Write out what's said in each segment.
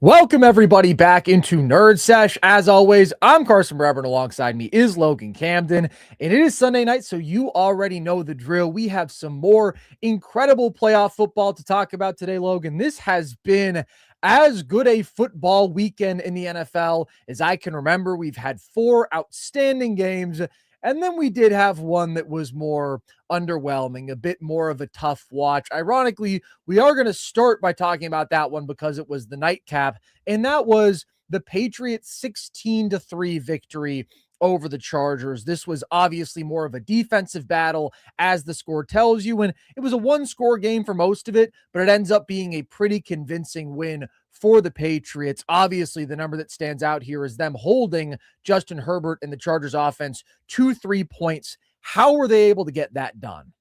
Welcome everybody back into Nerd Sesh. As always, I'm Carson Brever, and alongside me is Logan Camden, and it is Sunday night, so you already know the drill. We have some more incredible playoff football to talk about today, Logan. This has been as good a football weekend in the NFL as I can remember. We've had 4 outstanding games, and then we did have one that was more underwhelming, a bit more of a tough watch. Ironically, we are going to start by talking about that one because it was the nightcap, and that was the Patriots 16-3 victory over the Chargers. This was obviously more of a defensive battle, as the score tells you, and it was a one-score game for most of it, but it ends up being a pretty convincing win for the Patriots. Obviously, the number that stands out here is them holding Justin Herbert and the Chargers offense to 3 points. How were they able to get that done?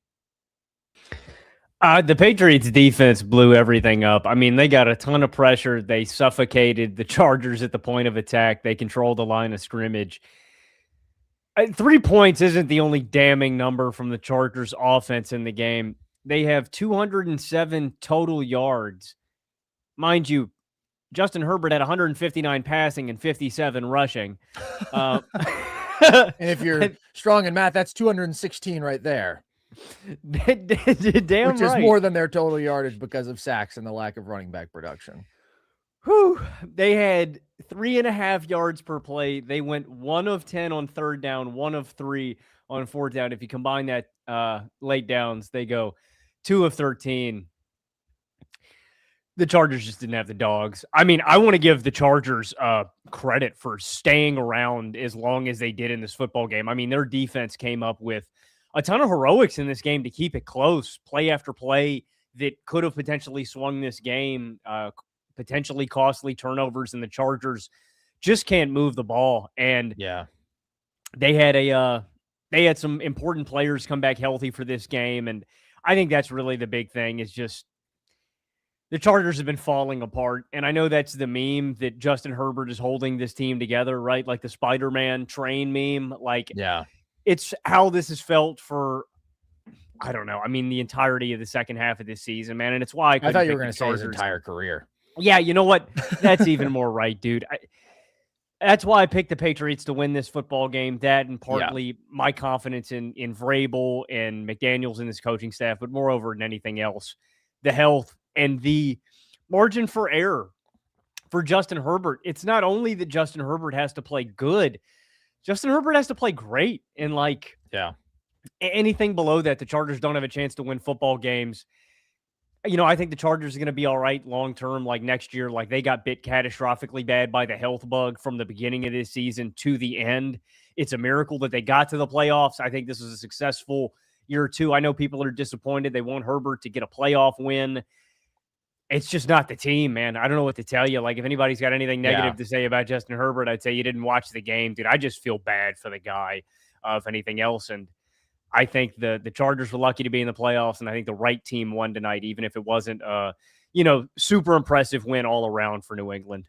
The Patriots defense blew everything up. I mean, they got a ton of pressure. They suffocated the Chargers at the point of attack. They controlled the line of scrimmage. 3 points isn't the only damning number from the Chargers offense in the game. They have 207 total yards. Mind you, Justin Herbert had 159 passing and 57 rushing. And if you're strong in math, that's 216 right there. Damn, which is right. more than their total yardage because of sacks and the lack of running back production. Whew. They had 3.5 yards per play. They went 1 of 10 on third down, 1 of 3 on fourth down. If you combine that late downs, they go 2 of 13. The Chargers just didn't have the dogs. I mean, I want to give the Chargers credit for staying around as long as they did in this football game. I mean, their defense came up with a ton of heroics in this game to keep it close, play after play that could have potentially swung this game, potentially costly turnovers, and the Chargers just can't move the ball. And yeah, they had some important players come back healthy for this game, and I think that's really the big thing. Is just the Chargers have been falling apart, and I know that's the meme that Justin Herbert is holding this team together, right? Like the Spider-Man train meme. Like, yeah, it's how this has felt for, I don't know. I mean, the entirety of the second half of this season, man. And it's why I thought you were going to say his entire career. Yeah, you know what? That's even more right, dude. That's why I picked the Patriots to win this football game. That and partly my confidence in Vrabel and McDaniels and his coaching staff, but moreover than anything else, the health and the margin for error for Justin Herbert. It's not only that Justin Herbert has to play good, Justin Herbert has to play great. And anything below that, the Chargers don't have a chance to win football games. You know, I think the Chargers are going to be all right long-term, like next year. Like, they got bit catastrophically bad by the health bug from the beginning of this season to the end. It's a miracle that they got to the playoffs. I think this was a successful year or two. I know people are disappointed. They want Herbert to get a playoff win. It's just not the team, man. I don't know what to tell you. Like, if anybody's got anything negative to say about Justin Herbert, I'd say you didn't watch the game, dude. I just feel bad for the guy, if anything else. And I think the Chargers were lucky to be in the playoffs, and I think the right team won tonight, even if it wasn't super impressive win all around for New England.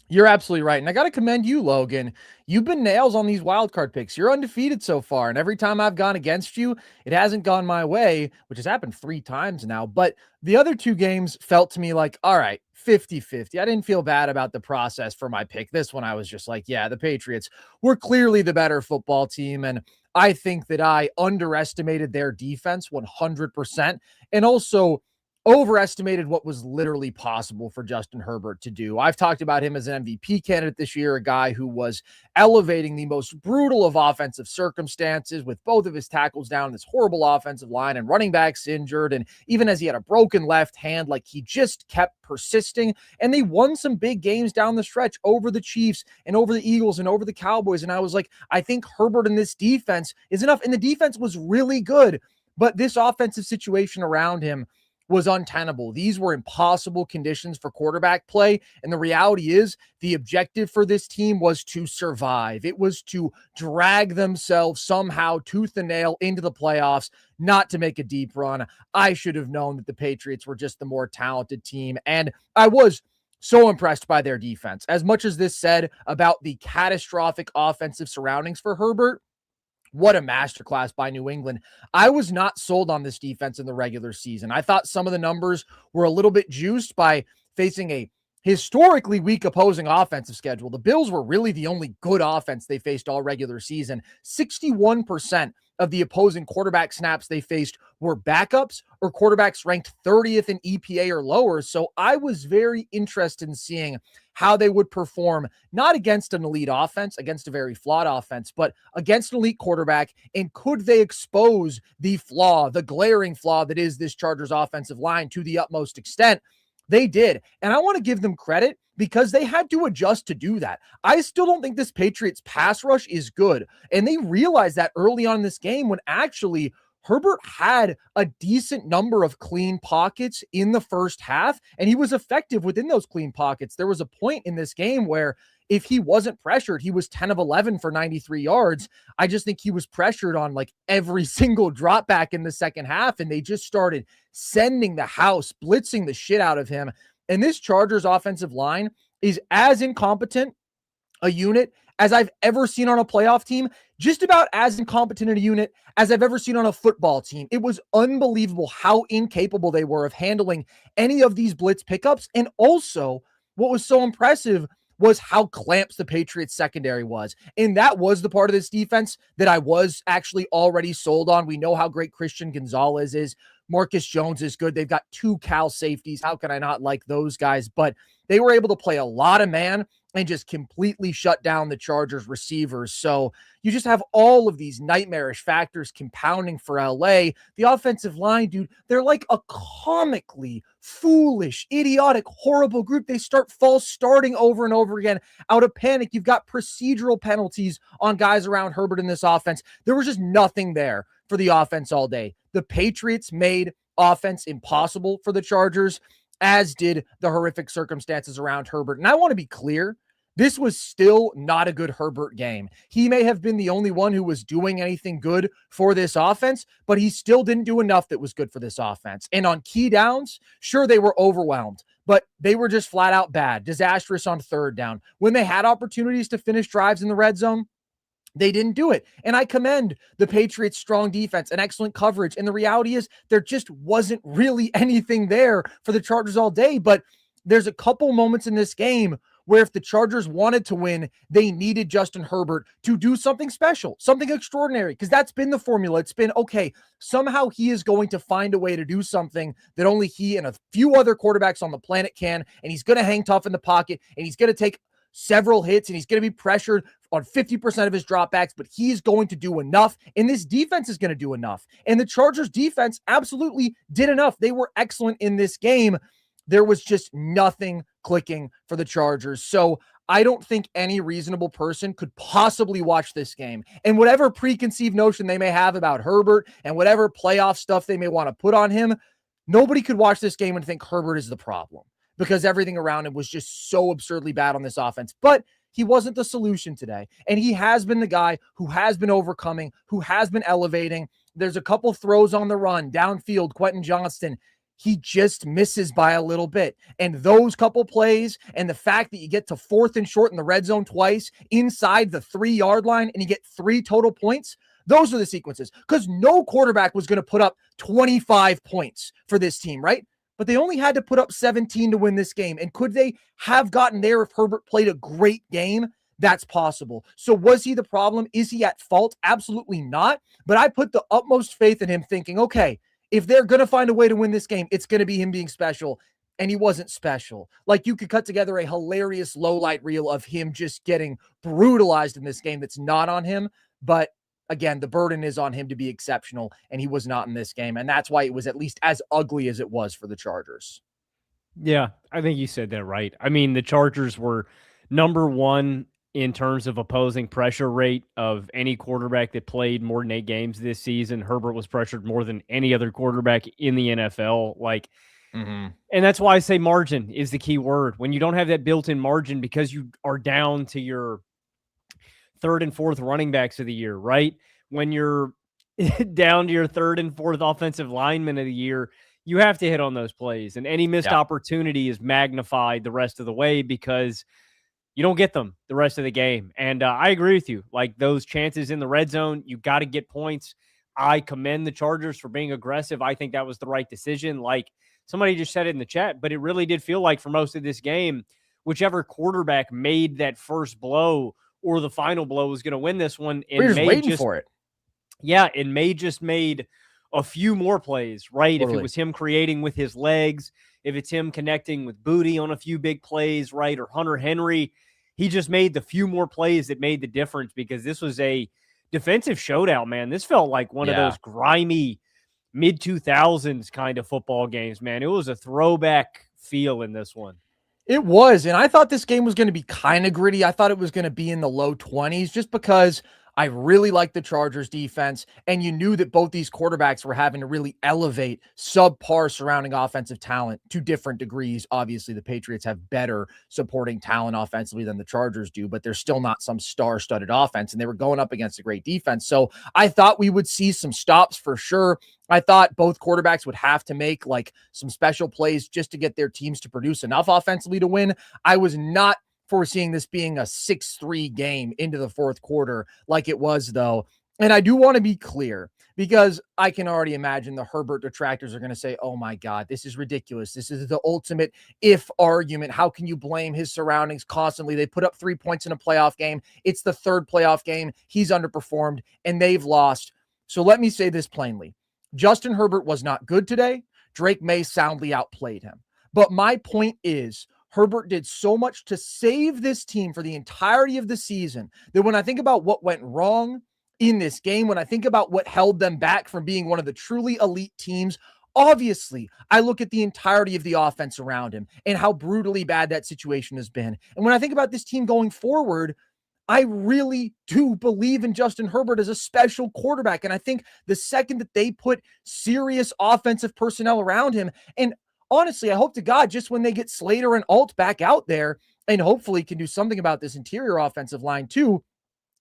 You're absolutely right. And I got to commend you, Logan. You've been nails on these wildcard picks. You're undefeated so far. And every time I've gone against you, it hasn't gone my way, which has happened 3 times now. But the other 2 games felt to me like, all right, 50-50. I didn't feel bad about the process for my pick. This one, I was just like, yeah, the Patriots were clearly the better football team. And I think that I underestimated their defense 100%. And also overestimated what was literally possible for Justin Herbert to do. I've talked about him as an MVP candidate this year, a guy who was elevating the most brutal of offensive circumstances with both of his tackles down, this horrible offensive line, and running backs injured. And even as he had a broken left hand, like, he just kept persisting. And they won some big games down the stretch over the Chiefs and over the Eagles and over the Cowboys. And I was like, I think Herbert in this defense is enough. And the defense was really good, but this offensive situation around him was untenable. These were impossible conditions for quarterback play. And the reality is, the objective for this team was to survive. It was to drag themselves somehow tooth and nail into the playoffs, not to make a deep run. I should have known that the Patriots were just the more talented team. And I was so impressed by their defense. As much as this said about the catastrophic offensive surroundings for Herbert, what a masterclass by New England. I was not sold on this defense in the regular season. I thought some of the numbers were a little bit juiced by facing a historically weak opposing offensive schedule. The Bills were really the only good offense they faced all regular season. 61% of the opposing quarterback snaps they faced were backups or quarterbacks ranked 30th in EPA or lower. So I was very interested in seeing how they would perform, not against an elite offense, against a very flawed offense, but against an elite quarterback. And could they expose the flaw, the glaring flaw that is this Chargers offensive line to the utmost extent? They did. And I want to give them credit because they had to adjust to do that. I still don't think this Patriots pass rush is good. And they realized that early on in this game when actually Herbert had a decent number of clean pockets in the first half, and he was effective within those clean pockets. There was a point in this game where if he wasn't pressured, he was 10 of 11 for 93 yards. I just think he was pressured on like every single drop back in the second half, and they just started sending the house, blitzing the shit out of him. And this Chargers offensive line is as incompetent a unit as I've ever seen on a playoff team, just about as incompetent a unit as I've ever seen on a football team. It was unbelievable how incapable they were of handling any of these blitz pickups. And also, what was so impressive was how clamps the Patriots secondary was. And that was the part of this defense that I was actually already sold on. We know how great Christian Gonzalez is. Marcus Jones is good. They've got two Cal safeties. How can I not like those guys? But they were able to play a lot of man and just completely shut down the Chargers receivers. So you just have all of these nightmarish factors compounding for LA. The offensive line, dude, they're like a comically foolish, idiotic, horrible group. They start false starting over and over again out of panic. You've got procedural penalties on guys around Herbert in this offense. There was just nothing there for the offense all day. The Patriots made offense impossible for the Chargers, as did the horrific circumstances around Herbert. And I want to be clear, this was still not a good Herbert game. He may have been the only one who was doing anything good for this offense, but he still didn't do enough that was good for this offense. And on key downs, sure, they were overwhelmed, but they were just flat out bad, disastrous on third down. When they had opportunities to finish drives in the red zone, they didn't do it. And I commend the Patriots' strong defense and excellent coverage. And the reality is there just wasn't really anything there for the Chargers all day. But there's a couple moments in this game where if the Chargers wanted to win, they needed Justin Herbert to do something special, something extraordinary, because that's been the formula. It's been, okay, somehow he is going to find a way to do something that only he and a few other quarterbacks on the planet can, and he's going to hang tough in the pocket, and he's going to take several hits, and he's going to be pressured on 50% of his dropbacks, but he's going to do enough, and this defense is going to do enough. And the Chargers defense absolutely did enough. They were excellent in this game. There was just nothing clicking for the Chargers. So I don't think any reasonable person could possibly watch this game. And whatever preconceived notion they may have about Herbert and whatever playoff stuff they may want to put on him, nobody could watch this game and think Herbert is the problem, because everything around him was just so absurdly bad on this offense. But he wasn't the solution today. And he has been the guy who has been overcoming, who has been elevating. There's a couple throws on the run, downfield, Quentin Johnston. He just misses by a little bit. And those couple plays and the fact that you get to 4th and short in the red zone twice inside the 3-yard line and you get 3 total points, those are the sequences. Because no quarterback was going to put up 25 points for this team, right? But they only had to put up 17 to win this game. And could they have gotten there if Herbert played a great game? That's possible. So was he the problem? Is he at fault? Absolutely not. But I put the utmost faith in him thinking, okay, if they're going to find a way to win this game, it's going to be him being special. And he wasn't special. Like, you could cut together a hilarious low-light reel of him just getting brutalized in this game that's not on him. But again, the burden is on him to be exceptional, and he was not in this game. And that's why it was at least as ugly as it was for the Chargers. Yeah, I think you said that right. I mean, the Chargers were number one in terms of opposing pressure rate of any quarterback that played more than 8 games this season. Herbert was pressured more than any other quarterback in the NFL. And that's why I say margin is the key word. When you don't have that built-in margin because you are down to your 3rd and 4th running backs of the year, right? When you're down to your 3rd and 4th offensive linemen of the year, you have to hit on those plays. And any missed opportunity is magnified the rest of the way because you don't get them the rest of the game. And I agree with you. Like, those chances in the red zone, you got to get points. I commend the Chargers for being aggressive. I think that was the right decision. Like somebody just said it in the chat, but it really did feel like for most of this game, whichever quarterback made that first blow or the final blow was going to win this one. And We're just Maye waiting for it. Yeah, and Maye just made a few more plays, right? Totally. If it was him creating with his legs, if it's him connecting with Booty on a few big plays, right? Or Hunter Henry, he just made the few more plays that made the difference, because this was a defensive showdown, man. This felt like one of those grimy mid-2000s kind of football games, man. It was a throwback feel in this one. It was, and I thought this game was going to be kind of gritty. I thought it was going to be in the low 20s just because I really liked the Chargers defense, and you knew that both these quarterbacks were having to really elevate subpar surrounding offensive talent to different degrees. Obviously, the Patriots have better supporting talent offensively than the Chargers do, but they're still not some star-studded offense, and they were going up against a great defense. So I thought we would see some stops for sure. I thought both quarterbacks would have to make like some special plays just to get their teams to produce enough offensively to win. I was not foreseeing this being a 6-3 game into the fourth quarter like it was, though. And I do want to be clear, because I can already imagine the Herbert detractors are going to say, oh my God, this is ridiculous. This is the ultimate if argument. How can you blame his surroundings constantly? They put up 3 points in a playoff game. It's the third playoff game. He's underperformed and they've lost. So let me say this plainly. Justin Herbert was not good today. Drake Maye soundly outplayed him. But my point is, Herbert did so much to save this team for the entirety of the season that when I think about what went wrong in this game, when I think about what held them back from being one of the truly elite teams, obviously, I look at the entirety of the offense around him and how brutally bad that situation has been. And when I think about this team going forward, I really do believe in Justin Herbert as a special quarterback. And I think the second that they put serious offensive personnel around him, and honestly, I hope to God just when they get Slater and Alt back out there and hopefully can do something about this interior offensive line too,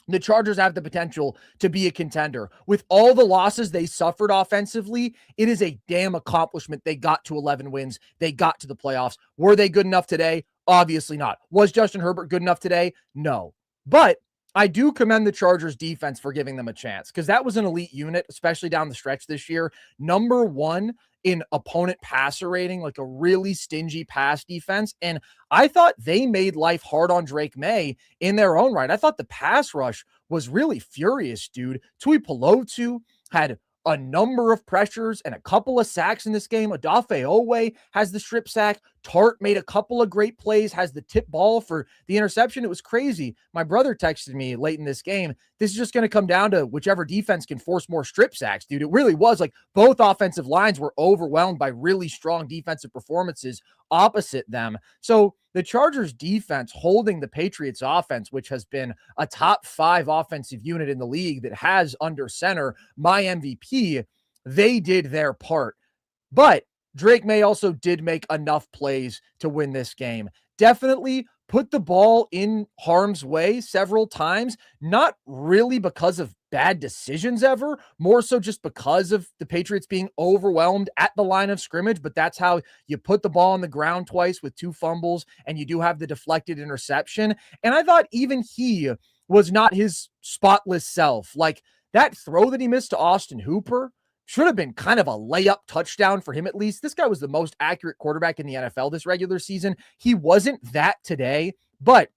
the Chargers have the potential to be a contender. With all the losses they suffered offensively, it is a damn accomplishment. They got to 11 wins. They got to the playoffs. Were they good enough today? Obviously not. Was Justin Herbert good enough today? No. But I do commend the Chargers defense for giving them a chance, because that was an elite unit, especially down the stretch this year. Number one in opponent passer rating, like a really stingy pass defense. And I thought they made life hard on Drake Maye in their own right. I thought the pass rush was really furious, dude. Tui Pelotu had a number of pressures and a couple of sacks in this game. Odafe Owe has the strip sack. Tart made a couple of great plays, has the tip ball for the interception. It was crazy. My brother texted me late in this game, this is just going to come down to whichever defense can force more strip sacks, dude. It really was like both offensive lines were overwhelmed by really strong defensive performances opposite them. So the Chargers defense holding the Patriots offense, which has been a top 5 offensive unit in the league that has under center my MVP, they did their part. But Drake Maye also did make enough plays to win this game. Definitely put the ball in harm's way several times, not really because of bad decisions ever, more so just because of the Patriots being overwhelmed at the line of scrimmage. But that's how you put the ball on the ground twice with 2 fumbles, and you do have the deflected interception. And I thought even he was not his spotless self. Like that throw that he missed to Austin Hooper should have been kind of a layup touchdown for him at least. This guy was the most accurate quarterback in the NFL this regular season. He wasn't that today, but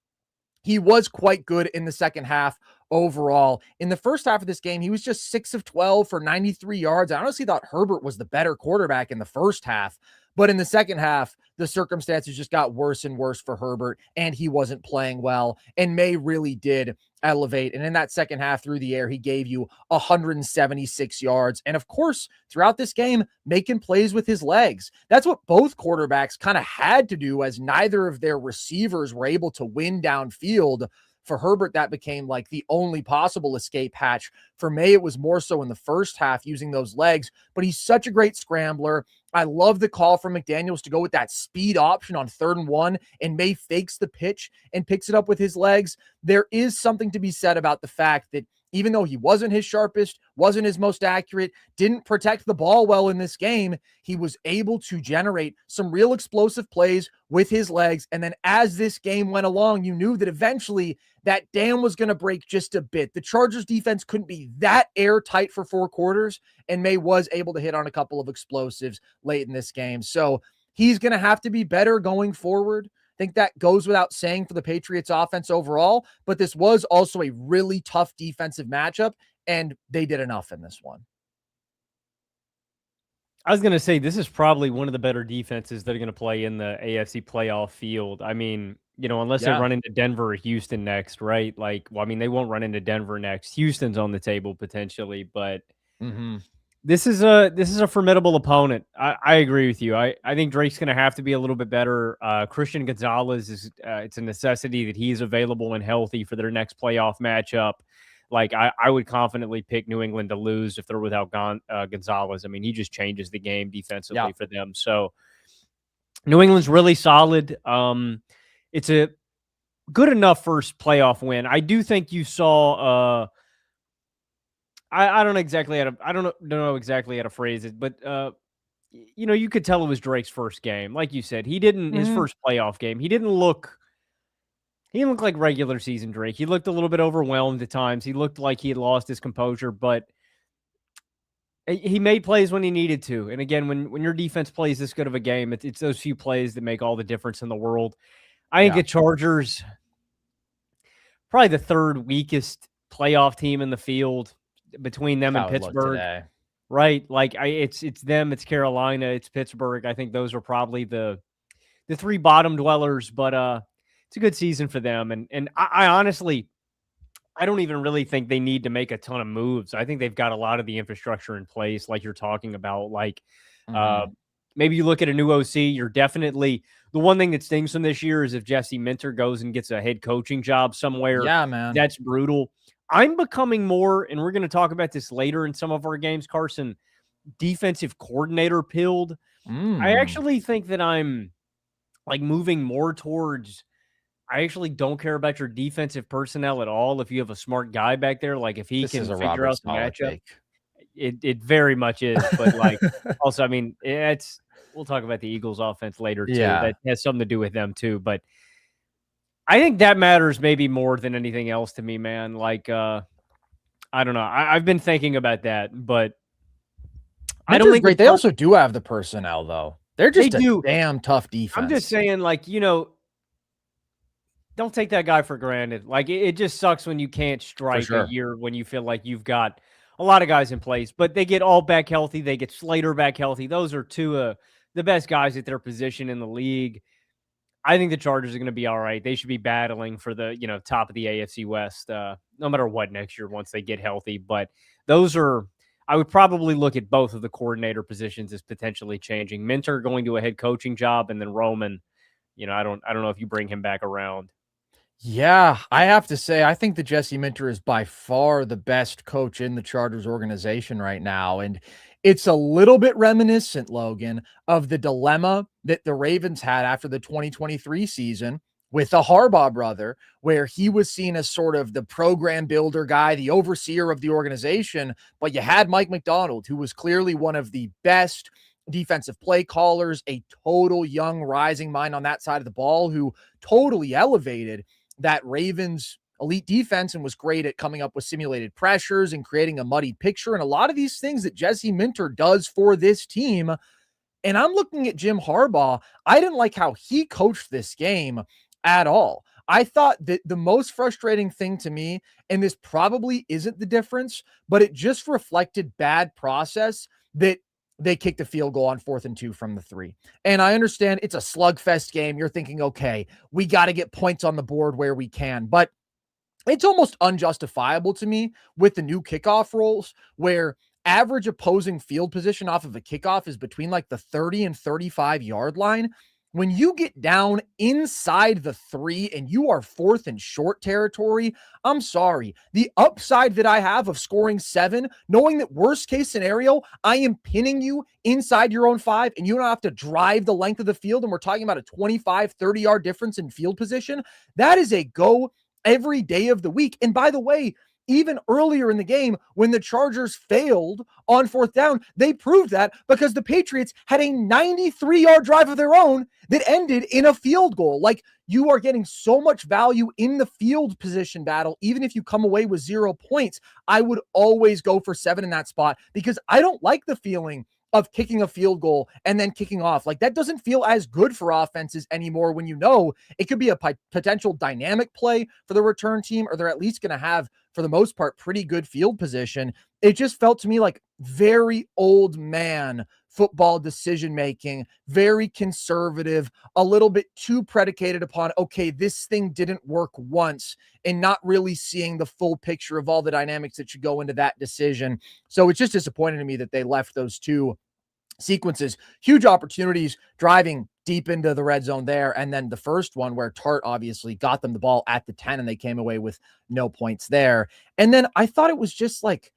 he was quite good in the second half overall. In the first half of this game, he was just 6 of 12 for 93 yards. I honestly thought Herbert was the better quarterback in the first half, but in the second half, the circumstances just got worse and worse for Herbert, and he wasn't playing well, and Maye really did elevate. And in that second half through the air, he gave you 176 yards. And of course, throughout this game, making plays with his legs. That's what both quarterbacks kind of had to do, as neither of their receivers were able to win downfield. For Herbert, that became like the only possible escape hatch. For Maye, it was more so in the first half using those legs, but he's such a great scrambler. I love the call from McDaniels to go with that speed option on 3rd and 1, and Maye fakes the pitch and picks it up with his legs. There is something to be said about the fact that even though he wasn't his sharpest, wasn't his most accurate, didn't protect the ball well in this game, he was able to generate some real explosive plays with his legs. And then as this game went along, you knew that eventually that dam was going to break just a bit. The Chargers defense couldn't be that airtight for 4 quarters, and Maye was able to hit on a couple of explosives late in this game. So he's going to have to be better going forward. think that goes without saying for the Patriots offense overall, but this was also a really tough defensive matchup, and they did enough in this one. I was going to say, this is probably one of the better defenses that are going to play in the AFC playoff field. I mean, unless they run into Denver or Houston next, right? Like, well, I mean, they won't run into Denver next. Houston's on the table potentially, but this is a formidable opponent. I agree with you. I think Drake's going to have to be a little bit better. Christian Gonzalez is it's a necessity that he's available and healthy for their next playoff matchup. Like, I would confidently pick New England to lose if they're without Gonzalez. I mean, he just changes the game defensively for them. So New England's really solid. It's a good enough first playoff win. I do think you saw I don't know exactly how to phrase it, but you could tell it was Drake's first game. Like you said, he didn't his first playoff game. He didn't look like regular season Drake. He looked a little bit overwhelmed at times. He looked like he had lost his composure, but he made plays when he needed to. And again, when your defense plays this good of a game, it's those few plays that make all the difference in the world. I think the Chargers, probably the third weakest playoff team in the field between them and Pittsburgh. Right? Like, it's them, it's Carolina, it's Pittsburgh. I think those are probably the three bottom dwellers, but it's a good season for them. And I honestly, I don't even really think they need to make a ton of moves. I think they've got a lot of the infrastructure in place, like you're talking about. Like, maybe you look at a new OC, you're definitely – the one thing that stings from this year is if Jesse Minter goes and gets a head coaching job somewhere. Yeah, man. That's brutal. I'm becoming more, and we're going to talk about this later in some of our games, Carson, defensive coordinator pilled. I actually think that I'm like moving more towards – I actually don't care about your defensive personnel at all. If you have a smart guy back there, like if he can figure out the matchup, it very much is. But like, also, I mean, we'll talk about the Eagles offense later too. Yeah. That has something to do with them too. But I think that matters maybe more than anything else to me, man. Like, I don't know. I've been thinking about that, but I don't think they also do have the personnel though. They're just a damn tough defense. I'm just saying, like, don't take that guy for granted. Like, it just sucks when you can't strike a year when you feel like you've got a lot of guys in place, but they get all back healthy. They get Slater back healthy. Those are two of the best guys at their position in the league. I think the Chargers are going to be all right. They should be battling for the, top of the AFC West, no matter what next year once they get healthy. But I would probably look at both of the coordinator positions as potentially changing. Minter going to a head coaching job, and then Roman, I don't know if you bring him back around. Yeah, I have to say, I think that Jesse Minter is by far the best coach in the Chargers organization right now. And it's a little bit reminiscent, Logan, of the dilemma that the Ravens had after the 2023 season with the Harbaugh brother, where he was seen as sort of the program builder guy, the overseer of the organization. But you had Mike Macdonald, who was clearly one of the best defensive play callers, a total young rising mind on that side of the ball, who totally elevated that Ravens elite defense and was great at coming up with simulated pressures and creating a muddy picture. And a lot of these things that Jesse Minter does for this team. And I'm looking at Jim Harbaugh. I didn't like how he coached this game at all. I thought that the most frustrating thing to me, and this probably isn't the difference, but it just reflected bad process, that they kicked a field goal on 4th and 2 from the 3. And I understand it's a slugfest game. You're thinking, okay, we got to get points on the board where we can. But it's almost unjustifiable to me with the new kickoff rules, where average opposing field position off of a kickoff is between like the 30 and 35 yard line. When you get down inside the 3 and you are 4th and short territory, I'm sorry. The upside that I have of scoring 7, knowing that worst case scenario, I am pinning you inside your own 5 and you don't have to drive the length of the field, and we're talking about a 25, 30-yard difference in field position, that is a go every day of the week. And by the way, even earlier in the game, when the Chargers failed on 4th down, they proved that because the Patriots had a 93-yard drive of their own that ended in a field goal. Like, you are getting so much value in the field position battle, even if you come away with 0 points. I would always go for 7 in that spot because I don't like the feeling of kicking a field goal and then kicking off. Like, that doesn't feel as good for offenses anymore when you know it could be a potential dynamic play for the return team, or they're at least going to have, for the most part, pretty good field position. It just felt to me like very old man football decision-making, very conservative, a little bit too predicated upon, okay, this thing didn't work once, and not really seeing the full picture of all the dynamics that should go into that decision. So it's just disappointing to me that they left those two sequences, huge opportunities driving deep into the red zone there. And then the first one where Tart obviously got them the ball at the 10 and they came away with no points there. And then I thought it was just like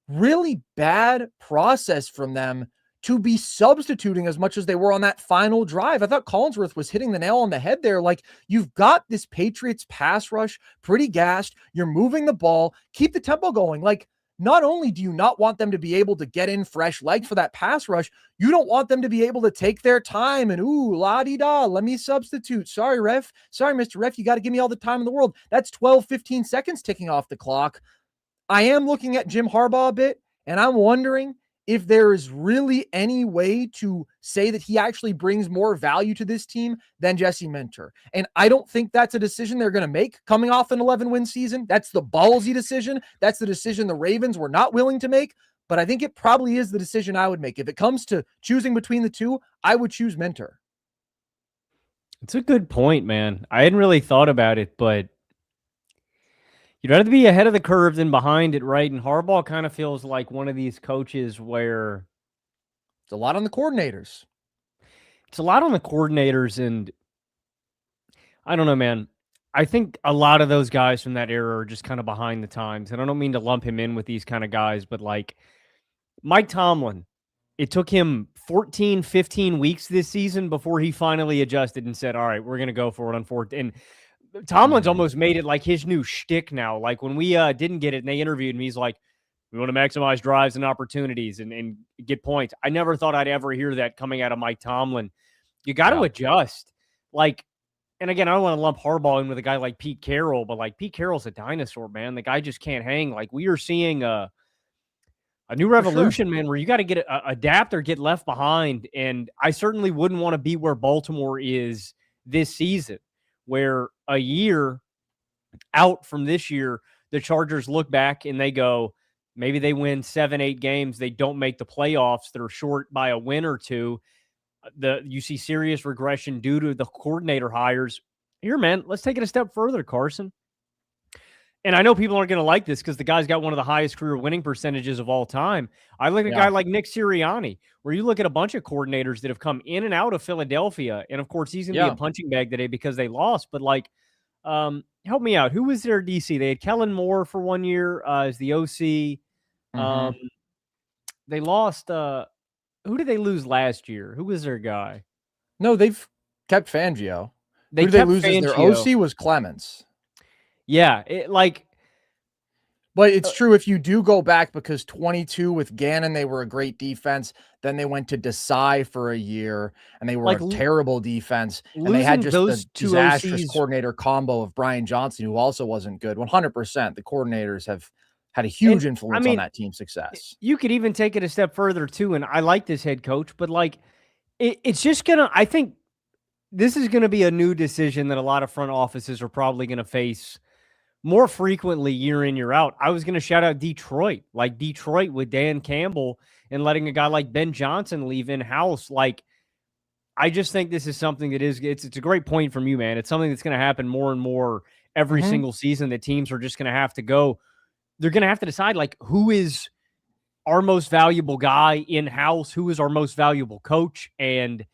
really bad process from them to be substituting as much as they were on that final drive. I thought Collinsworth was hitting the nail on the head there. Like, you've got this Patriots pass rush, pretty gassed. You're moving the ball, keep the tempo going. Like, not only do you not want them to be able to get in fresh legs for that pass rush, you don't want them to be able to take their time and, ooh, la-di-da, let me substitute. Sorry, ref. Sorry, Mr. Ref, you got to give me all the time in the world. That's 12, 15 seconds ticking off the clock. I am looking at Jim Harbaugh a bit, and I'm wondering if there is really any way to say that he actually brings more value to this team than Jesse Minter. And I don't think that's a decision they're going to make coming off an 11-win season. That's the ballsy decision. That's the decision the Ravens were not willing to make. But I think it probably is the decision I would make. If it comes to choosing between the two, I would choose Minter. It's a good point, man. I hadn't really thought about it, but you'd rather be ahead of the curve than behind it, right? And Harbaugh kind of feels like one of these coaches where it's a lot on the coordinators. It's a lot on the coordinators, and I don't know, man. I think a lot of those guys from that era are just kind of behind the times. And I don't mean to lump him in with these kind of guys, but like Mike Tomlin, it took him 14, 15 weeks this season before he finally adjusted and said, all right, we're going to go for it on 14. And Tomlin's almost made it like his new shtick now. Like when we didn't get it and they interviewed him, he's like, we want to maximize drives and opportunities and get points. I never thought I'd ever hear that coming out of Mike Tomlin. You got to adjust. Like, and again, I don't want to lump Harbaugh in with a guy like Pete Carroll, but like Pete Carroll's a dinosaur, man. The guy just can't hang. Like we are seeing a new revolution, man, where you got to adapt or get left behind. And I certainly wouldn't want to be where Baltimore is this season, where a year out from this year, the Chargers look back and they go, maybe they win 7-8 games. They don't make the playoffs. They're short by a win or two. You see serious regression due to the coordinator hires. Here, man, let's take it a step further, Carson. And I know people aren't going to like this because the guy's got one of the highest career winning percentages of all time. I look at a guy like Nick Sirianni, where you look at a bunch of coordinators that have come in and out of Philadelphia. And of course, he's going to be a punching bag today because they lost. But like, help me out. Who was their DC? They had Kellen Moore for 1 year as the OC. They lost. Who did they lose last year? Who was their guy? No, they've kept Fangio. Who did they lose as their OC was Clemens. Yeah, but it's true if you do go back, because 22 with Gannon, they were a great defense. Then they went to Desai for a year, and they were a terrible defense. And they had just the disastrous coordinator combo of Brian Johnson, who also wasn't good. 100%. The coordinators have had a huge influence on that team's success. You could even take it a step further too. And I like this head coach, but like it's just gonna, I think this is going to be a new decision that a lot of front offices are probably going to face more frequently year in, year out. I was going to shout out Detroit, like Detroit with Dan Campbell and letting a guy like Ben Johnson leave in-house. Like, I just think this is something that it's a great point from you, man. It's something that's going to happen more and more every single season, that teams are just going to have to go. They're going to have to decide, like, who is our most valuable guy in-house? Who is our most valuable coach? And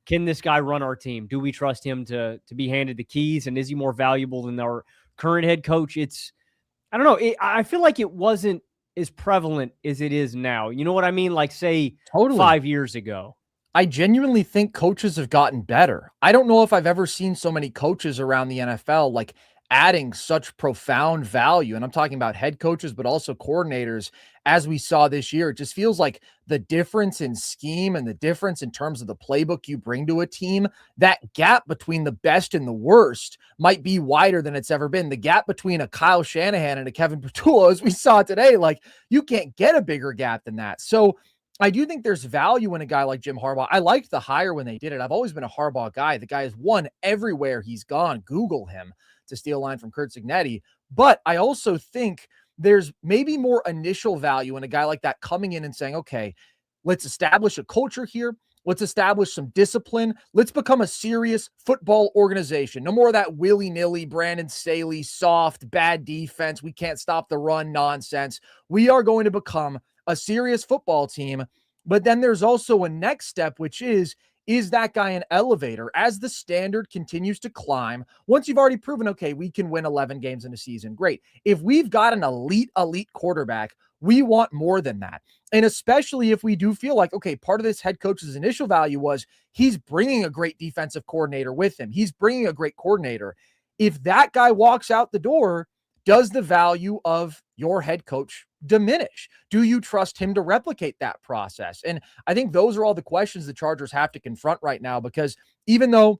can this guy run our team? Do we trust him to be handed the keys? And is he more valuable than our current head coach? I don't know. I feel like it wasn't as prevalent as it is now. You know what I mean? Like, say, 5 years ago. I genuinely think coaches have gotten better. I don't know if I've ever seen so many coaches around the NFL, like, adding such profound value. And I'm talking about head coaches, but also coordinators, as we saw this year. It just feels like the difference in scheme and the difference in terms of the playbook you bring to a team, that gap between the best and the worst might be wider than it's ever been. The gap between a Kyle Shanahan and a Kevin Patullo, as we saw today, like, you can't get a bigger gap than that. So I do think there's value in a guy like Jim Harbaugh. I liked the hire when they did it. I've always been a Harbaugh guy. The guy has won everywhere he's gone. Google him, to steal a line from Kurt Signetti. But I also think there's maybe more initial value in a guy like that coming in and saying, okay, let's establish a culture here. Let's establish some discipline. Let's become a serious football organization. No more of that willy-nilly, Brandon Staley, soft, bad defense. We can't stop the run nonsense. We are going to become a serious football team. But then there's also a next step, which is that guy an elevator as the standard continues to climb? Once you've already proven, okay, we can win 11 games in a season, great. If we've got an elite quarterback, we want more than that. And especially if we do feel like, okay, part of this head coach's initial value was he's bringing a great defensive coordinator with him. He's bringing a great coordinator. If that guy walks out the door, does the value of your head coach diminish? Do you trust him to replicate that process? And I think those are all the questions the Chargers have to confront right now, because even though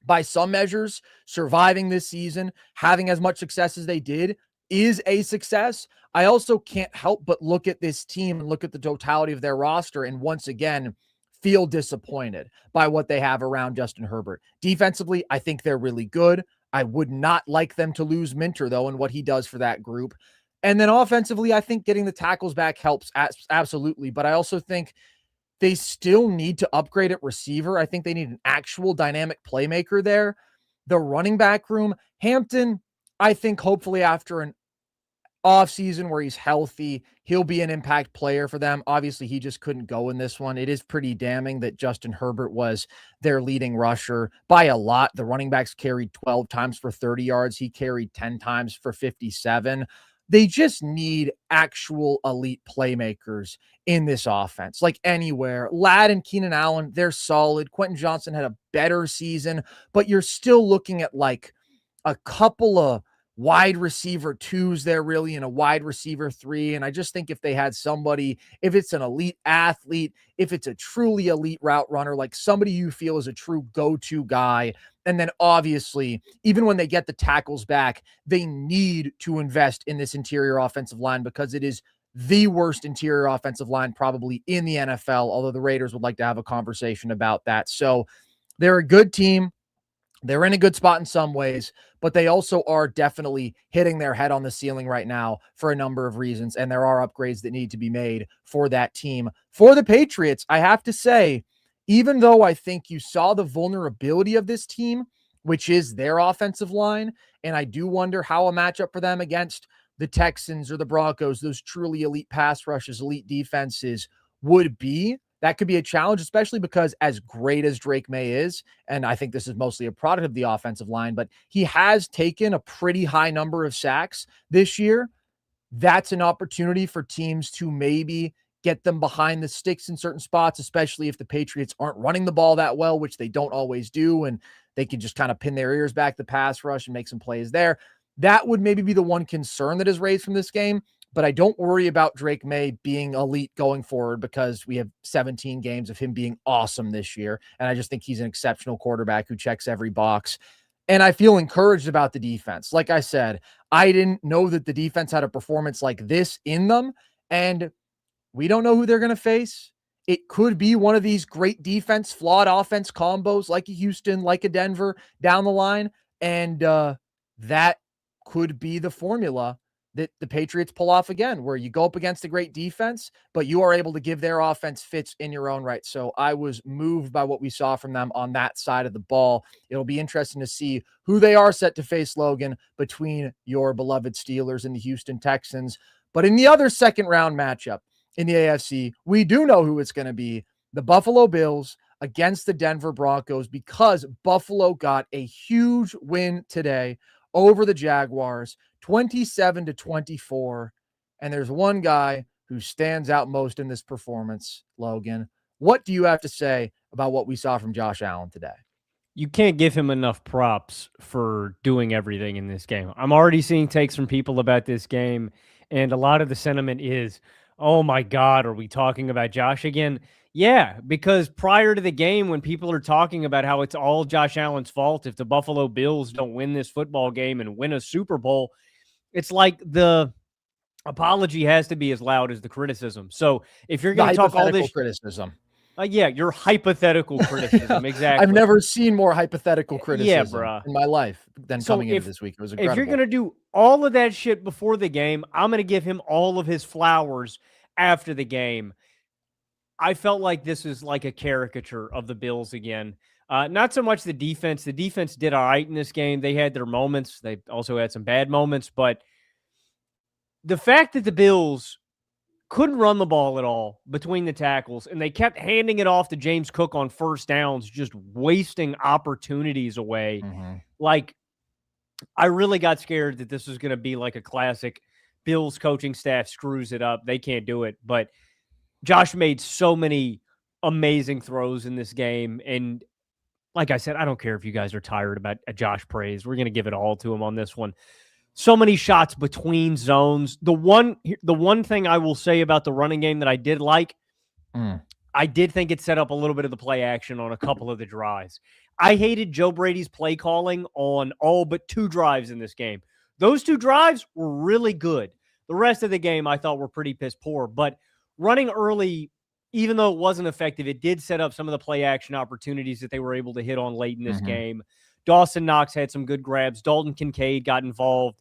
by some measures, surviving this season, having as much success as they did is a success, I also can't help but look at this team and look at the totality of their roster and once again feel disappointed by what they have around Justin Herbert. Defensively, I think they're really good. I would not like them to lose Minter, though, and what he does for that group. And then offensively, I think getting the tackles back helps absolutely, but I also think they still need to upgrade at receiver. I think they need an actual dynamic playmaker there. The running back room, Hampton, I think hopefully after an offseason where he's healthy, he'll be an impact player for them. Obviously, he just couldn't go in this one. It is pretty damning that Justin Herbert was their leading rusher by a lot. The running backs carried 12 times for 30 yards. He carried 10 times for 57. They just need actual elite playmakers in this offense, like anywhere. Ladd and Keenan Allen, they're solid. Quentin Johnson had a better season, but you're still looking at like a couple of wide receiver twos there really and a wide receiver three. And I just think if they had somebody, if it's an elite athlete, if it's a truly elite route runner, like somebody you feel is a true go-to guy. And then obviously, even when they get the tackles back, they need to invest in this interior offensive line because it is the worst interior offensive line probably in the NFL, although the Raiders would like to have a conversation about that. So they're a good team. They're in a good spot in some ways, but they also are definitely hitting their head on the ceiling right now for a number of reasons. And there are upgrades that need to be made for that team. For the Patriots, I have to say, even though I think you saw the vulnerability of this team, which is their offensive line, and I do wonder how a matchup for them against the Texans or the Broncos, those truly elite pass rushes, elite defenses would be. That could be a challenge, especially because as great as Drake Maye is, and I think this is mostly a product of the offensive line, but he has taken a pretty high number of sacks this year. That's an opportunity for teams to maybe get them behind the sticks in certain spots, especially if the Patriots aren't running the ball that well, which they don't always do, and they can just kind of pin their ears back the pass rush and make some plays there. That would maybe be the one concern that is raised from this game. But I don't worry about Drake Maye being elite going forward because we have 17 games of him being awesome this year. And I just think he's an exceptional quarterback who checks every box. And I feel encouraged about the defense. Like I said, I didn't know that the defense had a performance like this in them. And we don't know who they're going to face. It could be one of these great defense, flawed offense combos like a Houston, like a Denver down the line. And that could be the formula that the Patriots pull off again, where you go up against a great defense, but you are able to give their offense fits in your own right. So I was moved by what we saw from them on that side of the ball. It'll be interesting to see who they are set to face, Logan, between your beloved Steelers and the Houston Texans. But in the other second round matchup in the AFC, we do know who it's going to be: the Buffalo Bills against the Denver Broncos, because Buffalo got a huge win today over the Jaguars, 27-24. And there's one guy who stands out most in this performance, Logan. What do you have to say about what we saw from Josh Allen today? You can't give him enough props for doing everything in this game. I'm already seeing takes from people about this game, and a lot of the sentiment is, oh my God, are we talking about Josh again? Yeah, because prior to the game, when people are talking about how it's all Josh Allen's fault if the Buffalo Bills don't win this football game and win a Super Bowl, it's like the apology has to be as loud as the criticism. So if you're The going to talk all hypothetical this criticism. yeah, your hypothetical criticism, exactly. I've never seen more hypothetical Yeah, criticism bruh. in my life than So coming into this week. It was if you're incredible. going to do all of that shit before the game, I'm going to give him all of his flowers after the game. I felt like this was like a caricature of the Bills again. Not so much the defense. The defense did all right in this game. They had their moments. They also had some bad moments. But the fact that the Bills couldn't run the ball at all between the tackles, and they kept handing it off to James Cook on first downs, just wasting opportunities away. Like, I really got scared that this was going to be like a classic Bills coaching staff screws it up. They can't do it. But Josh made so many amazing throws in this game. And like I said, I don't care if you guys are tired about a Josh praise. We're going to give it all to him on this one. So many shots between zones. The one thing I will say about the running game that I did like, I did think it set up a little bit of the play action on a couple of the drives. I hated Joe Brady's play calling on all but 2 drives in this game. Those 2 drives were really good. The rest of the game I thought were pretty piss poor, but running early, even though it wasn't effective, it did set up some of the play action opportunities that they were able to hit on late in this game. Dawson Knox had some good grabs. Dalton Kincaid got involved.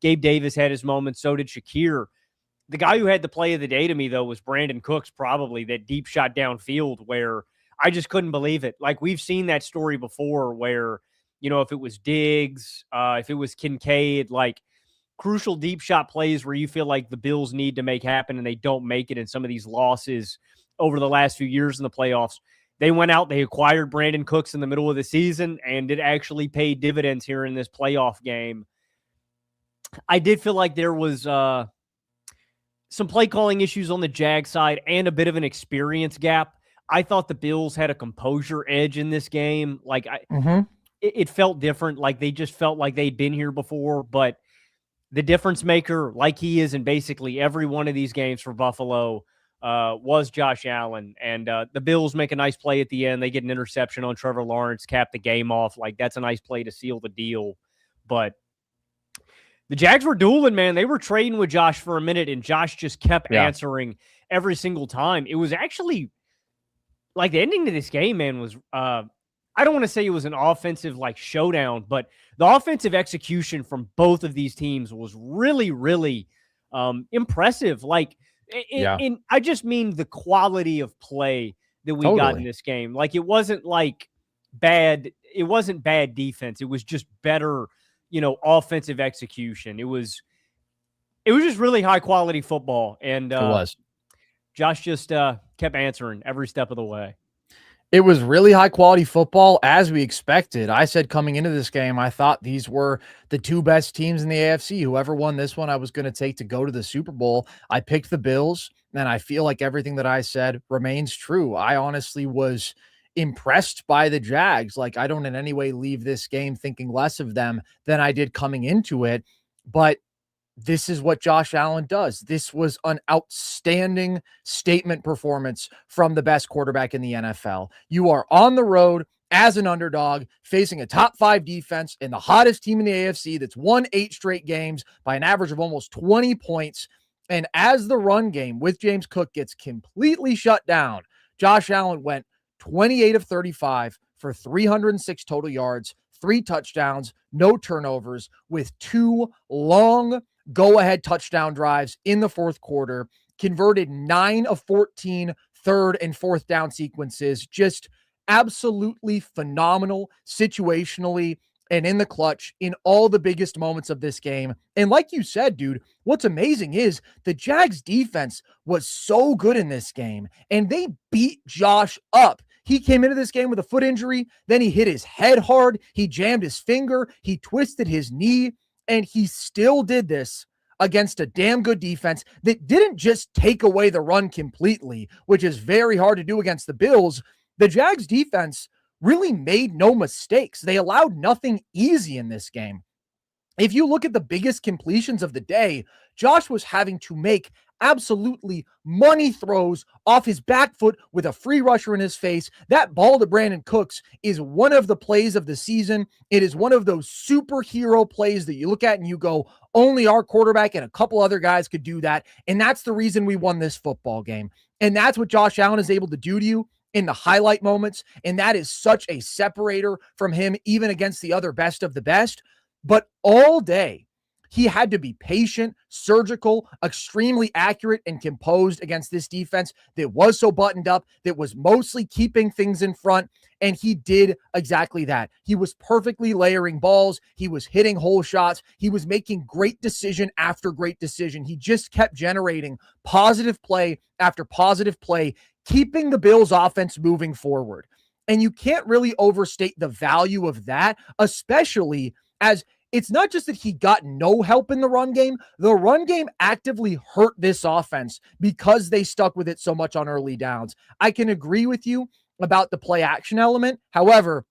Gabe Davis had his moments. So did Shakir. The guy who had the play of the day to me, though, was Brandon Cooks, probably that deep shot downfield where I just couldn't believe it. Like, we've seen that story before where, you know, if it was Diggs, if it was Kincaid, like crucial deep shot plays where you feel like the Bills need to make happen and they don't make it in some of these losses over the last few years in the playoffs. They went out, they acquired Brandon Cooks in the middle of the season, and it actually paid dividends here in this playoff game. I did feel like there was some play calling issues on the Jag side and a bit of an experience gap. I thought the Bills had a composure edge in this game. Like, it felt different. Like, they just felt like they'd been here before. But the difference maker, like he is in basically every one of these games for Buffalo, was Josh Allen. And the Bills make a nice play at the end. They get an interception on Trevor Lawrence, cap the game off. Like, that's a nice play to seal the deal. But the Jags were dueling, man. They were trading with Josh for a minute, and Josh just kept answering every single time. It was actually, like, the ending to this game, man, was, I don't want to say it was an offensive, like, showdown, but the offensive execution from both of these teams was really, really impressive. Like, and I just mean the quality of play that we got in this game. Like, it wasn't, like, bad. It wasn't bad defense. It was just better, you know, offensive execution. It was just really high quality football. And it was. Josh just kept answering every step of the way. It was really high quality football, as we expected. I said coming into this game, I thought these were the 2 best teams in the AFC. Whoever won this one, I was going to take to go to the Super Bowl. I picked the Bills, and I feel like everything that I said remains true. I honestly was impressed by the Jags. Like, I don't in any way leave this game thinking less of them than I did coming into it, but this is what Josh Allen does. This was an outstanding statement performance from the best quarterback in the NFL. You are on the road as an underdog facing a top 5 defense and the hottest team in the AFC that's won 8 straight games by an average of almost 20 points. And as the run game with James Cook gets completely shut down, Josh Allen went 28 of 35 for 306 total yards, 3 touchdowns, no turnovers, with 2 long go-ahead touchdown drives in the fourth quarter, converted 9 of 14 third and fourth down sequences. Just absolutely phenomenal situationally and in the clutch in all the biggest moments of this game. And like you said, dude, what's amazing is the Jags defense was so good in this game, and they beat Josh up. He came into this game with a foot injury, then he hit his head hard, he jammed his finger, he twisted his knee, and he still did this against a damn good defense that didn't just take away the run completely, which is very hard to do against the Bills. The Jags defense really made no mistakes. They allowed nothing easy in this game. If you look at the biggest completions of the day, Josh was having to make absolutely money throws off his back foot with a free rusher in his face. That ball to Brandon Cooks is one of the plays of the season. It is one of those superhero plays that you look at and you go, only our quarterback and a couple other guys could do that. And that's the reason we won this football game. And that's what Josh Allen is able to do to you in the highlight moments. And that is such a separator from him, even against the other best of the best. But all day, he had to be patient, surgical, extremely accurate, and composed against this defense that was so buttoned up, that was mostly keeping things in front. And he did exactly that. He was perfectly layering balls. He was hitting hole shots. He was making great decision after great decision. He just kept generating positive play after positive play, keeping the Bills' offense moving forward. And you can't really overstate the value of that, especially as it's not just that he got no help in the run game. The run game actively hurt this offense because they stuck with it so much on early downs. I can agree with you about the play action element. However,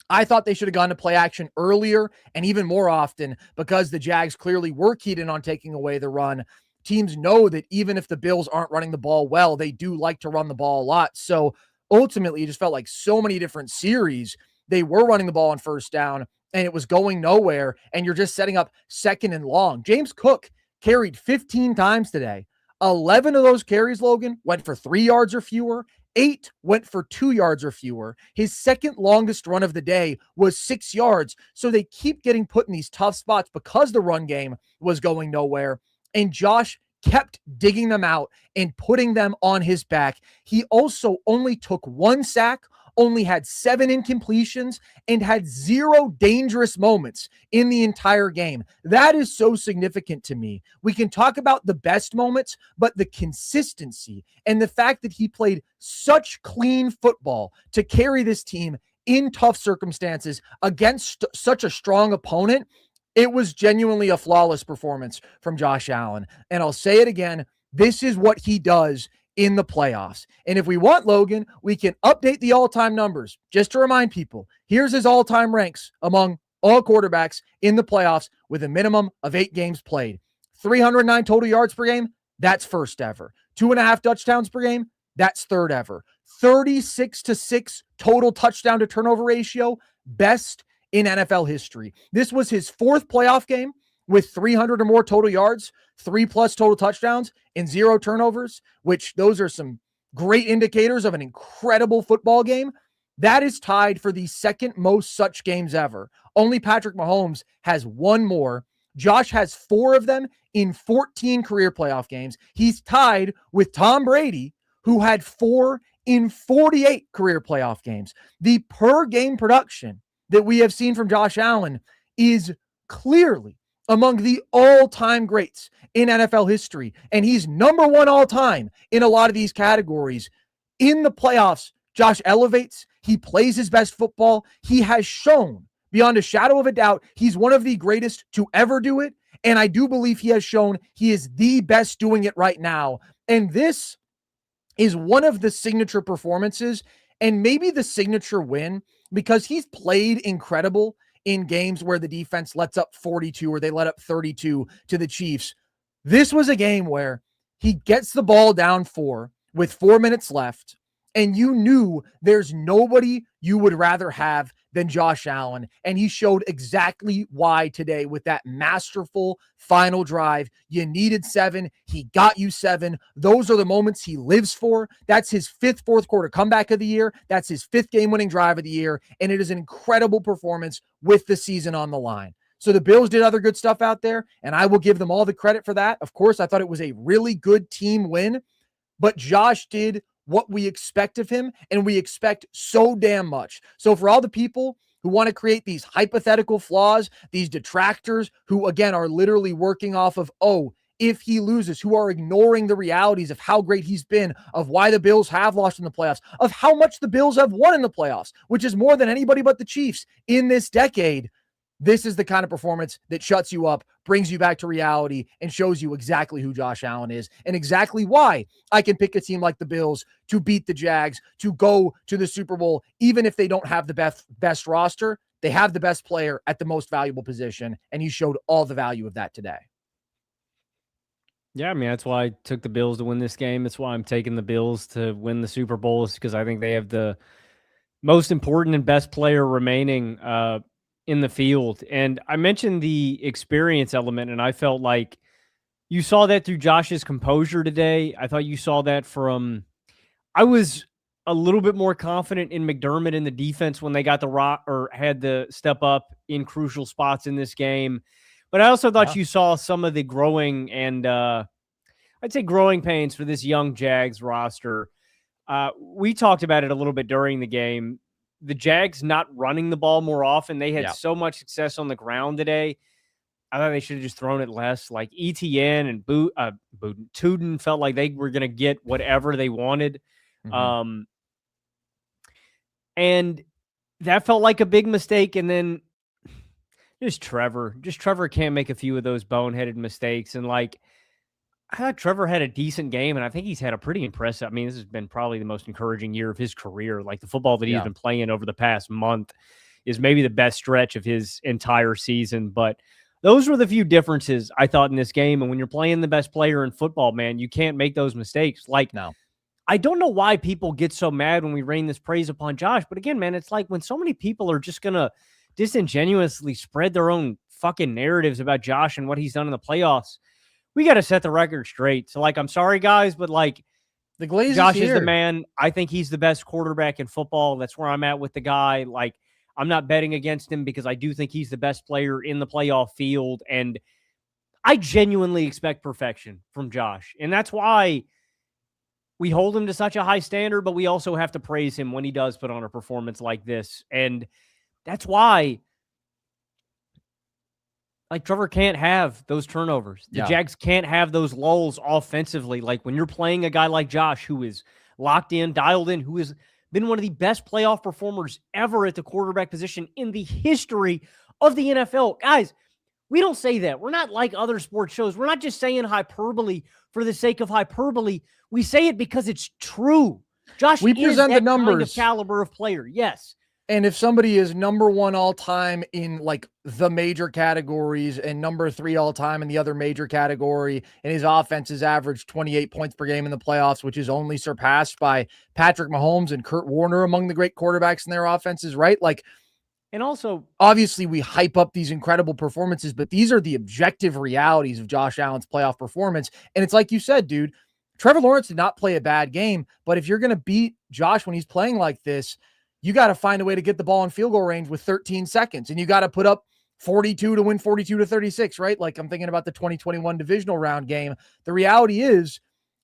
I thought they should have gone to play action earlier and even more often, because the Jags clearly were keyed in on taking away the run. Teams know that even if the Bills aren't running the ball well, they do like to run the ball a lot. So ultimately, it just felt like so many different series, they were running the ball on first down and it was going nowhere, and you're just setting up second and long. James Cook carried 15 times today. 11 of those carries, Logan, went for 3 yards or fewer. 8 went for 2 yards or fewer. His second longest run of the day was 6 yards. So they keep getting put in these tough spots because the run game was going nowhere. And Josh kept digging them out and putting them on his back. He also only took 1 sack, only had 7 incompletions, and had 0 dangerous moments in the entire game. That is so significant to me. We can talk about the best moments, but the consistency and the fact that he played such clean football to carry this team in tough circumstances against such a strong opponent, it was genuinely a flawless performance from Josh Allen. And I'll say it again, this is what he does in the playoffs. And if we want, Logan, we can update the all-time numbers. Just to remind people, here's his all-time ranks among all quarterbacks in the playoffs with a minimum of 8 games played. 309 total yards per game, that's first ever. 2.5 touchdowns per game, that's third ever. 36-6 total touchdown to turnover ratio, best in NFL history. This was his 4th playoff game with 300 or more total yards, 3+ total touchdowns, and 0 turnovers, which those are some great indicators of an incredible football game. That is tied for the second most such games ever. Only Patrick Mahomes has 1 more. Josh has 4 of them in 14 career playoff games. He's tied with Tom Brady, who had 4 in 48 career playoff games. The per game production that we have seen from Josh Allen is clearly among the all-time greats in NFL history. And he's number 1 all-time in a lot of these categories. In the playoffs, Josh elevates. He plays his best football. He has shown, beyond a shadow of a doubt, he's one of the greatest to ever do it. And I do believe he has shown he is the best doing it right now. And this is one of the signature performances and maybe the signature win, because he's played incredible in games where the defense lets up 42 or they let up 32 to the Chiefs. This was a game where he gets the ball down 4 with 4 minutes left, and you knew there's nobody you would rather have than Josh Allen. And he showed exactly why today with that masterful final drive. You needed 7. He got you 7. Those are the moments he lives for. That's his 5th fourth quarter comeback of the year. That's his 5th game-winning drive of the year. And it is an incredible performance with the season on the line. So the Bills did other good stuff out there, and I will give them all the credit for that. Of course, I thought it was a really good team win, but Josh did what we expect of him, and we expect so damn much. So for all the people who want to create these hypothetical flaws, these detractors who, again, are literally working off of, oh, if he loses, who are ignoring the realities of how great he's been, of why the Bills have lost in the playoffs, of how much the Bills have won in the playoffs, which is more than anybody but the Chiefs in this decade. This is the kind of performance that shuts you up, brings you back to reality, and shows you exactly who Josh Allen is and exactly why I can pick a team like the Bills to beat the Jags, to go to the Super Bowl, even if they don't have the best roster. They have the best player at the most valuable position, and he showed all the value of that today. Yeah, I mean, that's why I took the Bills to win this game. That's why I'm taking the Bills to win the Super Bowl, is because I think they have the most important and best player remaining in the field. And I mentioned the experience element, and I felt like you saw that through Josh's composure today. I thought you saw that from – I was a little bit more confident in McDermott in the defense when they got the rock or had to step up in crucial spots in this game. But I also thought you saw some of the growing and I'd say growing pains for this young Jags roster. We talked about it a little bit during the game. The Jags not running the ball more often. They had so much success on the ground today. I thought they should have just thrown it less. Like ETN and Tuden felt like they were going to get whatever they wanted. Mm-hmm. And that felt like a big mistake. And then just Trevor can't make a few of those boneheaded mistakes. And like, I thought Trevor had a decent game, and I think he's had a pretty impressive. I mean, this has been probably the most encouraging year of his career. Like the football that he's been playing over the past month is maybe the best stretch of his entire season. But those were the few differences I thought in this game. And when you're playing the best player in football, man, you can't make those mistakes. Like, no, I don't know why people get so mad when we rain this praise upon Josh. But again, man, it's like when so many people are just going to disingenuously spread their own fucking narratives about Josh and what he's done in the playoffs. We got to set the record straight. So, like, I'm sorry, guys, but, like, the Glazers Josh is the man. I think he's the best quarterback in football. That's where I'm at with the guy. Like, I'm not betting against him because I do think he's the best player in the playoff field. And I genuinely expect perfection from Josh. And that's why we hold him to such a high standard, but we also have to praise him when he does put on a performance like this. And that's why, like, Trevor can't have those turnovers. The Jags can't have those lulls offensively. Like, when you're playing a guy like Josh, who is locked in, dialed in, who has been one of the best playoff performers ever at the quarterback position in the history of the NFL. Guys, we don't say that. We're not like other sports shows. We're not just saying hyperbole for the sake of hyperbole. We say it because it's true. Josh we present is that the numbers. Kind of caliber of player. Yes. And if somebody is number one all time in like the major categories and number 3 all time in the other major category, and his offense has averaged 28 points per game in the playoffs, which is only surpassed by Patrick Mahomes and Kurt Warner among the great quarterbacks in their offenses, right? Like, and also, obviously we hype up these incredible performances, but these are the objective realities of Josh Allen's playoff performance. And it's like you said, dude, Trevor Lawrence did not play a bad game, but if you're going to beat Josh when he's playing like this, you got to find a way to get the ball in field goal range with 13 seconds. And you got to put up 42 to win 42-36, right? Like, I'm thinking about the 2021 divisional round game. The reality is,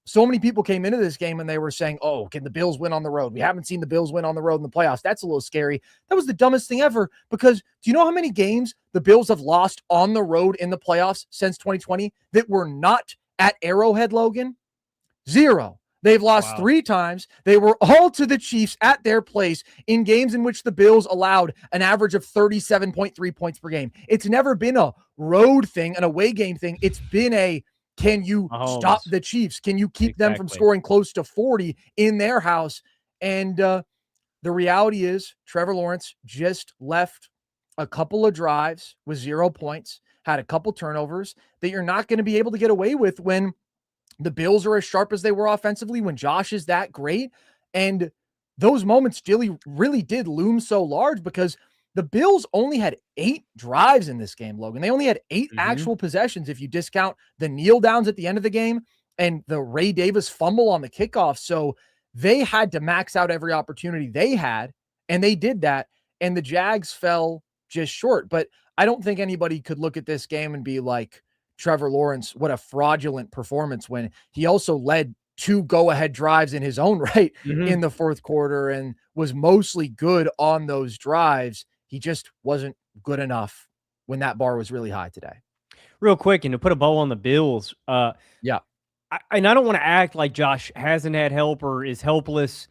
so many people came into this game and they were saying, oh, can the Bills win on the road? We haven't seen the Bills win on the road in the playoffs. That's a little scary. That was the dumbest thing ever, because do you know how many games the Bills have lost on the road in the playoffs since 2020 that were not at Arrowhead, Logan? 0. They've lost 3 times. They were all to the Chiefs at their place in games in which the Bills allowed an average of 37.3 points per game. It's never been a road thing, an away game thing. It's been a, can you stop the Chiefs? Can you keep them from scoring close to 40 in their house? And the reality is Trevor Lawrence just left a couple of drives with 0 points, had a couple turnovers that you're not going to be able to get away with when the Bills are as sharp as they were offensively, when Josh is that great. And those moments really did loom so large because the Bills only had 8 drives in this game, Logan. They only had 8 actual possessions if you discount the kneel downs at the end of the game and the Ray Davis fumble on the kickoff. So they had to max out every opportunity they had, and they did that. And the Jags fell just short. But I don't think anybody could look at this game and be like, Trevor Lawrence, what a fraudulent performance, when he also led 2 go-ahead drives in his own right in the fourth quarter and was mostly good on those drives. He just wasn't good enough when that bar was really high today. Real quick, and to put a bow on the Bills, I don't want to act like Josh hasn't had help or is helpless,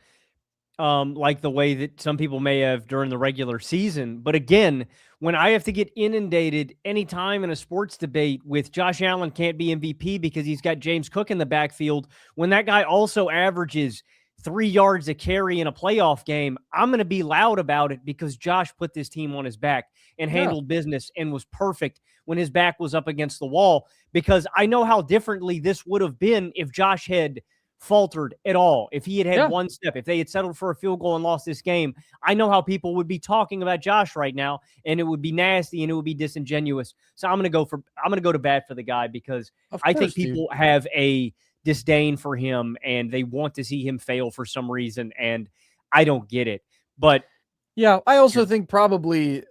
like the way that some people may have during the regular season. But again, when I have to get inundated anytime in a sports debate with Josh Allen can't be MVP because he's got James Cook in the backfield, when that guy also averages 3 yards a carry in a playoff game, I'm going to be loud about it because Josh put this team on his back and handled business and was perfect when his back was up against the wall, because I know how differently this would have been if Josh had faltered at all. If he had one step, if they had settled for a field goal and lost this game, I know how people would be talking about Josh right now, and it would be nasty and it would be disingenuous. So I'm going to go to bat for the guy, because I think people have a disdain for him and they want to see him fail for some reason, and I don't get it. But yeah, I also think probably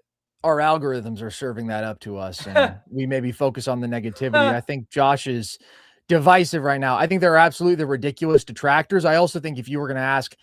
our algorithms are serving that up to us, and we maybe focus on the negativity. I think Josh is divisive right now. I think there are absolutely the ridiculous detractors. I also think if you were going to ask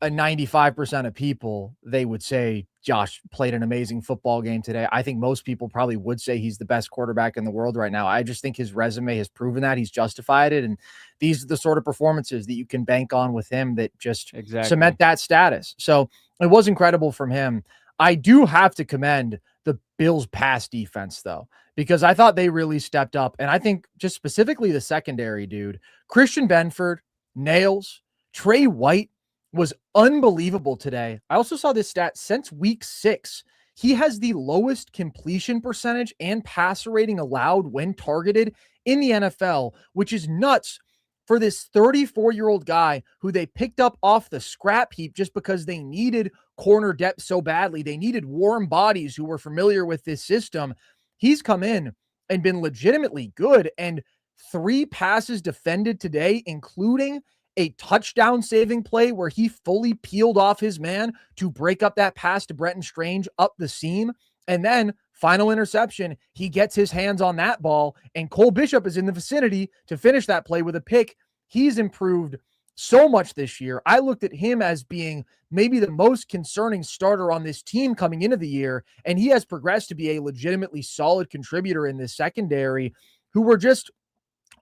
a 95% of people, they would say Josh played an amazing football game today. I think most people probably would say he's the best quarterback in the world right now. I just think his resume has proven that. He's justified it. And these are the sort of performances that you can bank on with him that just cement that status. So it was incredible from him. I do have to commend the Bills' pass defense, though, because I thought they really stepped up. And I think just specifically the secondary, dude, Christian Benford, Nails, Trey White was unbelievable today. I also saw this stat since week 6. He has the lowest completion percentage and passer rating allowed when targeted in the NFL, which is nuts for this 34-year-old guy who they picked up off the scrap heap just because they needed corner depth so badly. They needed warm bodies who were familiar with this system. He's come in and been legitimately good, and 3 passes defended today, including a touchdown saving play where he fully peeled off his man to break up that pass to Brenton Strange up the seam. And then final interception, he gets his hands on that ball, and Cole Bishop is in the vicinity to finish that play with a pick. He's improved so much this year. I looked at him as being maybe the most concerning starter on this team coming into the year, and he has progressed to be a legitimately solid contributor in this secondary, who were just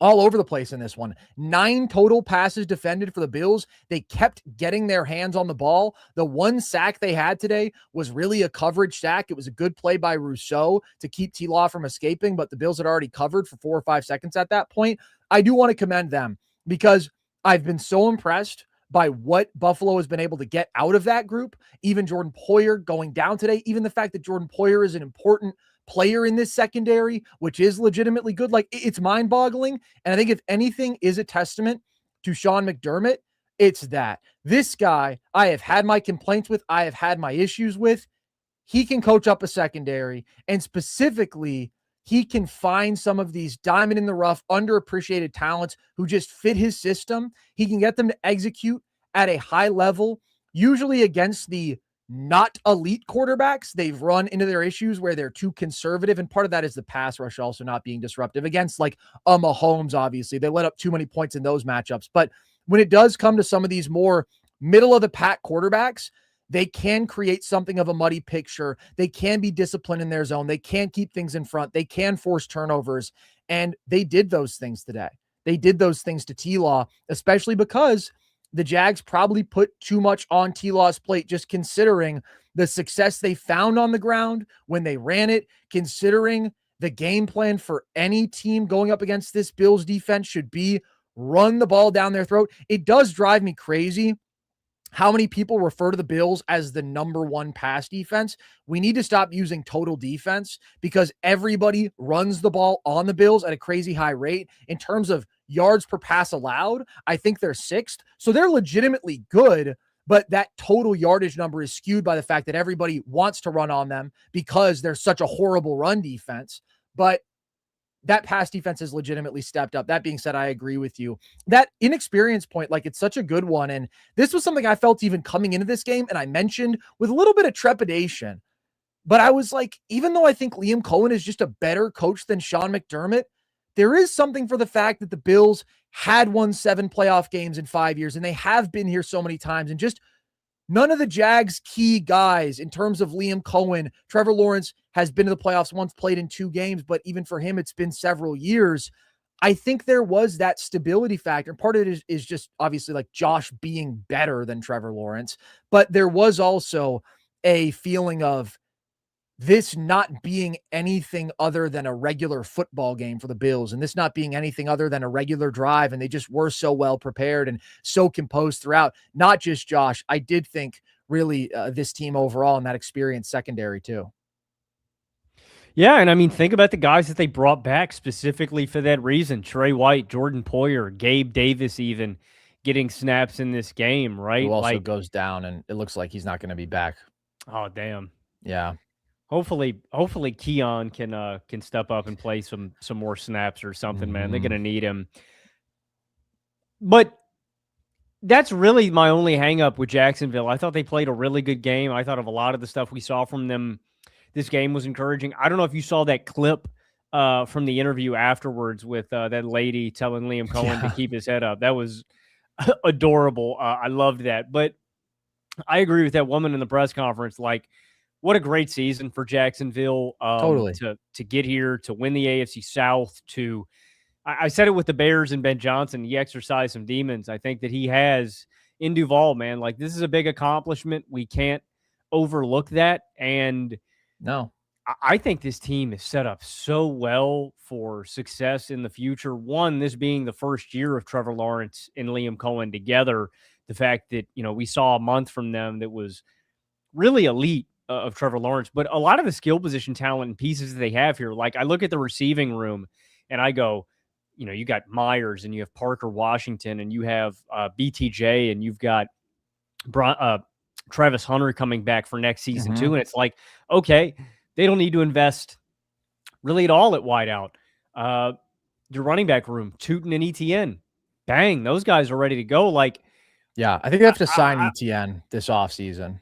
all over the place in this one. 9 total passes defended for the Bills. They kept getting their hands on the ball. The 1 sack they had today was really a coverage sack. It was a good play by Rousseau to keep T-Law from escaping, but the Bills had already covered for 4 or 5 seconds at that point. I do want to commend them because I've been so impressed by what Buffalo has been able to get out of that group. Even Jordan Poyer going down today, even the fact that Jordan Poyer is an important player in this secondary, which is legitimately good. Like, it's mind-boggling. And I think if anything is a testament to Sean McDermott, it's that. This guy, I have had my complaints with, I have had my issues with. He can coach up a secondary, and specifically, he can find some of these diamond in the rough, underappreciated talents who just fit his system. He can get them to execute at a high level, usually against the not elite quarterbacks. They've run into their issues where they're too conservative, and part of that is the pass rush also not being disruptive against like a Mahomes. Obviously, they let up too many points in those matchups. But when it does come to some of these more middle of the pack quarterbacks, they can create something of a muddy picture. They can be disciplined in their zone. They can keep things in front. They can force turnovers, and they did those things today. They did those things to T-Law, especially because the Jags probably put too much on T-Law's plate, just considering the success they found on the ground when they ran it, considering the game plan for any team going up against this Bills defense should be run the ball down their throat. It does drive me crazy how many people refer to the Bills as the number 1 pass defense. We need to stop using total defense because everybody runs the ball on the Bills at a crazy high rate. In terms of yards per pass allowed, I think they're 6th. So they're legitimately good, but that total yardage number is skewed by the fact that everybody wants to run on them because they're such a horrible run defense. But that pass defense has legitimately stepped up. That being said, I agree with you. That inexperience point, like, it's such a good one. And this was something I felt even coming into this game, and I mentioned with a little bit of trepidation. But I was like, even though I think Liam Cohen is just a better coach than Sean McDermott, there is something for the fact that the Bills had won 7 playoff games in 5 years, and they have been here so many times. And just none of the Jags' key guys in terms of Liam Cohen, Trevor Lawrence has been to the playoffs once, played in 2 games, but even for him, it's been several years. I think there was that stability factor. And part of it is just obviously like Josh being better than Trevor Lawrence, but there was also a feeling of this not being anything other than a regular football game for the Bills, and this not being anything other than a regular drive, and they just were so well prepared and so composed throughout. Not just Josh. I did think really this team overall and that experienced secondary too. Yeah, and I mean, think about the guys that they brought back specifically for that reason. Trey White, Jordan Poyer, Gabe Davis even getting snaps in this game, Who right? also Like, goes down, and it looks like he's not going to be back. oh damn. Yeah. Hopefully Keon can step up and play some more snaps or something, man. They're gonna need him. But that's really my only hang up with Jacksonville. I thought they played a really good game. I thought of a lot of the stuff we saw from them. This game was encouraging. I don't know if you saw that clip from the interview afterwards with that lady telling Liam Cohen to keep his head up. That was adorable. I loved that. But I agree with that woman in the press conference. Like, what a great season for Jacksonville Totally. to get here, to win the AFC South, to I said it with the Bears and Ben Johnson. He exercised some demons. I think that he has in Duval, man. Like, this is a big accomplishment. We can't overlook that. And No. I think this team is set up so well for success in the future. One, this being the first year of Trevor Lawrence and Liam Cohen together. The fact that, we saw a month from them that was really elite of Trevor Lawrence, but a lot of the skill position talent and pieces that they have here. Like, I look at the receiving room and I go, you got Myers and you have Parker Washington and you have BTJ and you've got Travis Hunter coming back for next season too. And it's like, okay, they don't need to invest really at all at wideout. Your running back room, Tootin and ETN, bang, those guys are ready to go. Like, yeah, I think they have to sign ETN this offseason.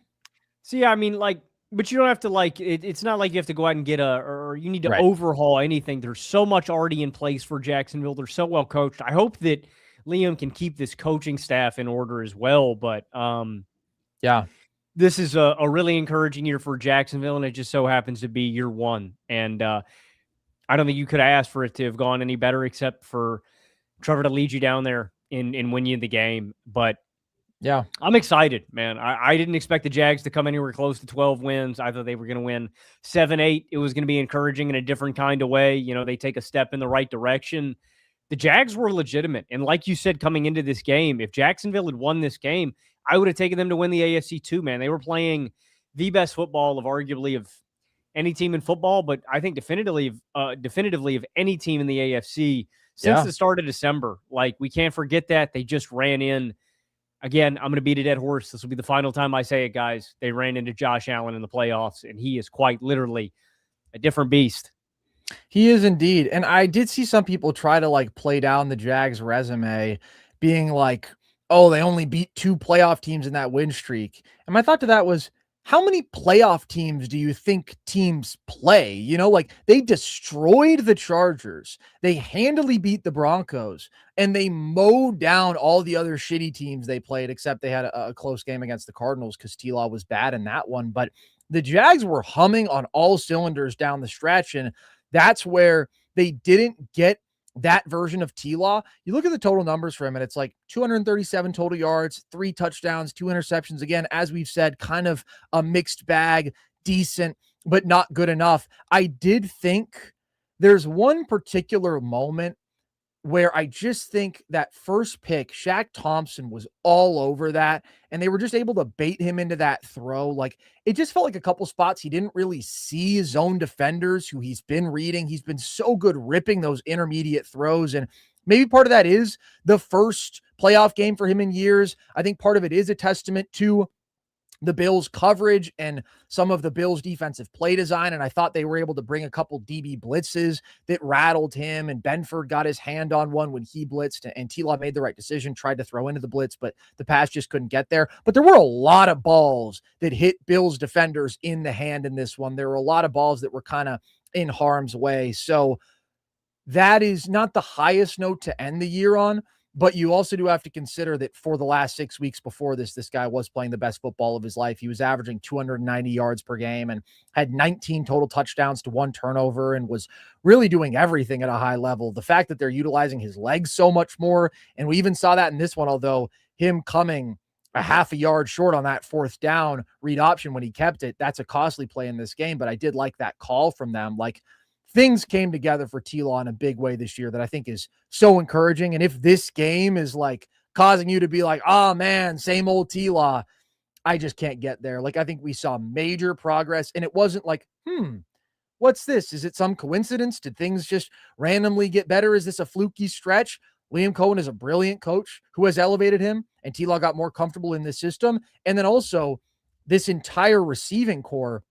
See, I mean, like, but you don't have to, like, it's not like you have to go out and get or you need to overhaul anything. There's so much already in place for Jacksonville. They're so well coached. I hope that Liam can keep this coaching staff in order as well. But yeah, this is a really encouraging year for Jacksonville, and it just so happens to be year one. And I don't think you could ask for it to have gone any better, except for Trevor to lead you down there and win you the game. But yeah, I'm excited, man. I didn't expect the Jags to come anywhere close to 12 wins. I thought they were going to win 7-8. It was going to be encouraging in a different kind of way. They take a step in the right direction. The Jags were legitimate. And like you said, coming into this game, if Jacksonville had won this game, I would have taken them to win the AFC too, man. They were playing the best football of arguably of any team in football, but I think definitively of any team in the AFC since the start of December. Like, we can't forget that. They just ran in. Again, I'm going to beat a dead horse. This will be the final time I say it, guys. They ran into Josh Allen in the playoffs, and he is quite literally a different beast. He is indeed. And I did see some people try to, play down the Jags resume, being like, oh, they only beat 2 playoff teams in that win streak. And my thought to that was, how many playoff teams do you think teams play? They destroyed the Chargers. They handily beat the Broncos, and they mowed down all the other shitty teams they played, except they had a close game against the Cardinals because T-Law was bad in that one. But the Jags were humming on all cylinders down the stretch, and that's where they didn't get that version of T-Law. You look at the total numbers for him, and it's like 237 total yards, 3 touchdowns, 2 interceptions. Again, as we've said, kind of a mixed bag, decent, but not good enough. I did think there's one particular moment where I just think that first pick, Shaq Thompson was all over that, and they were just able to bait him into that throw. Like, it just felt like a couple spots he didn't really see zone defenders who he's been reading. He's been so good ripping those intermediate throws, and maybe part of that is the first playoff game for him in years. I think part of it is a testament to the Bills coverage and some of the Bills defensive play design. And I thought they were able to bring a couple DB blitzes that rattled him, and Benford got his hand on one when he blitzed, and T-Law made the right decision, tried to throw into the blitz, but the pass just couldn't get there. But there were a lot of balls that hit Bills defenders in the hand in this one. There were a lot of balls that were kind of in harm's way. So that is not the highest note to end the year on. But you also do have to consider that for the last 6 weeks before this guy was playing the best football of his life. He was averaging 290 yards per game and had 19 total touchdowns to 1 turnover and was really doing everything at a high level. The fact that they're utilizing his legs so much more, and we even saw that in this one, although him coming a half a yard short on that fourth down read option when he kept it. That's a costly play in this game, but I did like that call from them. Like, things came together for T-Law in a big way this year that I think is so encouraging. And if this game is like causing you to be like, oh man, same old T-Law, I just can't get there. Like, I think we saw major progress, and it wasn't like, what's this? Is it some coincidence? Did things just randomly get better? Is this a fluky stretch? Liam Cohen is a brilliant coach who has elevated him, and T-Law got more comfortable in this system. And then also, this entire receiving core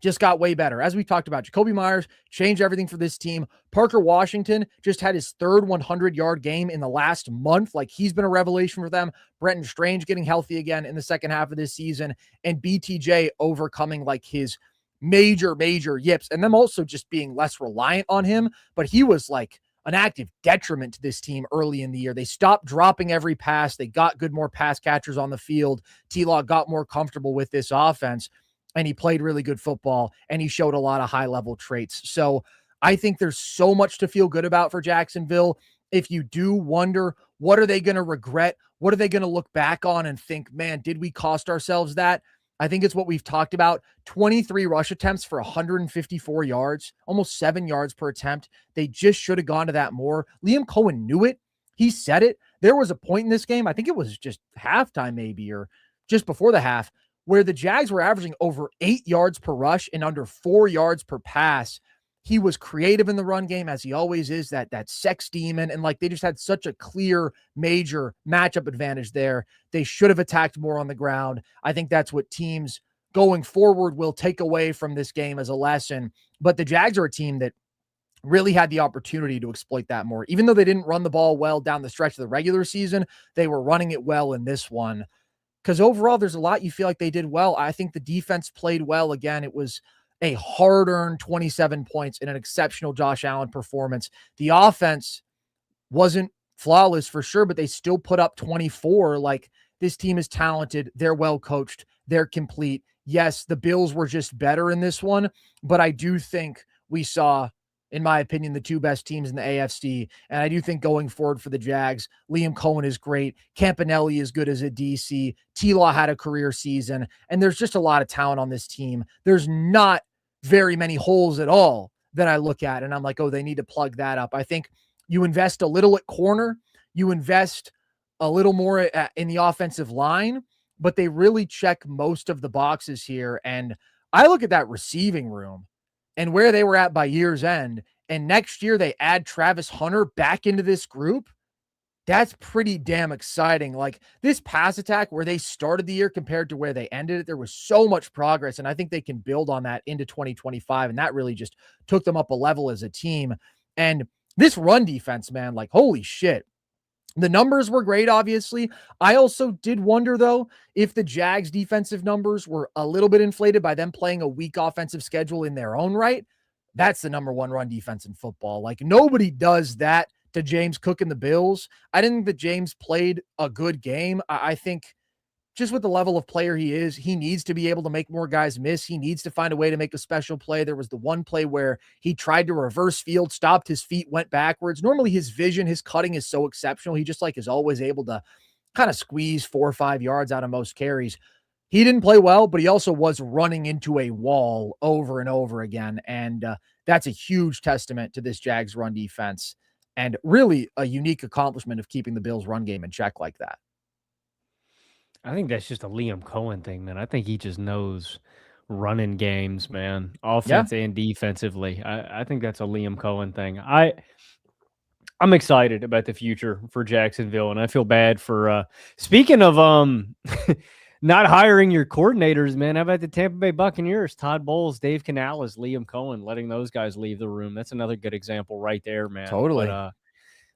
just got way better. As we talked about, Jacoby Myers changed everything for this team. Parker Washington just had his third 100-yard game in the last month. Like, he's been a revelation for them. Brenton Strange getting healthy again in the second half of this season, and BTJ overcoming like his major yips, and them also just being less reliant on him. But he was like an active detriment to this team early in the year. They stopped dropping every pass. They got more pass catchers on the field. T-Law got more comfortable with this offense, and he played really good football, and he showed a lot of high-level traits. So I think there's so much to feel good about for Jacksonville. If you do wonder, what are they going to regret? What are they going to look back on and think, man, did we cost ourselves that? I think it's what we've talked about. 23 rush attempts for 154 yards, almost 7 yards per attempt. They just should have gone to that more. Liam Cohen knew it. He said it. There was a point in this game, I think it was just halftime maybe, or just before the half, where the Jags were averaging over 8 yards per rush and under 4 yards per pass. He was creative in the run game, as he always is, that sex demon. And like, they just had such a clear, major matchup advantage there. They should have attacked more on the ground. I think that's what teams going forward will take away from this game as a lesson. But the Jags are a team that really had the opportunity to exploit that more. Even though they didn't run the ball well down the stretch of the regular season, they were running it well in this one. Because overall, there's a lot you feel like they did well. I think the defense played well. Again, it was a hard-earned 27 points in an exceptional Josh Allen performance. The offense wasn't flawless for sure, but they still put up 24. Like, this team is talented. They're well-coached. They're complete. Yes, the Bills were just better in this one, but I do think we saw, in my opinion, the two best teams in the AFC. And I do think going forward for the Jags, Liam Cohen is great. Campanelli is good as a DC. T-Law had a career season. And there's just a lot of talent on this team. There's not very many holes at all that I look at, and I'm like, oh, they need to plug that up. I think you invest a little at corner. You invest a little more in the offensive line, but they really check most of the boxes here. And I look at that receiving room and where they were at by year's end, and next year they add Travis Hunter back into this group. That's pretty damn exciting. Like, this pass attack, where they started the year compared to where they ended it, there was so much progress, and I think they can build on that into 2025, and that really just took them up a level as a team. And this run defense, man, like, holy shit. The numbers were great, obviously. I also did wonder, though, if the Jags' defensive numbers were a little bit inflated by them playing a weak offensive schedule in their own right. That's the number one run defense in football. Like, nobody does that to James Cook and the Bills. I didn't think that James played a good game. I think just with the level of player he is, he needs to be able to make more guys miss. He needs to find a way to make a special play. There was the one play where he tried to reverse field, stopped his feet, went backwards. Normally his vision, his cutting is so exceptional. He just like is always able to kind of squeeze 4 or 5 yards out of most carries. He didn't play well, but he also was running into a wall over and over again. And that's a huge testament to this Jags run defense, and really a unique accomplishment of keeping the Bills run game in check like that. I think that's just a Liam Cohen thing, man. I think he just knows running games, man, offense and defensively. I think that's a Liam Cohen thing. I'm excited about the future for Jacksonville, and I feel bad for speaking of not hiring your coordinators, man. How about the Tampa Bay Buccaneers? Todd Bowles, Dave Canales, Liam Cohen, letting those guys leave the room. That's another good example right there, man. Totally. But,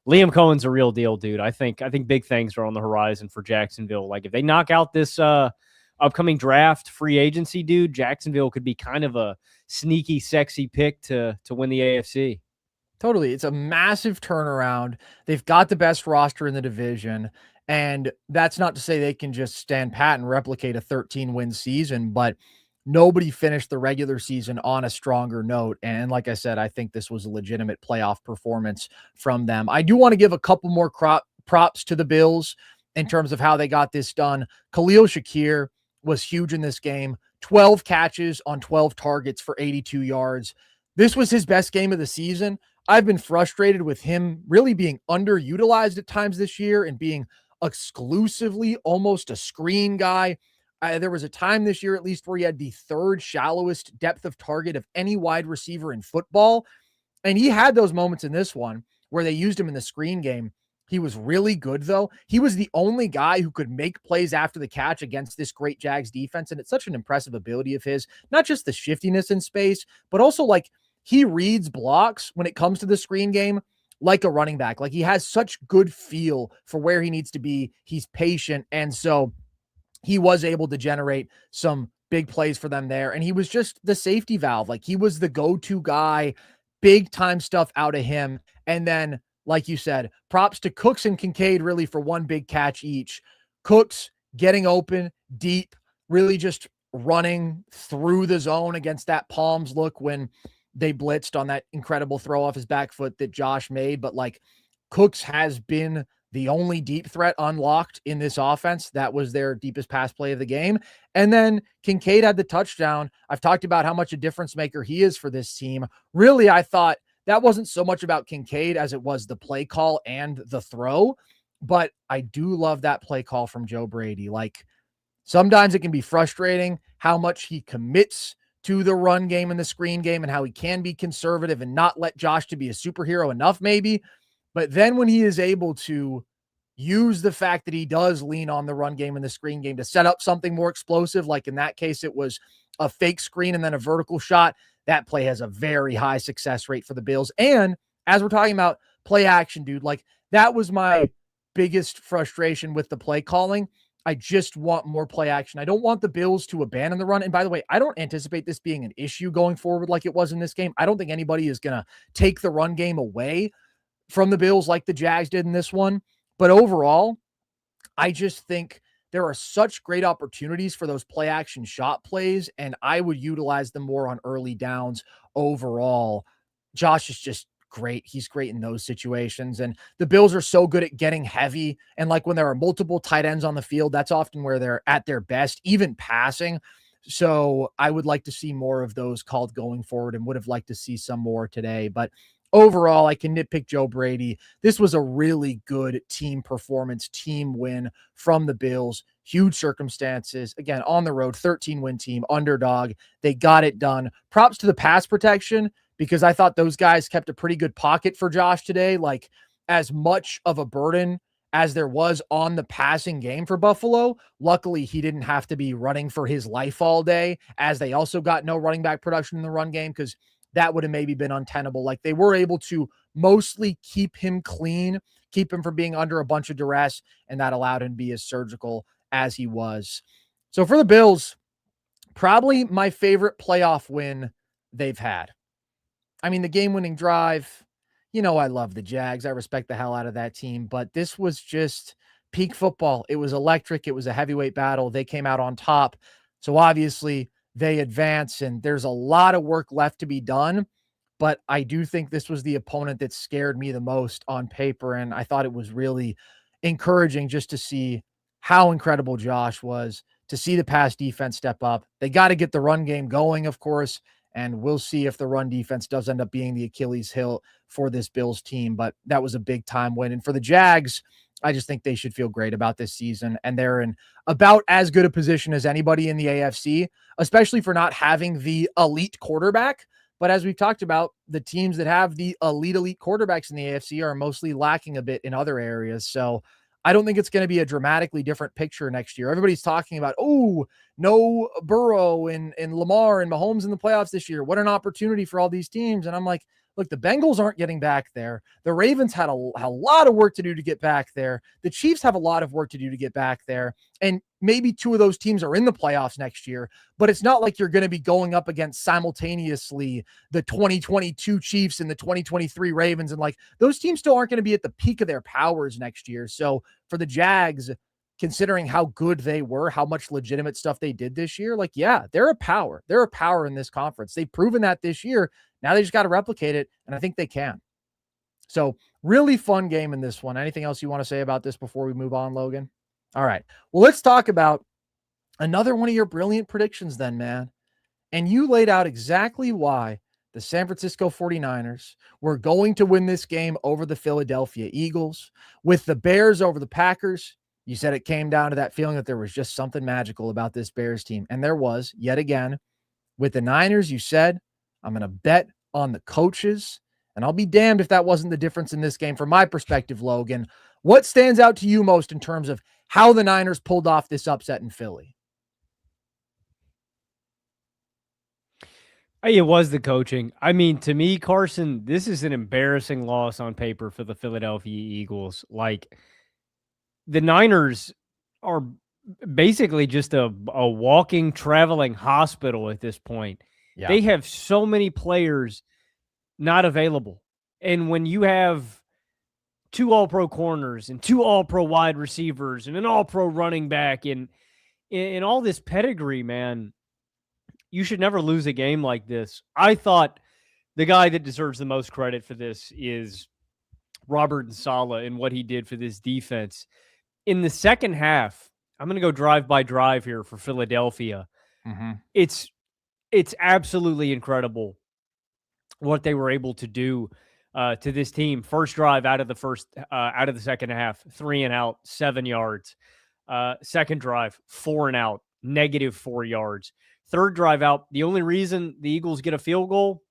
Liam Cohen's a real deal, dude. I think big things are on the horizon for Jacksonville. Like, if they knock out this upcoming draft free agency, dude, Jacksonville could be kind of a sneaky, sexy pick to win the AFC. Totally. It's a massive turnaround. They've got the best roster in the division, and that's not to say they can just stand pat and replicate a 13-win season, but nobody finished the regular season on a stronger note. And like I said, I think this was a legitimate playoff performance from them. I do want to give a couple more props to the Bills. in terms of how they got this done. Khalil Shakir was huge in this game. 12 catches on 12 targets for 82 yards. This was his best game of the season. I've been frustrated with him really being underutilized at times this year and being exclusively almost a screen guy. There was a time this year, at least, where he had the third shallowest depth of target of any wide receiver in football. And he had those moments in this one where they used him in the screen game. He was really good, though. He was the only guy who could make plays after the catch against this great Jags defense. And it's such an impressive ability of his, not just the shiftiness in space, but also like he reads blocks when it comes to the screen game like a running back. Like he has such good feel for where he needs to be. He's patient. And so he was able to generate some big plays for them there. And he was just the safety valve. Like he was the go-to guy, big time stuff out of him. And then, like you said, props to Cooks and Kincaid really for one big catch each. Cooks getting open deep, really just running through the zone against that Palms look when they blitzed on that incredible throw off his back foot that Josh made. But like Cooks has been the only deep threat unlocked in this offense. That was their deepest pass play of the game. And then Kincaid had the touchdown. I've talked about how much a difference maker he is for this team. Really, I thought that wasn't so much about Kincaid as it was the play call and the throw. But I do love that play call from Joe Brady. Like sometimes it can be frustrating how much he commits to the run game and the screen game and how he can be conservative and not let Josh to be a superhero enough maybe. But then when he is able to use the fact that he does lean on the run game and the screen game to set up something more explosive, like in that case, it was a fake screen and then a vertical shot, that play has a very high success rate for the Bills. And as we're talking about play action, dude, like that was my biggest frustration with the play calling. I just want more play action. I don't want the Bills to abandon the run. And by the way, I don't anticipate this being an issue going forward like it was in this game. I don't think anybody is going to take the run game away from the Bills like the Jags did in this one. But overall, I just think there are such great opportunities for those play action shot plays, and I would utilize them more on early downs overall. Josh is just great. He's great in those situations. And the Bills are so good at getting heavy. And like when there are multiple tight ends on the field, that's often where they're at their best, even passing. So I would like to see more of those called going forward and would have liked to see some more today. But overall, I can nitpick Joe Brady. This was a really good team performance, team win from the Bills. Huge circumstances. Again, on the road, 13-win team, underdog. They got it done. Props to the pass protection because I thought those guys kept a pretty good pocket for Josh today. Like as much of a burden as there was on the passing game for Buffalo, luckily he didn't have to be running for his life all day, as they also got no running back production in the run game because that would have maybe been untenable. Like they were able to mostly keep him clean, keep him from being under a bunch of duress, and that allowed him to be as surgical as he was. So for the Bills, probably my favorite playoff win they've had. I mean, the game-winning drive, you know I love the Jags. I respect the hell out of that team, but this was just peak football. It was electric. It was a heavyweight battle. They came out on top. So obviously they advance, and there's a lot of work left to be done. But I do think this was the opponent that scared me the most on paper, and I thought it was really encouraging just to see how incredible Josh was, to see the pass defense step up. They got to get the run game going, of course, and we'll see if the run defense does end up being the Achilles heel for this Bills team. But that was a big-time win. And for the Jags, I just think they should feel great about this season, and they're in about as good a position as anybody in the AFC, especially for not having the elite quarterback. But as we've talked about, the teams that have the elite quarterbacks in the AFC are mostly lacking a bit in other areas. So I don't think it's going to be a dramatically different picture next year. Everybody's talking about, oh, no Burrow and Lamar and Mahomes in the playoffs this year. What an opportunity for all these teams. And I'm like, look, the Bengals aren't getting back there. The Ravens had a lot of work to do to get back there. The Chiefs have a lot of work to do to get back there. And maybe two of those teams are in the playoffs next year, but it's not like you're going to be going up against simultaneously the 2022 Chiefs and the 2023 Ravens. And like those teams still aren't going to be at the peak of their powers next year. So for the Jags, considering how good they were, how much legitimate stuff they did this year, like, yeah, they're a power. They're a power in this conference. They've proven that this year. Now they just got to replicate it, and I think they can. So really fun game in this one. Anything else you want to say about this before we move on, Logan? All right. Well, let's talk about another one of your brilliant predictions then, man. And you laid out exactly why the San Francisco 49ers were going to win this game over the Philadelphia Eagles. With the Bears over the Packers, you said it came down to that feeling that there was just something magical about this Bears team. And there was, yet again. With the Niners, you said, I'm going to bet on the coaches. And I'll be damned if that wasn't the difference in this game from my perspective, Logan. What stands out to you most in terms of how the Niners pulled off this upset in Philly? It was the coaching. I mean, to me, Carson, this is an embarrassing loss on paper for the Philadelphia Eagles. Like, the Niners are basically just a walking, traveling hospital at this point. Yeah. They have so many players not available. And when you have 2 all-pro corners and 2 all-pro wide receivers and an all-pro running back and all this pedigree, man, you should never lose a game like this. I thought the guy that deserves the most credit for this is Robert Saleh and what he did for this defense. In the second half, I'm going to go drive by drive here for Philadelphia. Mm-hmm. It's absolutely incredible what they were able to do to this team. First drive out of the second half, 3 and out, 7 yards. Second drive, 4 and out, -4 yards. Third drive out, the only reason the Eagles get a field goal,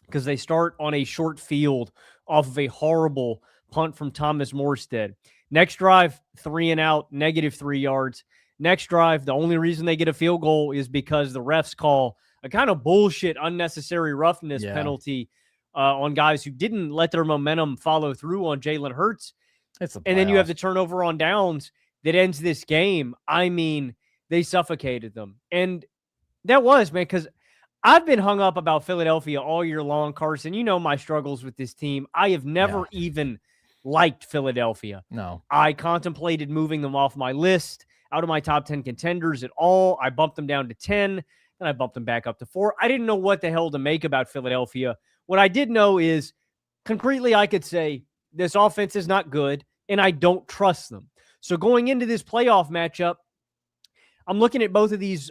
because they start on a short field off of a horrible punt from Thomas Morstead. Next drive, 3 and out, -3 yards. Next drive, the only reason they get a field goal is because the refs call a kind of bullshit unnecessary roughness penalty on guys who didn't let their momentum follow through on Jalen Hurts. And then you have the turnover on downs that ends this game. I mean, they suffocated them. And that was, man, because I've been hung up about Philadelphia all year long, Carson. You know my struggles with this team. I have never even liked Philadelphia. No. I contemplated moving them off my list, out of my top 10 contenders at all. I bumped them down to 10, then I bumped them back up to 4. I didn't know what the hell to make about Philadelphia. What I did know is, concretely, I could say this offense is not good, and I don't trust them. So going into this playoff matchup, I'm looking at both of these.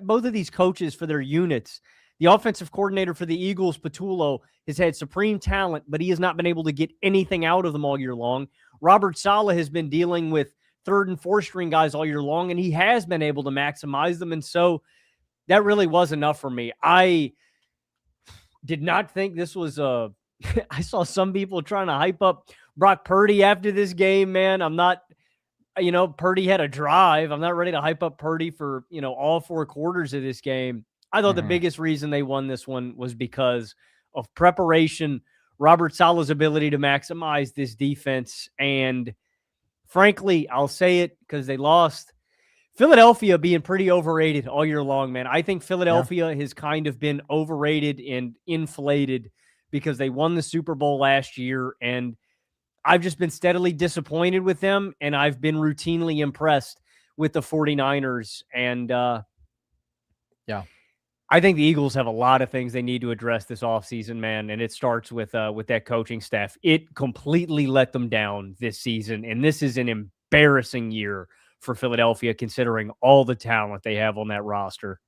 Both of these coaches for their units. The offensive coordinator for the Eagles, Patullo, has had supreme talent, but he has not been able to get anything out of them all year long. Robert Saleh has been dealing with 3rd and 4th string guys all year long, and he has been able to maximize them. And so that really was enough for me. I did not think this was I saw some people trying to hype up Brock Purdy after this game, man. I'm not, Purdy had a drive. I'm not ready to hype up Purdy for, all 4 quarters of this game. I thought the biggest reason they won this one was because of preparation, Robert Saleh's ability to maximize this defense, and frankly, I'll say it because they lost, Philadelphia being pretty overrated all year long, man. I think Philadelphia has kind of been overrated and inflated because they won the Super Bowl last year, and I've just been steadily disappointed with them, and I've been routinely impressed with the 49ers. And I think the Eagles have a lot of things they need to address this offseason, man, and it starts with that coaching staff. It completely let them down this season, and this is an embarrassing year for Philadelphia considering all the talent they have on that roster.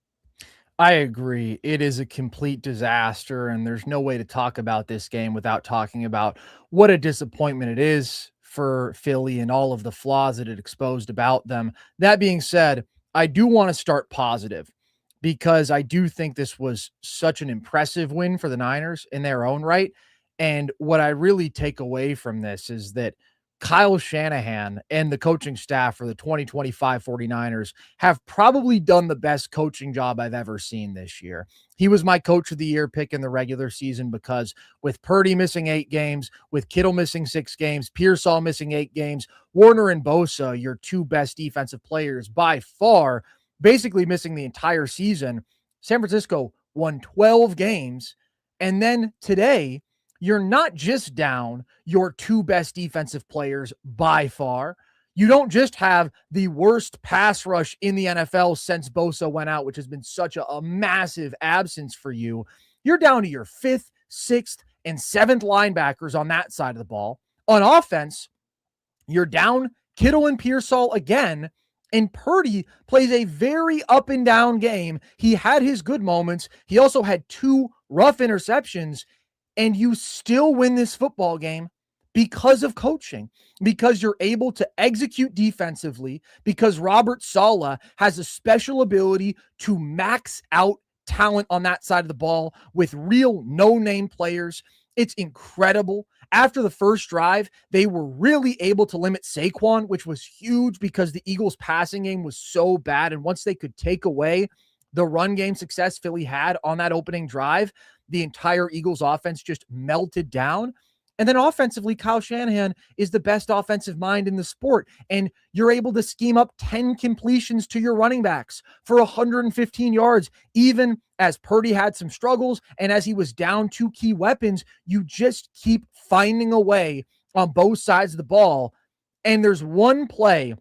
I agree. It is a complete disaster, and there's no way to talk about this game without talking about what a disappointment it is for Philly and all of the flaws that it exposed about them. That being said, I do want to start positive, because I do think this was such an impressive win for the Niners in their own right. And what I really take away from this is that Kyle Shanahan and the coaching staff for the 2025 49ers have probably done the best coaching job I've ever seen this year. He was my coach of the year pick in the regular season because with Purdy missing 8 games, with Kittle missing 6 games, Pearsall missing 8 games, Warner and Bosa, your 2 best defensive players by far, basically missing the entire season, San Francisco won 12 games. And then today, you're not just down your 2 best defensive players by far. You don't just have the worst pass rush in the NFL since Bosa went out, which has been such a massive absence for you. You're down to your 5th, 6th, and 7th linebackers on that side of the ball. On offense, You're down Kittle and Pearsall again, and Purdy plays a very up and down game. He had his good moments. He also had 2 rough interceptions, and you still win this football game because of coaching, because you're able to execute defensively, because Robert Saleh has a special ability to max out talent on that side of the ball with real no-name players. It's incredible. After the first drive, they were really able to limit Saquon, which was huge because the Eagles' passing game was so bad. And once they could take away the run game success Philly had on that opening drive, the entire Eagles offense just melted down. And then offensively, Kyle Shanahan is the best offensive mind in the sport. And you're able to scheme up 10 completions to your running backs for 115 yards, even as Purdy had some struggles and as he was down 2 key weapons. You just keep finding a way on both sides of the ball. And there's one play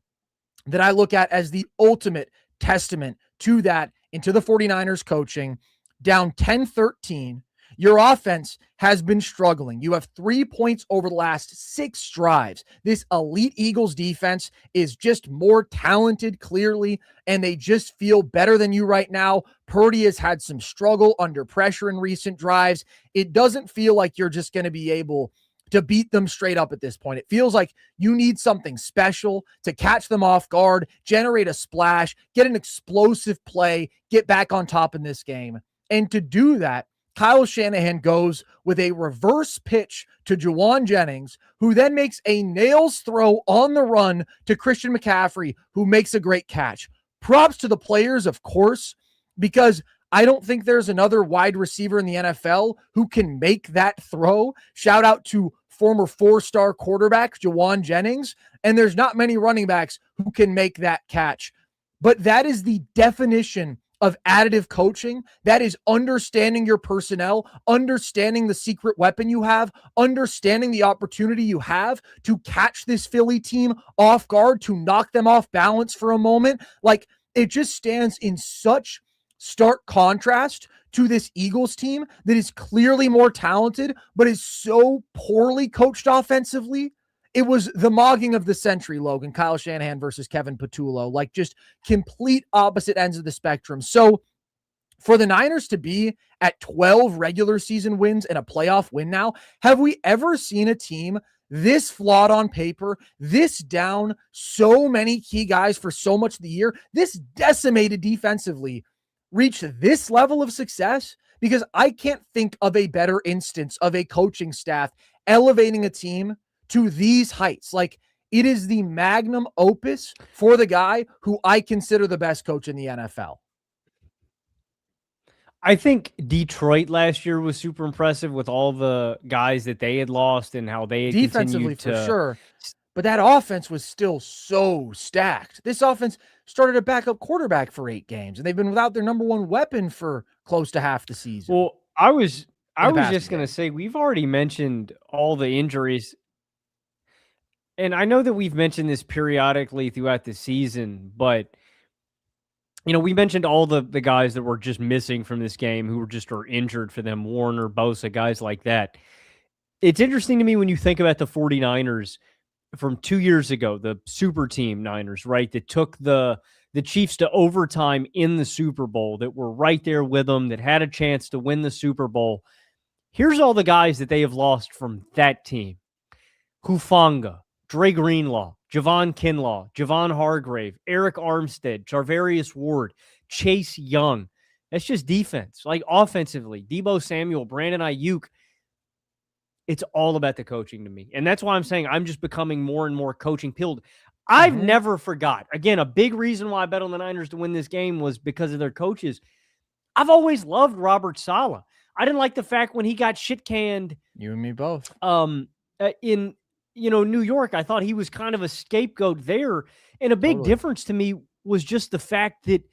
that I look at as the ultimate testament to that and to the 49ers coaching. Down 10-13. Your offense has been struggling. You have 3 points over the last 6 drives. This elite Eagles defense is just more talented, clearly, and they just feel better than you right now. Purdy has had some struggle under pressure in recent drives. It doesn't feel like you're just going to be able to beat them straight up at this point. It feels like you need something special to catch them off guard, generate a splash, get an explosive play, get back on top in this game. And to do that, Kyle Shanahan goes with a reverse pitch to Juwan Jennings, who then makes a nails throw on the run to Christian McCaffrey, who makes a great catch. Props to the players, of course, because I don't think there's another wide receiver in the NFL who can make that throw. Shout out to former 4-star quarterback Juwan Jennings, and there's not many running backs who can make that catch. But that is the definition of additive coaching. That is understanding your personnel, understanding the secret weapon you have, understanding the opportunity you have to catch this Philly team off guard, to knock them off balance for a moment. Like, it just stands in such stark contrast to this Eagles team that is clearly more talented, but is so poorly coached offensively. It was the mogging of the century, Logan. Kyle Shanahan versus Kevin Patullo, like just complete opposite ends of the spectrum. So for the Niners to be at 12 regular season wins and a playoff win now, have we ever seen a team this flawed on paper, this down so many key guys for so much of the year, this decimated defensively, reach this level of success? Because I can't think of a better instance of a coaching staff elevating a team to these heights. Like, it is the magnum opus for the guy who I consider the best coach in the NFL. I think Detroit last year was super impressive with all the guys that they had lost and how they had defensively continued for sure. But that offense was still so stacked. This offense started a backup quarterback for 8 games, and they've been without their number 1 weapon for close to half the season. Well, I was just going to say, we've already mentioned all the injuries. And I know that we've mentioned this periodically throughout the season, but, you know, we mentioned all the guys that were just missing from this game who were just are injured for them, Warner, Bosa, guys like that. It's interesting to me when you think about the 49ers from 2 years ago, the super team Niners, right, that took the Chiefs to overtime in the Super Bowl, that were right there with them, that had a chance to win the Super Bowl. Here's all the guys that they have lost from that team. Hufanga, Dre Greenlaw, Javon Kinlaw, Javon Hargrave, Eric Armstead, Charvarius Ward, Chase Young. That's just defense. Like, offensively, Deebo Samuel, Brandon Ayuk. It's all about the coaching to me. And that's why I'm saying I'm just becoming more and more coaching pilled. I've never forgot. Again, a big reason why I bet on the Niners to win this game was because of their coaches. I've always loved Robert Saleh. I didn't like the fact when he got shit canned. You and me both. In New York, I thought he was kind of a scapegoat there. And a big difference to me was just the fact that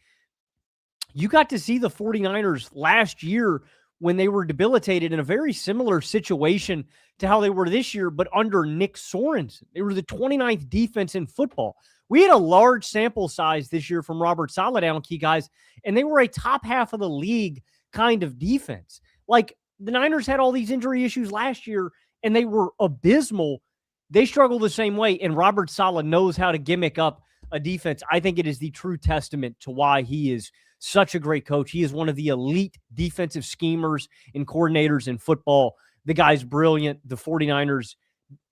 you got to see the 49ers last year when they were debilitated in a very similar situation to how they were this year, but under Nick Sorensen. They were the 29th defense in football. We had a large sample size this year from Robert Saleh down key guys, and they were a top half of the league kind of defense. Like, the Niners had all these injury issues last year, and they were abysmal. They struggle the same way, and Robert Saleh knows how to gimmick up a defense. I think it is the true testament to why he is such a great coach. He is one of the elite defensive schemers and coordinators in football. The guy's brilliant. The 49ers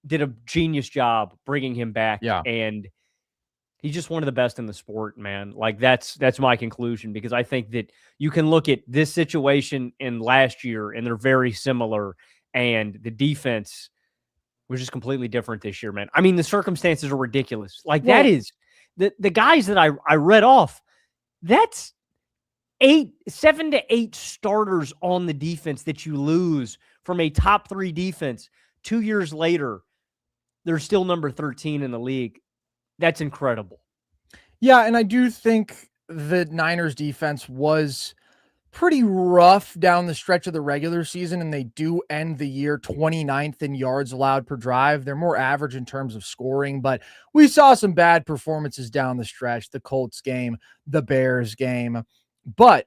did a genius job bringing him back. Yeah. And he's just one of the best in the sport, man. Like that's my conclusion, because I think that you can look at this situation in last year and they're very similar, and the defense was just completely different this year, man. I mean, the circumstances are ridiculous. Like that is the guys that I read off, that's 7 to 8 starters on the defense that you lose from a top 3 defense. 2 years later, they're still number 13 in the league. That's incredible. Yeah, and I do think the Niners defense was pretty rough down the stretch of the regular season, and they do end the year 29th in yards allowed per drive. They're more average in terms of scoring, but we saw some bad performances down the stretch, the Colts game, the Bears game. But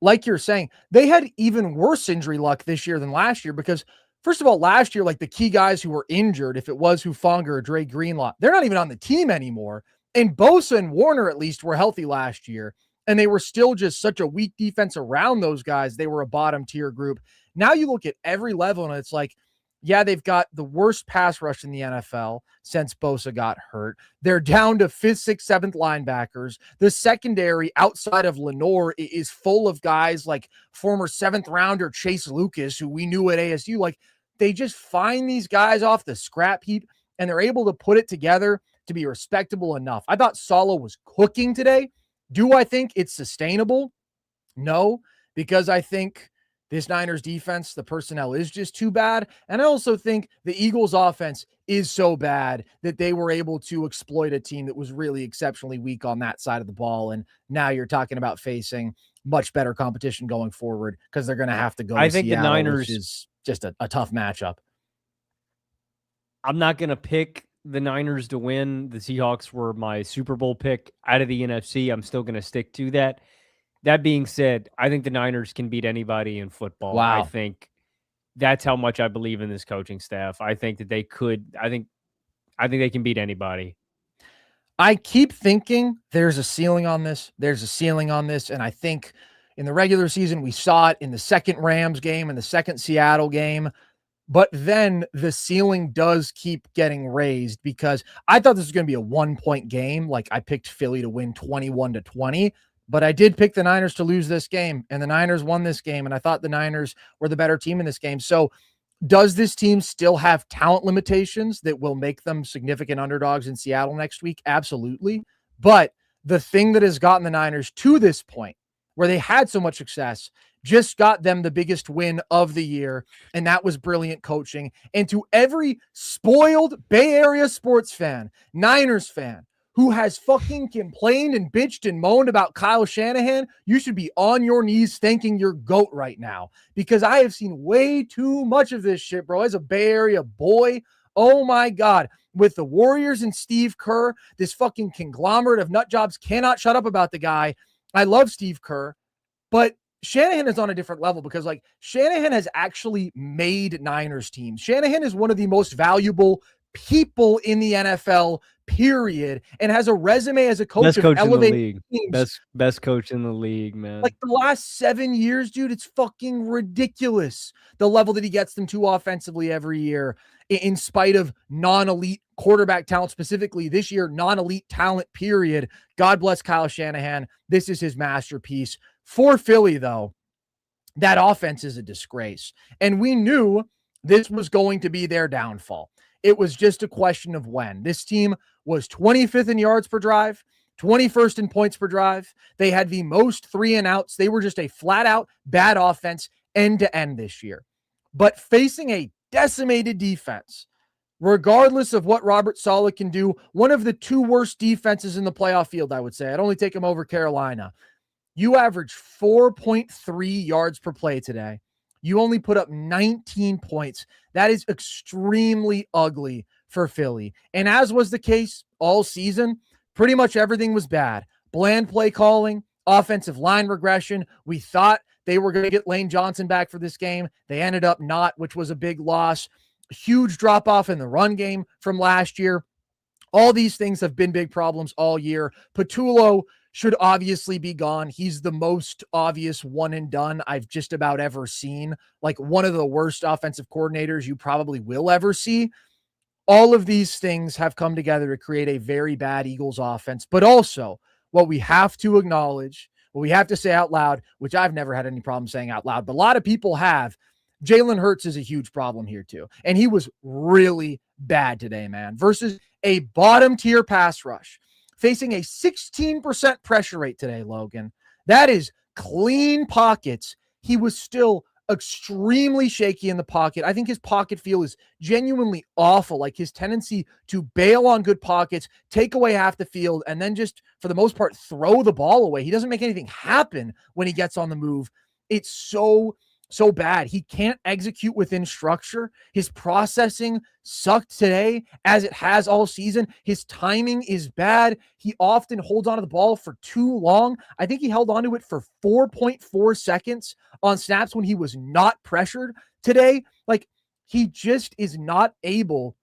like you're saying, they had even worse injury luck this year than last year, because first of all, last year, like the key guys who were injured, if it was Hufanga or Dre Greenlaw, they're not even on the team anymore. And Bosa and Warner at least were healthy last year, and they were still just such a weak defense around those guys. They were a bottom tier group. Now you look at every level and it's like, yeah, they've got the worst pass rush in the NFL since Bosa got hurt. They're down to 5th, 6th, 7th linebackers. The secondary outside of Lenore is full of guys like former 7th rounder Chase Lucas, who we knew at ASU. Like, they just find these guys off the scrap heap and they're able to put it together to be respectable enough. I thought Saleh was cooking today. Do I think it's sustainable? No, because I think this Niners defense, the personnel is just too bad. And I also think the Eagles offense is so bad that they were able to exploit a team that was really exceptionally weak on that side of the ball. And now you're talking about facing much better competition going forward, because they're going to have to go. I think Seattle, the Niners which is just a tough matchup. I'm not going to pick the Niners to win. The Seahawks were my Super Bowl pick out of the NFC. I'm still going to stick to that. That being said, I think the Niners can beat anybody in football. Wow. I think that's how much I believe in this coaching staff. I think that they could. I think they can beat anybody. I keep thinking there's a ceiling on this. There's a ceiling on this. And I think in the regular season, we saw it in the second Rams game and the second Seattle game. But then the ceiling does keep getting raised, because I thought this was going to be a 1-point game. Like, I picked Philly to win 21-20, but I did pick the Niners to lose this game, and the Niners won this game. And I thought the Niners were the better team in this game. So does this team still have talent limitations that will make them significant underdogs in Seattle next week? Absolutely. But the thing that has gotten the Niners to this point, where they had so much success, just got them the biggest win of the year, and that was brilliant coaching. And to every spoiled Bay Area sports fan, Niners fan, who has fucking complained and bitched and moaned about Kyle Shanahan, you should be on your knees thanking your GOAT right now, because I have seen way too much of this shit, bro. As a Bay Area boy, oh my God. With the Warriors and Steve Kerr, this fucking conglomerate of nut jobs cannot shut up about the guy. I love Steve Kerr, but Shanahan is on a different level, because like Shanahan has actually made Niners teams. Shanahan is one of the most valuable people in the NFL, period, and has a resume as a coach of elevated teams. Best coach in the league, man. Like the last 7 years, dude, it's fucking ridiculous. The level that he gets them to offensively every year, in spite of non-elite quarterback talent, specifically this year, non-elite talent, period. God bless Kyle Shanahan. This is his masterpiece. For Philly, though, that offense is a disgrace. And we knew this was going to be their downfall. It was just a question of when. This team was 25th in yards per drive, 21st in points per drive. They had the most 3-and-outs. They were just a flat-out bad offense end-to-end this year. But facing a decimated defense, regardless of what Robert Saleh can do, one of the 2 worst defenses in the playoff field, I would say. I'd only take him over Carolina. You average 4.3 yards per play today. You only put up 19 points. That is extremely ugly for Philly. And as was the case all season, pretty much everything was bad. Bland play calling, offensive line regression. We thought they were going to get Lane Johnson back for this game. They ended up not, which was a big loss. Huge drop off in the run game from last year. All these things have been big problems all year. Patullo should obviously be gone. He's the most obvious one and done I've just about ever seen. Like one of the worst offensive coordinators you probably will ever see. All of these things have come together to create a very bad Eagles offense. But also, what we have to acknowledge, what we have to say out loud, which I've never had any problem saying out loud, but a lot of people have, Jalen Hurts is a huge problem here too. And he was really bad today, man, versus a bottom tier pass rush, facing a 16% pressure rate today, Logan. That is clean pockets. He was still extremely shaky in the pocket. I think his pocket feel is genuinely awful. Like his tendency to bail on good pockets, take away half the field, and then just, for the most part, throw the ball away. He doesn't make anything happen when he gets on the move. It's so bad. He can't execute within structure. His processing sucked today, as it has all season. His timing is bad. He often holds onto the ball for too long. I think he held onto it for 4.4 seconds on snaps when he was not pressured today. Like, he just is not able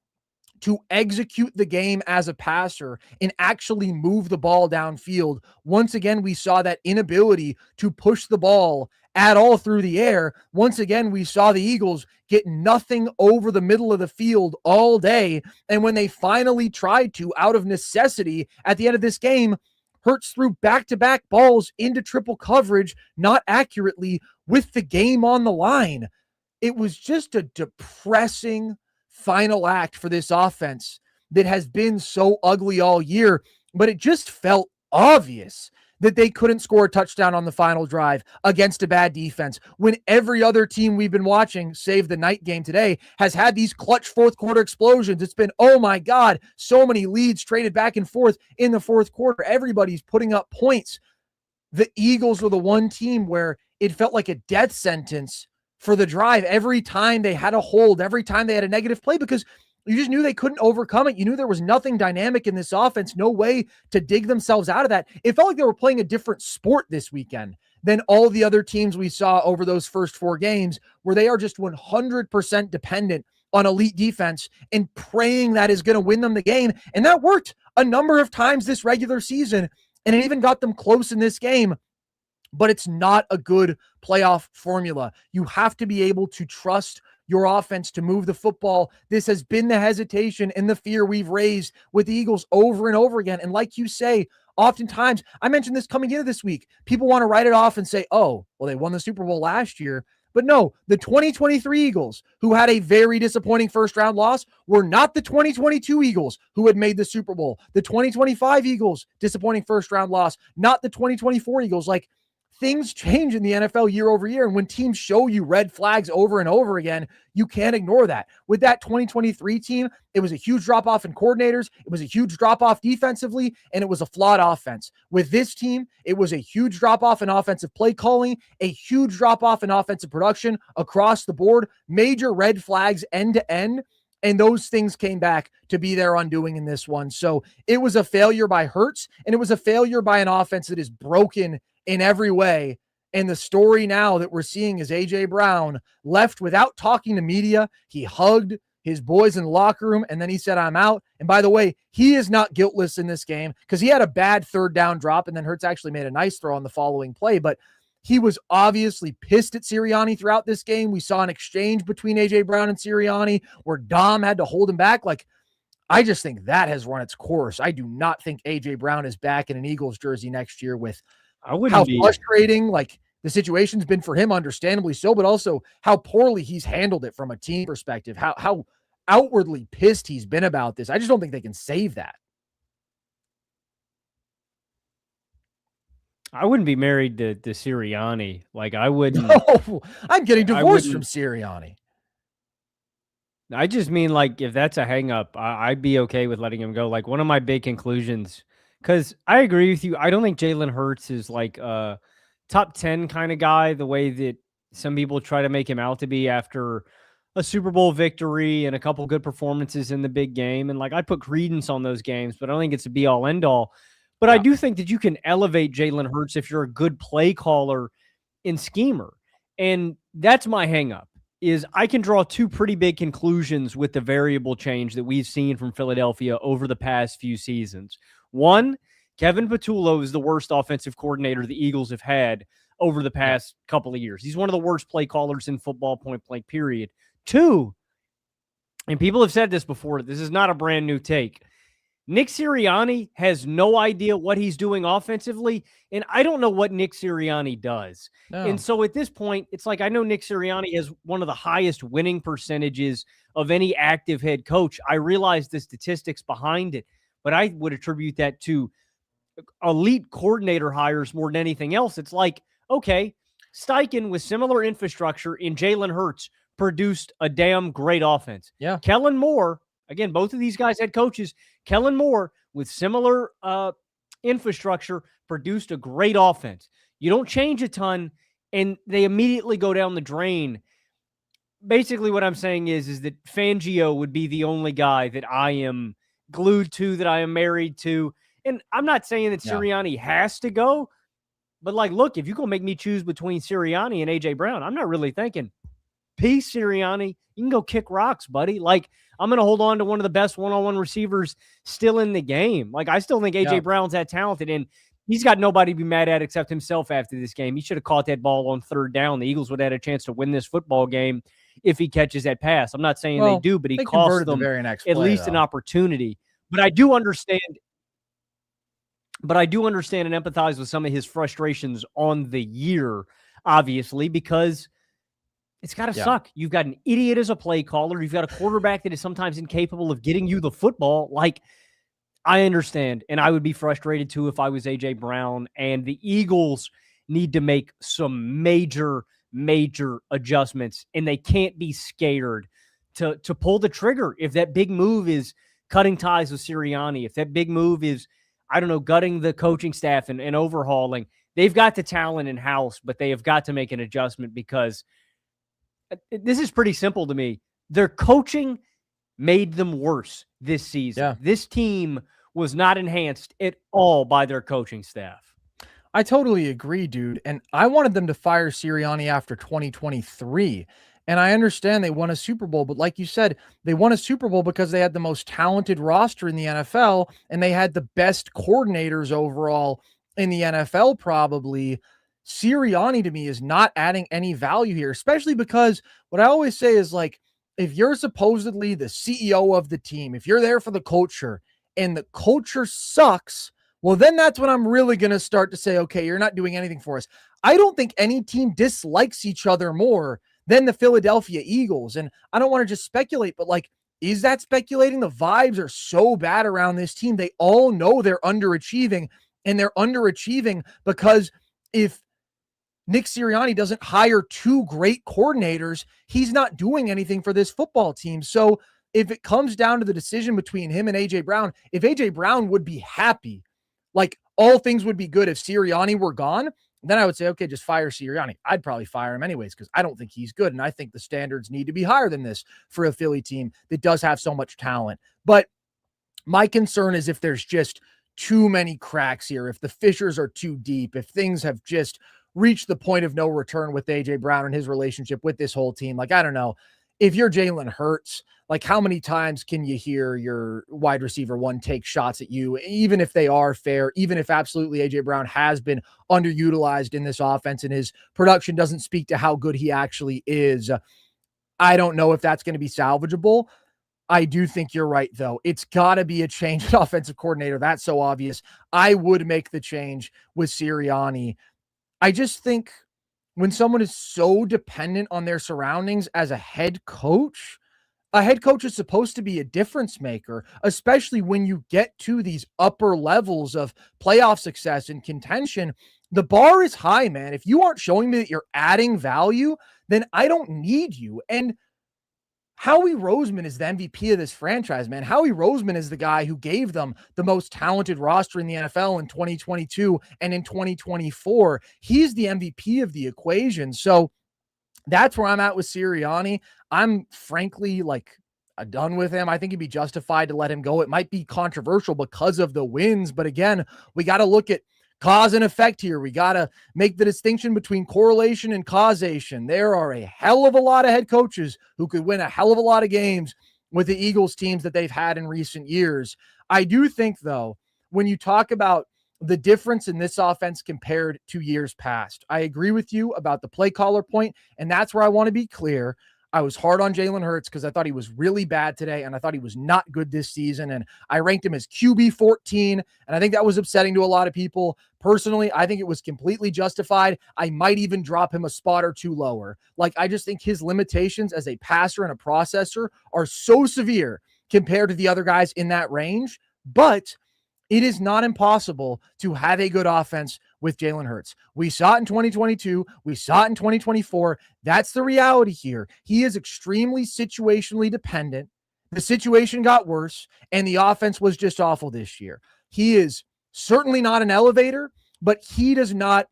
to execute the game as a passer and actually move the ball downfield. Once again, we saw that inability to push the ball at all through the air. Once again, we saw the Eagles get nothing over the middle of the field all day. And when they finally tried to, out of necessity, at the end of this game, Hurts threw back-to-back balls into triple coverage, not accurately, with the game on the line. It was just a depressing final act for this offense that has been so ugly all year, but it just felt obvious that they couldn't score a touchdown on the final drive against a bad defense when every other team we've been watching, save the night game today, has had these clutch fourth quarter explosions. It's been, oh my God, so many leads traded back and forth in the fourth quarter. Everybody's putting up points. The Eagles were the one team where it felt like a death sentence for the drive every time they had a hold, every time they had a negative play, because you just knew they couldn't overcome it. You knew there was nothing dynamic in this offense, no way to dig themselves out of that. It felt like they were playing a different sport this weekend than all the other teams we saw over those first four games, where they are just 100% dependent on elite defense and praying that is going to win them the game. And that worked a number of times this regular season, and it even got them close in this game. But it's not a good playoff formula. You have to be able to trust your offense to move the football. This has been the hesitation and the fear we've raised with the Eagles over and over again. And like you say, oftentimes, I mentioned this coming into this week, people want to write it off and say, oh, well, they won the Super Bowl last year. But no, the 2023 Eagles, who had a very disappointing first-round loss, were not the 2022 Eagles who had made the Super Bowl. The 2025 Eagles, disappointing first-round loss, not the 2024 Eagles. Like, things change in the NFL year over year. And when teams show you red flags over and over again, you can't ignore that. With that 2023 team, it was a huge drop-off in coordinators. It was a huge drop-off defensively, and it was a flawed offense. With this team, it was a huge drop-off in offensive play calling, a huge drop-off in offensive production across the board, major red flags end to end. And those things came back to be their undoing in this one. So it was a failure by Hurts, and it was a failure by an offense that is broken in every way. And the story now that we're seeing is A.J. Brown left without talking to media. He hugged his boys in the locker room, and then he said, I'm out. And by the way, he is not guiltless in this game because he had a bad third down drop, and then Hurts actually made a nice throw on the following play. But he was obviously pissed at Sirianni throughout this game. We saw an exchange between A.J. Brown and Sirianni where Dom had to hold him back. Like, I just think that has run its course. I do not think A.J. Brown is back in an Eagles jersey next year with how frustrating like the situation's been for him, understandably so, but also how poorly he's handled it from a team perspective, how outwardly pissed he's been about this. I just don't think they can save that. I wouldn't be married to Sirianni. Like, I wouldn't. No, I'm getting divorced from Sirianni. I just mean, like, if that's a hang up, I'd be okay with letting him go. Like, one of my big conclusions, because I agree with you. I don't think Jalen Hurts is like a top 10 kind of guy, the way that some people try to make him out to be after a Super Bowl victory and a couple good performances in the big game. And like, I put credence on those games, but I don't think it's a be all end all. But yeah. I do think that you can elevate Jalen Hurts if you're a good play caller and schemer. And that's my hang up. is I can draw two pretty big conclusions with the variable change that we've seen from Philadelphia over the past few seasons. One, Kevin Patullo is the worst offensive coordinator the Eagles have had over the past couple of years. He's one of the worst play callers in football, point blank, period. Two, and people have said this before, this is not a brand new take. Nick Sirianni has no idea what he's doing offensively, and I don't know what Nick Sirianni does. No. And so at this point, it's like I know Nick Sirianni has one of the highest winning percentages of any active head coach. I realize the statistics behind it, but I would attribute that to elite coordinator hires more than anything else. It's like, okay, Steichen with similar infrastructure in Jalen Hurts produced a damn great offense. Yeah. Kellen Moore, again, both of these guys head coaches. Kellen Moore with similar infrastructure produced a great offense. You don't change a ton, and they immediately go down the drain. Basically, what I'm saying is that Fangio would be the only guy that I am glued to, that I am married to. And I'm not saying that Sirianni has to go, but like, look, if you're going to make me choose between Sirianni and A.J. Brown, I'm not really thinking, peace, Sirianni. You can go kick rocks, buddy. Like, I'm going to hold on to one of the best one-on-one receivers still in the game. Like, I still think A.J. Brown's that talented, and he's got nobody to be mad at except himself after this game. He should have caught that ball on third down. The Eagles would have had a chance to win this football game if he catches that pass. I'm not saying they do, but he cost them at least an opportunity. But I do understand and empathize with some of his frustrations on the year, obviously, because it's got to suck. You've got an idiot as a play caller. You've got a quarterback that is sometimes incapable of getting you the football. Like, I understand, and I would be frustrated too if I was A.J. Brown, and the Eagles need to make some major adjustments, and they can't be scared to pull the trigger. If that big move is cutting ties with Sirianni, if that big move is, I don't know, gutting the coaching staff and overhauling, they've got the talent in-house, but they have got to make an adjustment because this is pretty simple to me. Their coaching made them worse this season. Yeah. This team was not enhanced at all by their coaching staff. I totally agree, dude. And I wanted them to fire Sirianni after 2023. And I understand they won a Super Bowl, but like you said, they won a Super Bowl because they had the most talented roster in the NFL, and they had the best coordinators overall in the NFL, probably. Sirianni, to me, is not adding any value here, especially because what I always say is, like, if you're supposedly the CEO of the team, if you're there for the culture and the culture sucks, well, then that's when I'm really going to start to say, okay, you're not doing anything for us. I don't think any team dislikes each other more than the Philadelphia Eagles. And I don't want to just speculate, but like, is that speculating? The vibes are so bad around this team. They all know they're underachieving, and they're underachieving because if Nick Sirianni doesn't hire two great coordinators, he's not doing anything for this football team. So if it comes down to the decision between him and A.J. Brown, if A.J. Brown would be happy, like all things would be good if Sirianni were gone, then I would say, okay, just fire Sirianni. I'd probably fire him anyways because I don't think he's good, and I think the standards need to be higher than this for a Philly team that does have so much talent. But my concern is if there's just too many cracks here, if the fissures are too deep, if things have just reached the point of no return with A.J. Brown and his relationship with this whole team. Like, I don't know. If you're Jalen Hurts, like, how many times can you hear your wide receiver one take shots at you, even if they are fair, even if absolutely A.J. Brown has been underutilized in this offense and his production doesn't speak to how good he actually is? I don't know if that's going to be salvageable. I do think you're right, though. It's got to be a change in offensive coordinator. That's so obvious. I would make the change with Sirianni. I just think when someone is so dependent on their surroundings as a head coach is supposed to be a difference maker, especially when you get to these upper levels of playoff success and contention. The bar is high, man. If you aren't showing me that you're adding value, then I don't need you. And Howie Roseman is the MVP of this franchise, man. Howie Roseman is the guy who gave them the most talented roster in the NFL in 2022 and in 2024. He's the MVP of the equation. So that's where I'm at with Sirianni. I'm frankly done with him. I think he'd be justified to let him go. It might be controversial because of the wins, but again, we got to look at cause and effect here. We got to make the distinction between correlation and causation. There are a hell of a lot of head coaches who could win a hell of a lot of games with the Eagles teams that they've had in recent years. I do think, though, when you talk about the difference in this offense compared to years past, I agree with you about the play caller point, and that's where I want to be clear. I was hard on Jalen Hurts because I thought he was really bad today, and I thought he was not good this season, and I ranked him as QB 14, and I think that was upsetting to a lot of people. Personally, I think it was completely justified. I might even drop him a spot or two lower. Like, I just think his limitations as a passer and a processor are so severe compared to the other guys in that range, but it is not impossible to have a good offense with Jalen Hurts. We saw it in 2022. We saw it in 2024. That's the reality here. He is extremely situationally dependent. The situation got worse, and the offense was just awful this year. He is certainly not an elevator, but he does not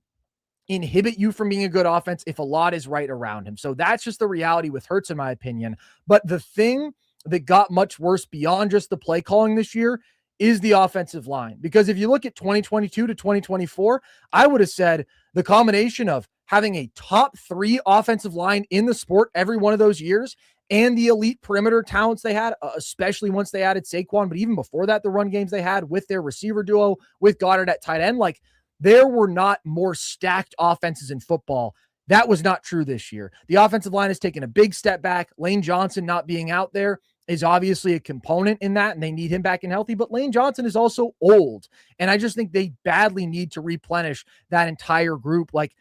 inhibit you from being a good offense if a lot is right around him. So that's just the reality with Hurts, in my opinion. But the thing that got much worse beyond just the play calling this year is the offensive line. Because if you look at 2022 to 2024, I would have said the combination of having a top 3 offensive line in the sport every one of those years and the elite perimeter talents they had, especially once they added Saquon, but even before that, the run games they had with their receiver duo, with Goddard at tight end, like, there were not more stacked offenses in football. That was not true this year. The offensive line has taken a big step back. Lane Johnson not being out there is obviously a component in that, and they need him back and healthy, but Lane Johnson is also old. And I just think they badly need to replenish that entire group. Like,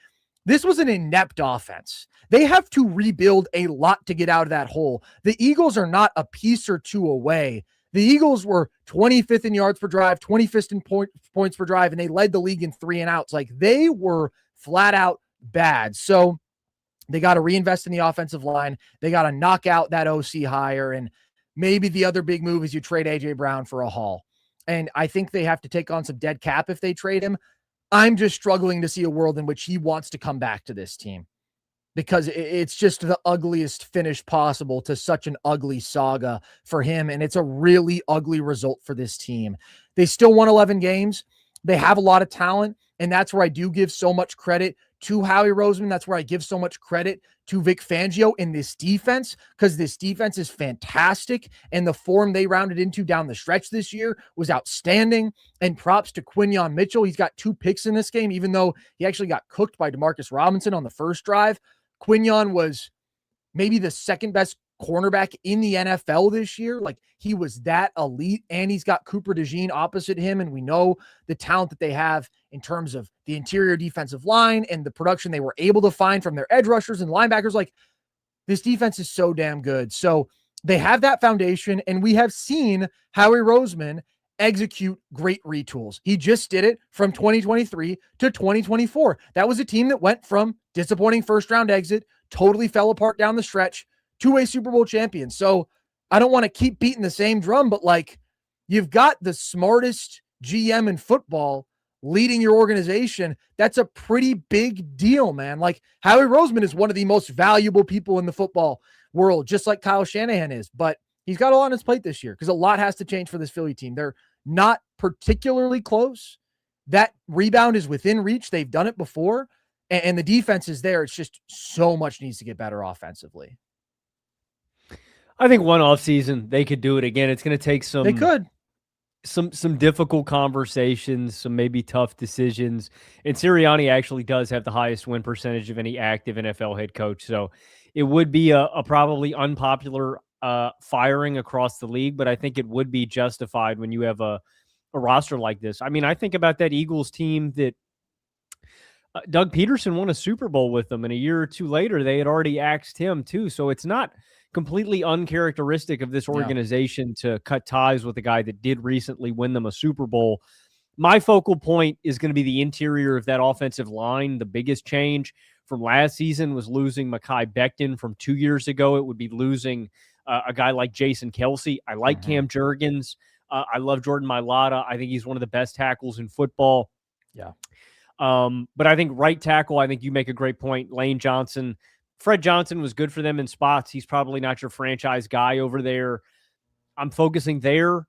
this was an inept offense. They have to rebuild a lot to get out of that hole. The Eagles are not a piece or two away. The Eagles were 25th in yards per drive, 25th in points per drive, and they led the league in 3 and outs. Like, they were flat out bad. So they got to reinvest in the offensive line. They got to knock out that OC hire. And maybe the other big move is you trade A.J. Brown for a haul. And I think they have to take on some dead cap if they trade him. I'm just struggling to see a world in which he wants to come back to this team, because it's just the ugliest finish possible to such an ugly saga for him. And it's a really ugly result for this team. They still won 11 games. They have a lot of talent. And that's where I do give so much credit to Howie Roseman. That's where I give so much credit to Vic Fangio in this defense, because this defense is fantastic. And the form they rounded into down the stretch this year was outstanding. And props to Quinyon Mitchell. He's got 2 picks in this game, even though he actually got cooked by Demarcus Robinson on the first drive. Quinyon was maybe the second best cornerback in the NFL this year. Like, he was that elite, and he's got Cooper DeJean opposite him. And we know the talent that they have in terms of the interior defensive line and the production they were able to find from their edge rushers and linebackers. Like, this defense is so damn good. So they have that foundation, and we have seen Howie Roseman execute great retools. He just did it from 2023 to 2024. That was a team that went from disappointing first round exit, totally fell apart down the stretch, to a Super Bowl champion. So I don't want to keep beating the same drum, but like, you've got the smartest GM in football leading your organization. That's a pretty big deal, man. Like, Howie Roseman is one of the most valuable people in the football world, just like Kyle Shanahan is, but he's got a lot on his plate this year because a lot has to change for this Philly team. They're not particularly close. That rebound is within reach. They've done it before, and the defense is there. It's just so much needs to get better offensively. I think one offseason they could do it again. It's going to take some difficult conversations, some maybe tough decisions. And Sirianni actually does have the highest win percentage of any active NFL head coach. So it would be a probably unpopular firing across the league, but I think it would be justified when you have a roster like this. I mean, I think about that Eagles team that Doug Peterson won a Super Bowl with them, and a year or two later, they had already axed him too. So it's not completely uncharacteristic of this organization to cut ties with a guy that did recently win them a Super Bowl. My focal point is going to be the interior of that offensive line. The biggest change from last season was losing Mekhi Becton. From 2 years ago, it would be losing a guy like Jason Kelce. I like Cam Jurgens. I love Jordan Mailata. I think he's one of the best tackles in football. Yeah. But I think right tackle, I think you make a great point. Lane Johnson. Fred Johnson was good for them in spots. He's probably not your franchise guy over there. I'm focusing there.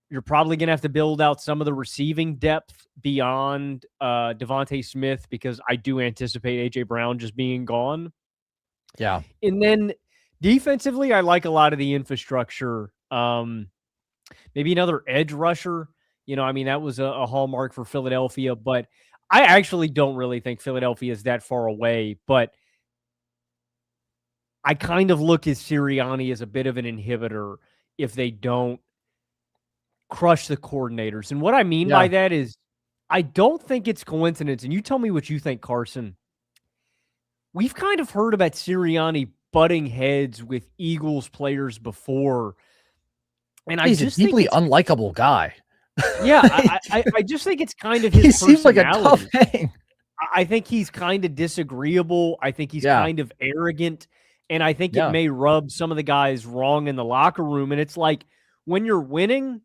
You're probably going to have to build out some of the receiving depth beyond Devontae Smith, because I do anticipate A.J. Brown just being gone. Yeah. And then defensively, I like a lot of the infrastructure. Maybe another edge rusher. I mean, that was a hallmark for Philadelphia, but I actually don't really think Philadelphia is that far away. But I kind of look at Sirianni as a bit of an inhibitor if they don't crush the coordinators. And what I mean by that is I don't think it's coincidence. And you tell me what you think, Carson. We've kind of heard about Sirianni butting heads with Eagles players before. And he's a deeply unlikable guy. Yeah, I just think it's kind of his he seems like a tough hang. I think he's kind of disagreeable. I think he's kind of arrogant. And I think it may rub some of the guys wrong in the locker room. And it's like, when you're winning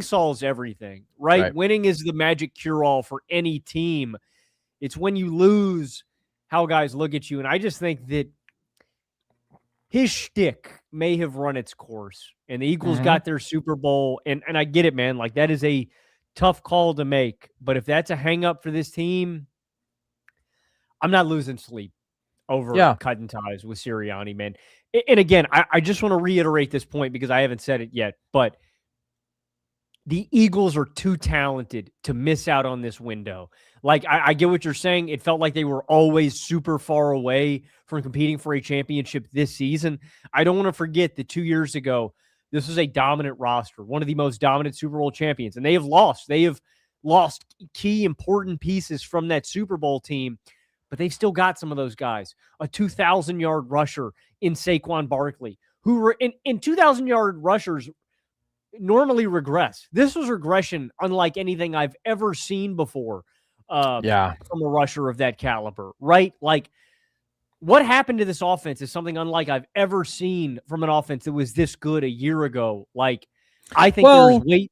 solves everything, right? Winning is the magic cure-all for any team. It's when you lose how guys look at you. And I just think that his shtick may have run its course, and the Eagles got their Super Bowl. And I get it, man. Like, that is a tough call to make. But if that's a hang-up for this team, I'm not losing sleep over cutting ties with Sirianni, man. And again, I just want to reiterate this point because I haven't said it yet, but the Eagles are too talented to miss out on this window. Like, I get what you're saying. It felt like they were always super far away from competing for a championship this season. I don't want to forget that 2 years ago, this was a dominant roster, one of the most dominant Super Bowl champions, and they have lost. They have lost key important pieces from that Super Bowl team, but they've still got some of those guys. A 2,000-yard rusher in Saquon Barkley, who were in 2,000-yard rushers normally regress. This was regression unlike anything I've ever seen before from a rusher of that caliber, right? Like, what happened to this offense is something unlike I've ever seen from an offense that was this good a year ago. Like, I think there's weight.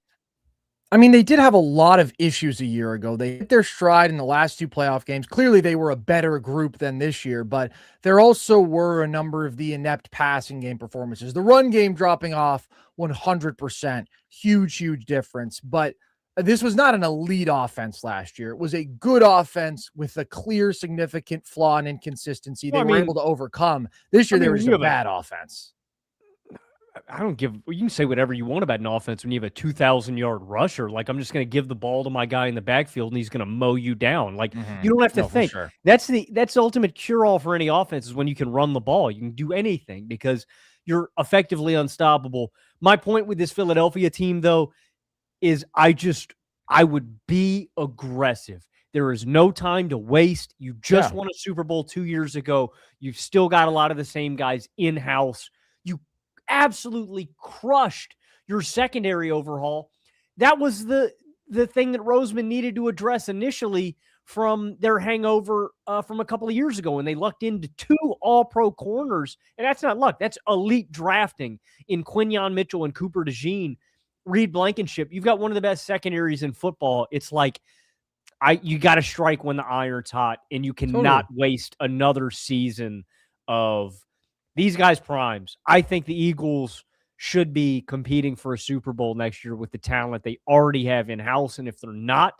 I mean, they did have a lot of issues a year ago. They hit their stride in the last two playoff games. Clearly, they were a better group than this year, but there also were a number of the inept passing game performances. The run game dropping off 100%. Huge difference. But this was not an elite offense last year. It was a good offense with a clear, significant flaw and inconsistency they were able to overcome. This year, there was a bad offense. I don't give. You can say whatever you want about an offense when you have a 2,000-yard rusher. Like, I'm just going to give the ball to my guy in the backfield and he's going to mow you down. Like, you don't have to think. Sure. That's the ultimate cure-all for any offense is when you can run the ball. You can do anything because you're effectively unstoppable. My point with this Philadelphia team, though, is I would be aggressive. There is no time to waste. You just won a Super Bowl 2 years ago. You've still got a lot of the same guys in-house. Absolutely crushed your secondary overhaul. That was the thing that Roseman needed to address initially from their hangover from a couple of years ago when they lucked into two all-pro corners. And that's not luck. That's elite drafting in Quinyon Mitchell and Cooper DeJean, Reed Blankenship. You've got one of the best secondaries in football. It's like you got to strike when the iron's hot, and you cannot waste another season of these guys' primes. I think the Eagles should be competing for a Super Bowl next year with the talent they already have in-house. And if they're not,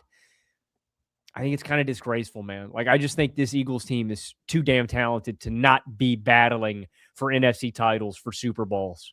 I think it's kind of disgraceful, man. Like, I just think this Eagles team is too damn talented to not be battling for NFC titles, for Super Bowls.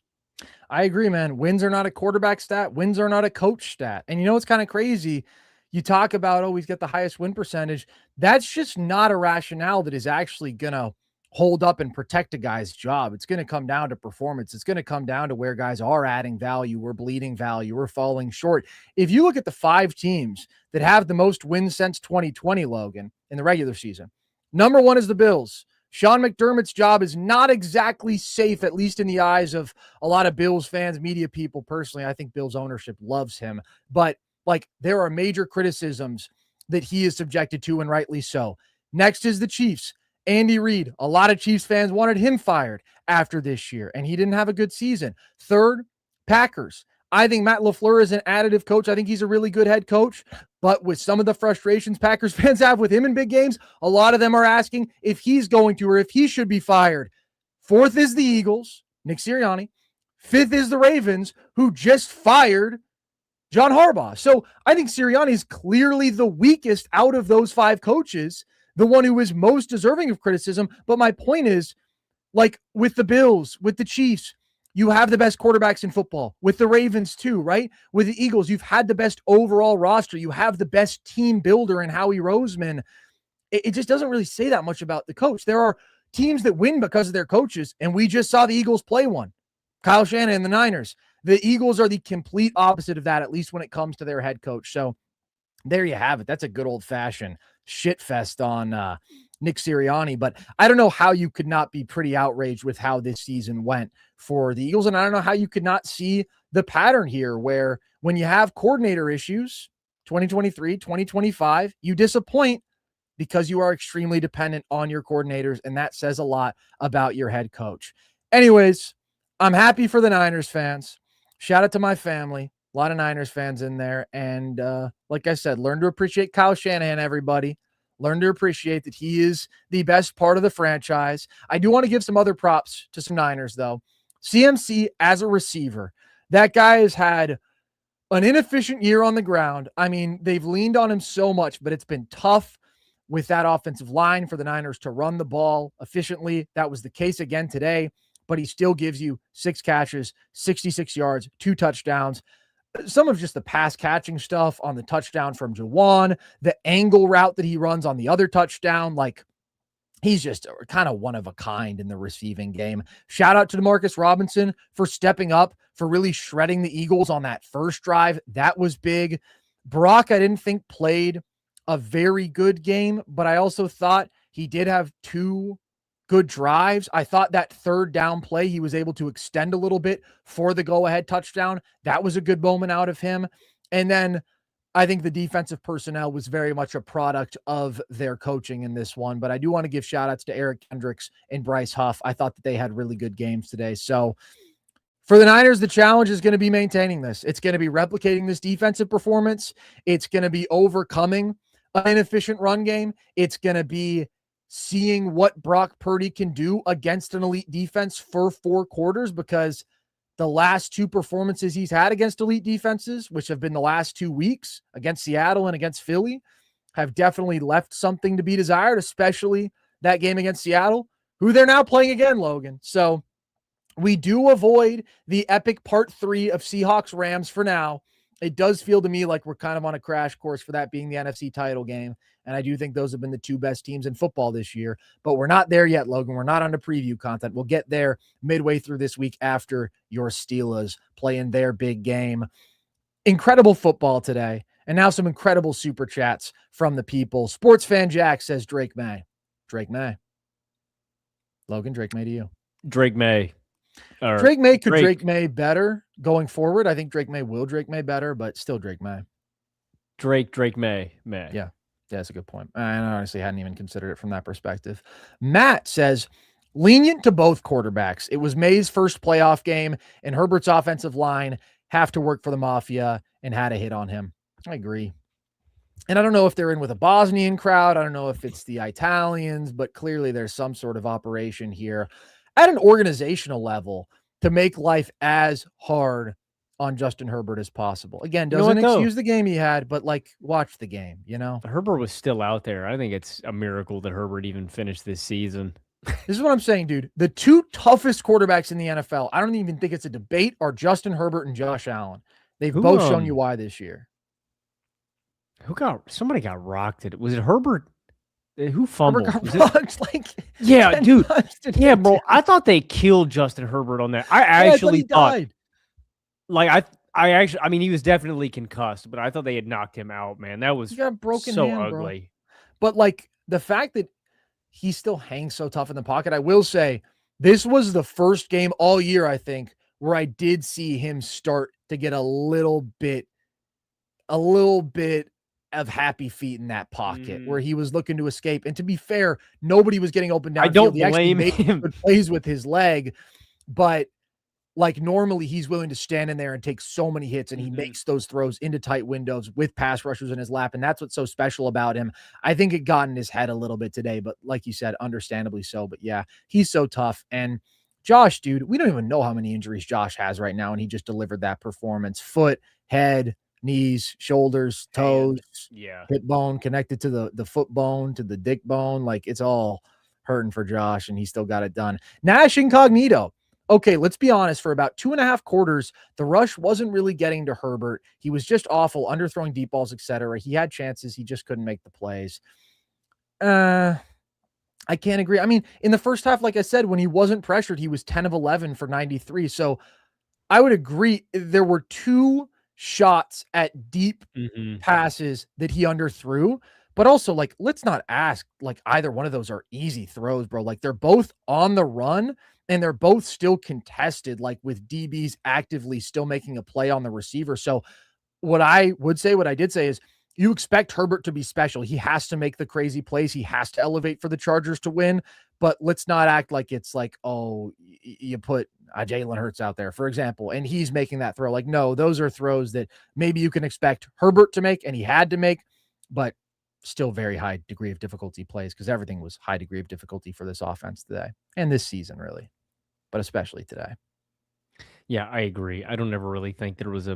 I agree, man. Wins are not a quarterback stat. Wins are not a coach stat. And you know what's kind of crazy? You talk about, he's got the highest win percentage. That's just not a rationale that is actually going to hold up and protect a guy's job. It's going to come down to performance. It's going to come down to where guys are adding value, we're bleeding value, we're falling short. If you look at the 5 teams that have the most wins since 2020, Logan, in the regular season, number 1 is the Bills. Sean McDermott's job is not exactly safe, at least in the eyes of a lot of Bills fans, media people. Personally, I think Bills ownership loves him, but like, there are major criticisms that he is subjected to, and rightly so. Next is the Chiefs. Andy Reid, a lot of Chiefs fans wanted him fired after this year, and he didn't have a good season. Third, Packers. I think Matt LaFleur is an additive coach. I think he's a really good head coach, but with some of the frustrations Packers fans have with him in big games, a lot of them are asking if he's going to or if he should be fired. Fourth is the Eagles, Nick Sirianni. Fifth is the Ravens, who just fired John Harbaugh. So I think Sirianni is clearly the weakest out of those 5 coaches, the one who is most deserving of criticism. But my point is, like with the Bills, with the Chiefs, you have the best quarterbacks in football. With the Ravens too, right? With the Eagles, you've had the best overall roster. You have the best team builder in Howie Roseman. It just doesn't really say that much about the coach. There are teams that win because of their coaches, and we just saw the Eagles play one. Kyle Shanahan and the Niners. The Eagles are the complete opposite of that, at least when it comes to their head coach. So there you have it. That's a good old-fashioned shit fest on Nick Sirianni. But I don't know how you could not be pretty outraged with how this season went for the Eagles. And I don't know how you could not see the pattern here where when you have coordinator issues, 2023, 2025, you disappoint because you are extremely dependent on your coordinators. And that says a lot about your head coach. Anyways, I'm happy for the Niners fans. Shout out to my family. A lot of Niners fans in there. And like I said, learn to appreciate Kyle Shanahan, everybody. Learn to appreciate that he is the best part of the franchise. I do want to give some other props to some Niners, though. CMC as a receiver. That guy has had an inefficient year on the ground. I mean, they've leaned on him so much, but it's been tough with that offensive line for the Niners to run the ball efficiently. That was the case again today, but he still gives you 6 catches, 66 yards, 2 touchdowns. Some of just the pass catching stuff on the touchdown from Juwan, the angle route that he runs on the other touchdown, like he's just kind of one of a kind in the receiving game. Shout out to Demarcus Robinson for stepping up, for really shredding the Eagles on that first drive. That was big. Brock, I didn't think played a very good game, but I also thought he did have 2 good drives. I thought that third down play, he was able to extend a little bit for the go-ahead touchdown. That was a good moment out of him. And then I think the defensive personnel was very much a product of their coaching in this one. But I do want to give shout outs to Eric Kendricks and Bryce Huff. I thought that they had really good games today. So for the Niners, the challenge is going to be maintaining this. It's going to be replicating this defensive performance. It's going to be overcoming an inefficient run game. It's going to be seeing what Brock Purdy can do against an elite defense for 4 quarters, because the last 2 performances he's had against elite defenses, which have been the last 2 weeks against Seattle and against Philly, have definitely left something to be desired, especially that game against Seattle, who they're now playing again, Logan. So we do avoid the epic part 3 of Seahawks Rams for now. It does feel to me like we're kind of on a crash course for that being the NFC title game. And I do think those have been the 2 best teams in football this year, but we're not there yet, Logan. We're not on the preview content. We'll get there midway through this week after your Steelers playing their big game. Incredible football today. And now some incredible super chats from the people. Sports fan Jack says Drake Maye. Drake Maye. Logan, Drake Maye to you. Drake Maye. Drake Maye could Drake Maye better going forward. I think Drake Maye will Drake Maye better, but still Drake Maye. Drake Maye. Yeah, that's a good point. I honestly hadn't even considered it from that perspective. Matt says, lenient to both quarterbacks. It was Maye's first playoff game, and Herbert's offensive line have to work for the Mafia and had a hit on him. I agree. And I don't know if they're in with a Bosnian crowd. I don't know if it's the Italians, but clearly there's some sort of operation here at an organizational level to make life as hard on Justin Herbert as possible. Again, doesn't excuse the game he had, but like watch the game, you know? Herbert was still out there. I think it's a miracle that Herbert even finished this season. This is what I'm saying, dude. The 2 toughest quarterbacks in the NFL, I don't even think it's a debate, are Justin Herbert and Josh Allen. They've both shown you why this year. Somebody got rocked. Was it Herbert? Who fumbled? Herbert got rocked, yeah, dude. Yeah, bro. I thought they killed Justin Herbert on that. I actually thought I mean, he was definitely concussed, but I thought they had knocked him out, man. That was so ugly. Bro. But like the fact that he still hangs so tough in the pocket, I will say this was the first game all year, I think, where I did see him start to get a little bit of happy feet in that pocket where he was looking to escape. And to be fair, nobody was getting open downfield. I don't blame him. Good plays with his leg, but like normally he's willing to stand in there and take so many hits, and he makes those throws into tight windows with pass rushers in his lap. And that's what's so special about him. I think it got in his head a little bit today, but like you said, understandably so. But yeah, he's so tough. And Josh, dude, we don't even know how many injuries Josh has right now. And he just delivered that performance. Foot, head, knees, shoulders, toes, Yeah. hip bone connected to the foot bone, to the dick bone. Like, it's all hurting for Josh, and he still got it done. Nash incognito. Okay, let's be honest. For about 2.5 quarters, the rush wasn't really getting to Herbert. He was just awful, underthrowing deep balls, etc. He had chances. He just couldn't make the plays. I can't agree. I mean, in the first half, like I said, when he wasn't pressured, he was 10 of 11 for 93. So I would agree. There were 2 shots at deep passes that he underthrew, but also, like, let's not ask like either one of those are easy throws, bro. Like, they're both on the run and they're both still contested, like with DBs actively still making a play on the receiver. So what I did say is, you expect Herbert to be special. He has to make the crazy plays. He has to elevate for the Chargers to win. But let's not act like it's like, oh, you put Jalen Hurts out there, for example, and he's making that throw. Like, no, those are throws that maybe you can expect Herbert to make, and he had to make, but still very high degree of difficulty plays, because everything was high degree of difficulty for this offense today and this season, really, but especially today. Yeah, I agree. I don't ever really think there was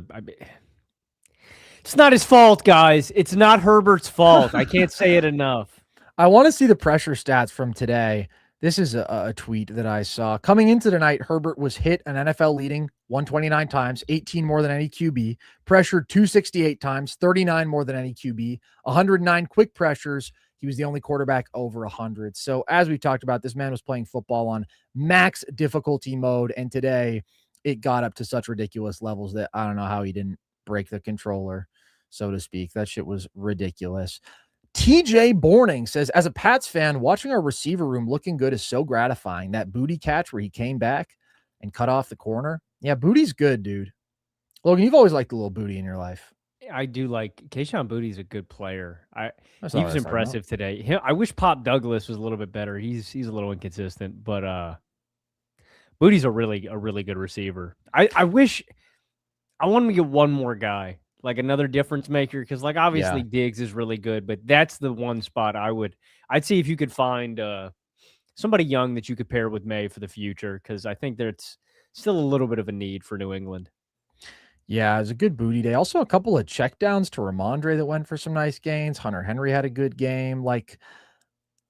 it's not his fault, guys. It's not Herbert's fault. I can't say it enough. I want to see the pressure stats from today. This is a tweet that I saw. Coming into the night, Herbert was hit an NFL leading 129 times, 18 more than any QB, pressured 268 times, 39 more than any QB, 109 quick pressures. He was the only quarterback over 100. So as we talked about, this man was playing football on max difficulty mode, and today it got up to such ridiculous levels that I don't know how he didn't break the controller, so to speak. That shit was ridiculous. TJ Borning says, as a Pats fan, watching our receiver room looking good is so gratifying. That Booty catch where he came back and cut off the corner. Yeah, Booty's good, dude. Logan, you've always liked a little Booty in your life. I do like Kayshon Booty's a good player. He was impressive today. I wish Pop Douglas was a little bit better. He's a little inconsistent, but Booty's a really good receiver. I wish I want him to get one more guy, like another difference maker, because like obviously Diggs is really good, but that's the one spot I'd see if you could find somebody young that you could pair with Maye for the future, because I think there's still a little bit of a need for New England. Yeah, it was a good Booty day. Also, a couple of checkdowns to Ramondre that went for some nice gains. Hunter Henry had a good game. Like,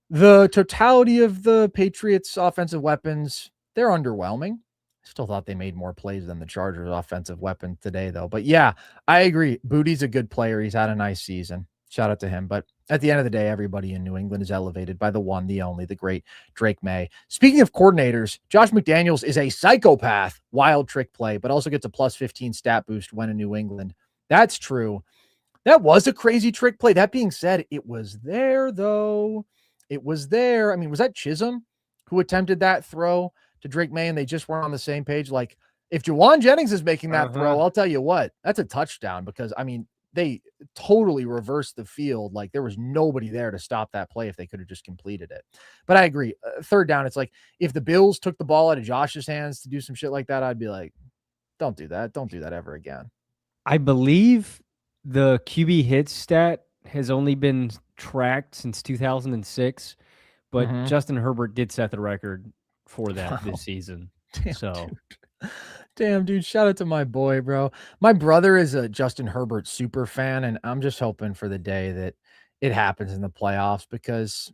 the totality of the Patriots' offensive weapons, they're underwhelming. Still thought they made more plays than the Chargers' offensive weapon today, though. But yeah, I agree. Booty's a good player. He's had a nice season. Shout out to him. But at the end of the day, everybody in New England is elevated by the one, the only, the great Drake Maye. Speaking of coordinators, Josh McDaniels is a psychopath, wild trick play, but also gets a plus 15 stat boost when in New England. That's true. That was a crazy trick play. That being said, it was there, though. It was there. I mean, was that Chisholm who attempted that throw to Drake Maye and they just weren't on the same page? Like, if Jawan Jennings is making that throw, I'll tell you what, that's a touchdown, because, I mean, they totally reversed the field. Like, there was nobody there to stop that play if they could have just completed it. But I agree. Third down, it's like, if the Bills took the ball out of Josh's hands to do some shit like that, I'd be like, don't do that. Don't do that ever again. I believe the QB hits stat has only been tracked since 2006, but Justin Herbert did set the record for that this season. Damn, dude. Shout out to my boy, bro. My brother is a Justin Herbert super fan, and I'm just hoping for the day that it happens in the playoffs, because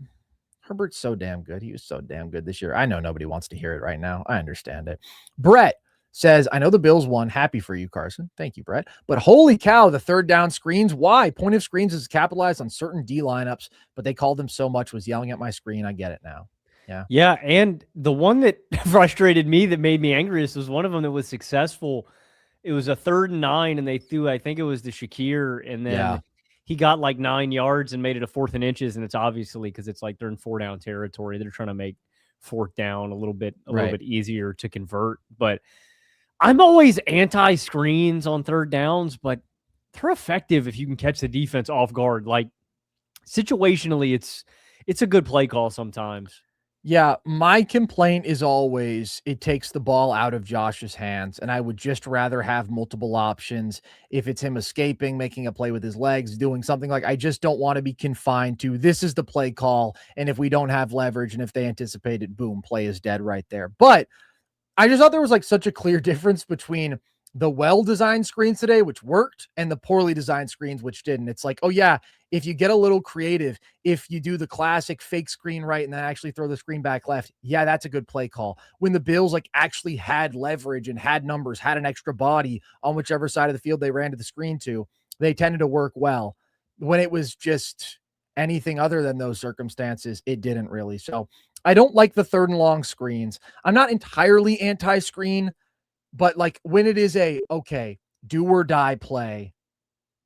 Herbert's so damn good. He was so damn good this year. I know nobody wants to hear it right now. I understand it. Brett says, I know the Bills won. Happy for you, Carson. Thank you, Brett. But holy cow, the third down screens. Why? Point of screens is capitalized on certain D lineups, but they called them so much was yelling at my screen. I get it now. Yeah. And the one that frustrated me, that made me angriest, was one of them that was successful. It was a 3rd and 9, and they threw, I think it was the Shakir, and then he got like 9 yards and made it a 4th and inches. And it's obviously because it's like they're in 4-down territory. They're trying to make 4th down a little bit easier to convert. But I'm always anti-screens on 3rd downs, but they're effective if you can catch the defense off guard. Like, situationally, it's a good play call sometimes. Yeah, my complaint is always it takes the ball out of Josh's hands, and I would just rather have multiple options. If it's him escaping, making a play with his legs, doing something, like, I just don't want to be confined to this is the play call, and if we don't have leverage and if they anticipate it, boom, play is dead right there. But I just thought there was like such a clear difference between the well-designed screens today, which worked, and the poorly designed screens, which didn't. It's like, oh yeah, if you get a little creative, if you do the classic fake screen right and then actually throw the screen back left, yeah, that's a good play call. When the Bills like actually had leverage and had numbers, had an extra body on whichever side of the field they ran to the screen to, they tended to work well. When it was just anything other than those circumstances, it didn't really. So I don't like the 3rd and long screens. I'm not entirely anti-screen, but like when it is a, okay, do or die play,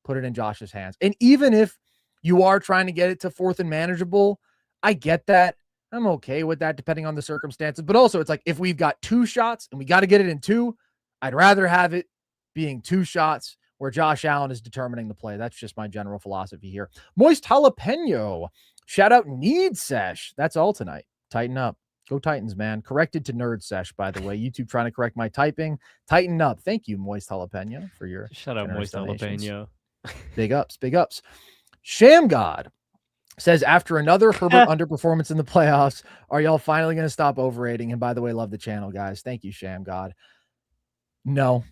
put it in Josh's hands. And even if you are trying to get it to 4th and manageable, I get that. I'm okay with that depending on the circumstances. But also it's like if we've got 2 shots and we got to get it in 2, I'd rather have it being 2 shots where Josh Allen is determining the play. That's just my general philosophy here. Moist Jalapeno. Shout out Need Sesh. That's all tonight. Tighten up. Go Titans, man. Corrected to nerd Sesh, by the way. YouTube trying to correct my typing. Tighten up. Thank you, Moist Jalapeno, for your Shut up, Moist Jalapeno. Big ups, big ups. Sham God says, after another Herbert underperformance in the playoffs, are y'all finally going to stop overrating? And by the way, love the channel, guys. Thank you, Sham God. No,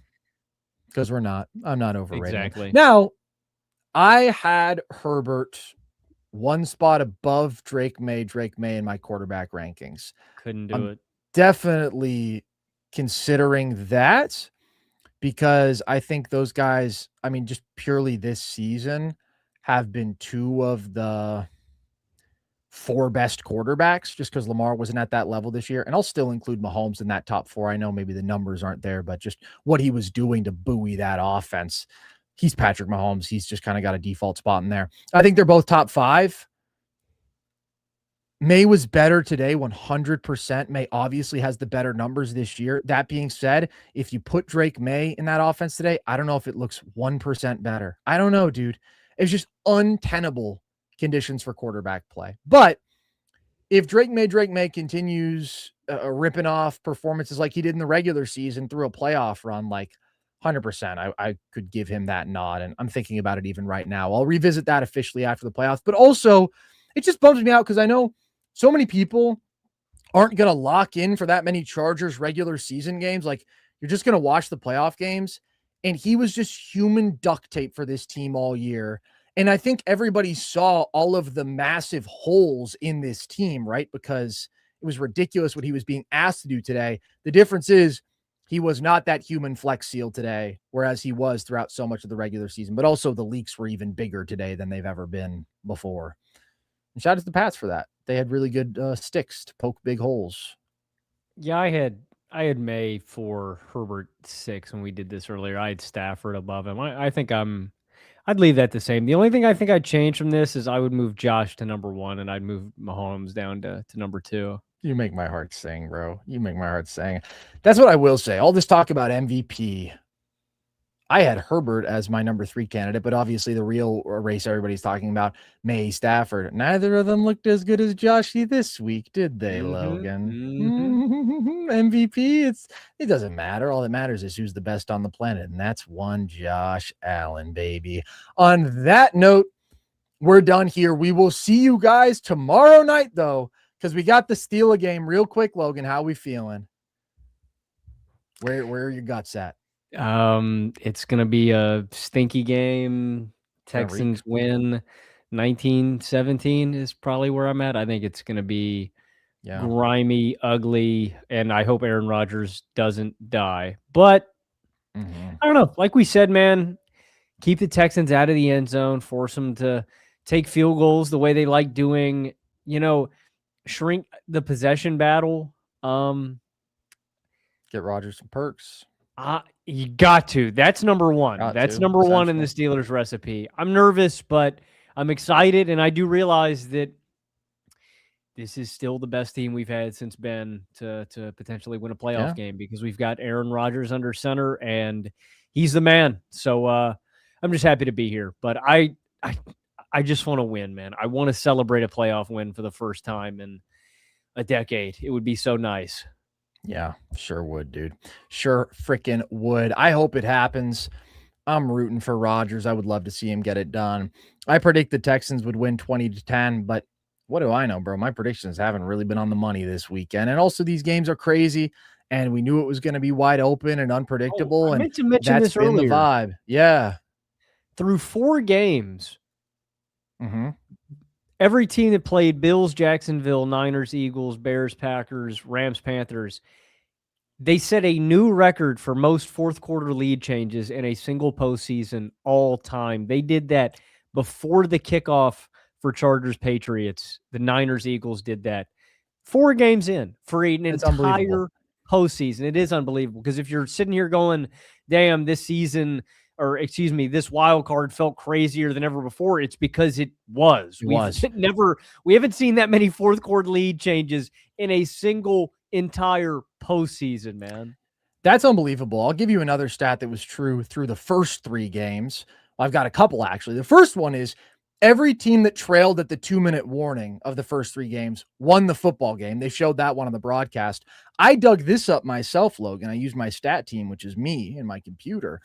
because we're not. I'm not overrating. Exactly. Now, I had Herbert one spot above Drake Maye in my quarterback rankings. Couldn't do it. Definitely considering that because I think those guys, I mean, just purely this season have been 2 of the 4 best quarterbacks just because Lamar wasn't at that level this year. And I'll still include Mahomes in that top 4. I know maybe the numbers aren't there, but just what he was doing to buoy that offense. He's Patrick Mahomes. He's just kind of got a default spot in there. I think they're both top 5. Maye was better today, 100%. Maye obviously has the better numbers this year. That being said, if you put Drake Maye in that offense today, I don't know if it looks 1% better. I don't know, dude. It's just untenable conditions for quarterback play. But if Drake Maye continues ripping off performances like he did in the regular season through a playoff run, like 100%, I could give him that nod. And I'm thinking about it even right now. I'll revisit that officially after the playoffs. But also, it just bums me out because I know so many people aren't going to lock in for that many Chargers regular season games. Like, you're just going to watch the playoff games. And he was just human duct tape for this team all year. And I think everybody saw all of the massive holes in this team, right? Because it was ridiculous what he was being asked to do today. The difference is he was not that human flex seal today, whereas he was throughout so much of the regular season. But also the leaks were even bigger today than they've ever been before. And shout out to the Pats for that. They had really good sticks to poke big holes. Yeah, I had Maye for Herbert 6 when we did this earlier. I had Stafford above him. I think I'd leave that the same. The only thing I think I'd change from this is I would move Josh to number 1 and I'd move Mahomes down to number 2. You make my heart sing, bro. You make my heart sing. That's what I will say. All this talk about MVP. I had Herbert as my number 3 candidate, but obviously the real race everybody's talking about, Maye, Stafford. Neither of them looked as good as Joshy this week, did they, Logan? MVP, it doesn't matter. All that matters is who's the best on the planet, and that's one Josh Allen, baby. On that note, we're done here. We will see you guys tomorrow night, though, because we got the Steelers game real quick, Logan. How we feeling? Where are your guts at? It's gonna be a stinky game. Texans win 19-17 is probably where I'm at. I think it's gonna be grimy, ugly, and I hope Aaron Rodgers doesn't die. But I don't know. Like we said, man, keep the Texans out of the end zone, force them to take field goals the way they like doing, shrink the possession battle. Get Rodgers some perks. You got to. That's number 1. That's number 1 in the Steelers recipe. I'm nervous, but I'm excited, and I do realize that this is still the best team we've had since Ben to potentially win a playoff game because we've got Aaron Rodgers under center, and he's the man. So I'm just happy to be here. But I just want to win, man. I want to celebrate a playoff win for the first time in a decade. It would be so nice. Yeah, sure would, dude. Sure freaking would. I hope it happens. I'm rooting for Rodgers. I would love to see him get it done. I predict the Texans would win 20-10, but what do I know, bro? My predictions haven't really been on the money this weekend. And also these games are crazy. and we knew it was going to be wide open and Oh, unpredictable, I and meant to mention that's this been the earlier. vibe. Yeah. Through 4 games, Mm-hmm. every team that played Bills, Jacksonville, Niners, Eagles, Bears, Packers, Rams, Panthers, they set a new record for most fourth quarter lead changes in a single postseason all time. They did that before the kickoff for Chargers, Patriots. The Niners, Eagles did that 4 games in for an It's unbelievable. entire postseason. It is unbelievable because if you're sitting here going, damn, this season, or excuse me, this wild card felt crazier than ever before, it's because it was. It was. We haven't seen that many fourth quarter lead changes in a single entire postseason, man. That's unbelievable. I'll give you another stat that was true through the first 3 games. I've got a couple, actually. The first one is every team that trailed at the 2-minute warning of the first 3 games won the football game. They showed that one on the broadcast. I dug this up myself, Logan. I used my stat team, which is me in my computer.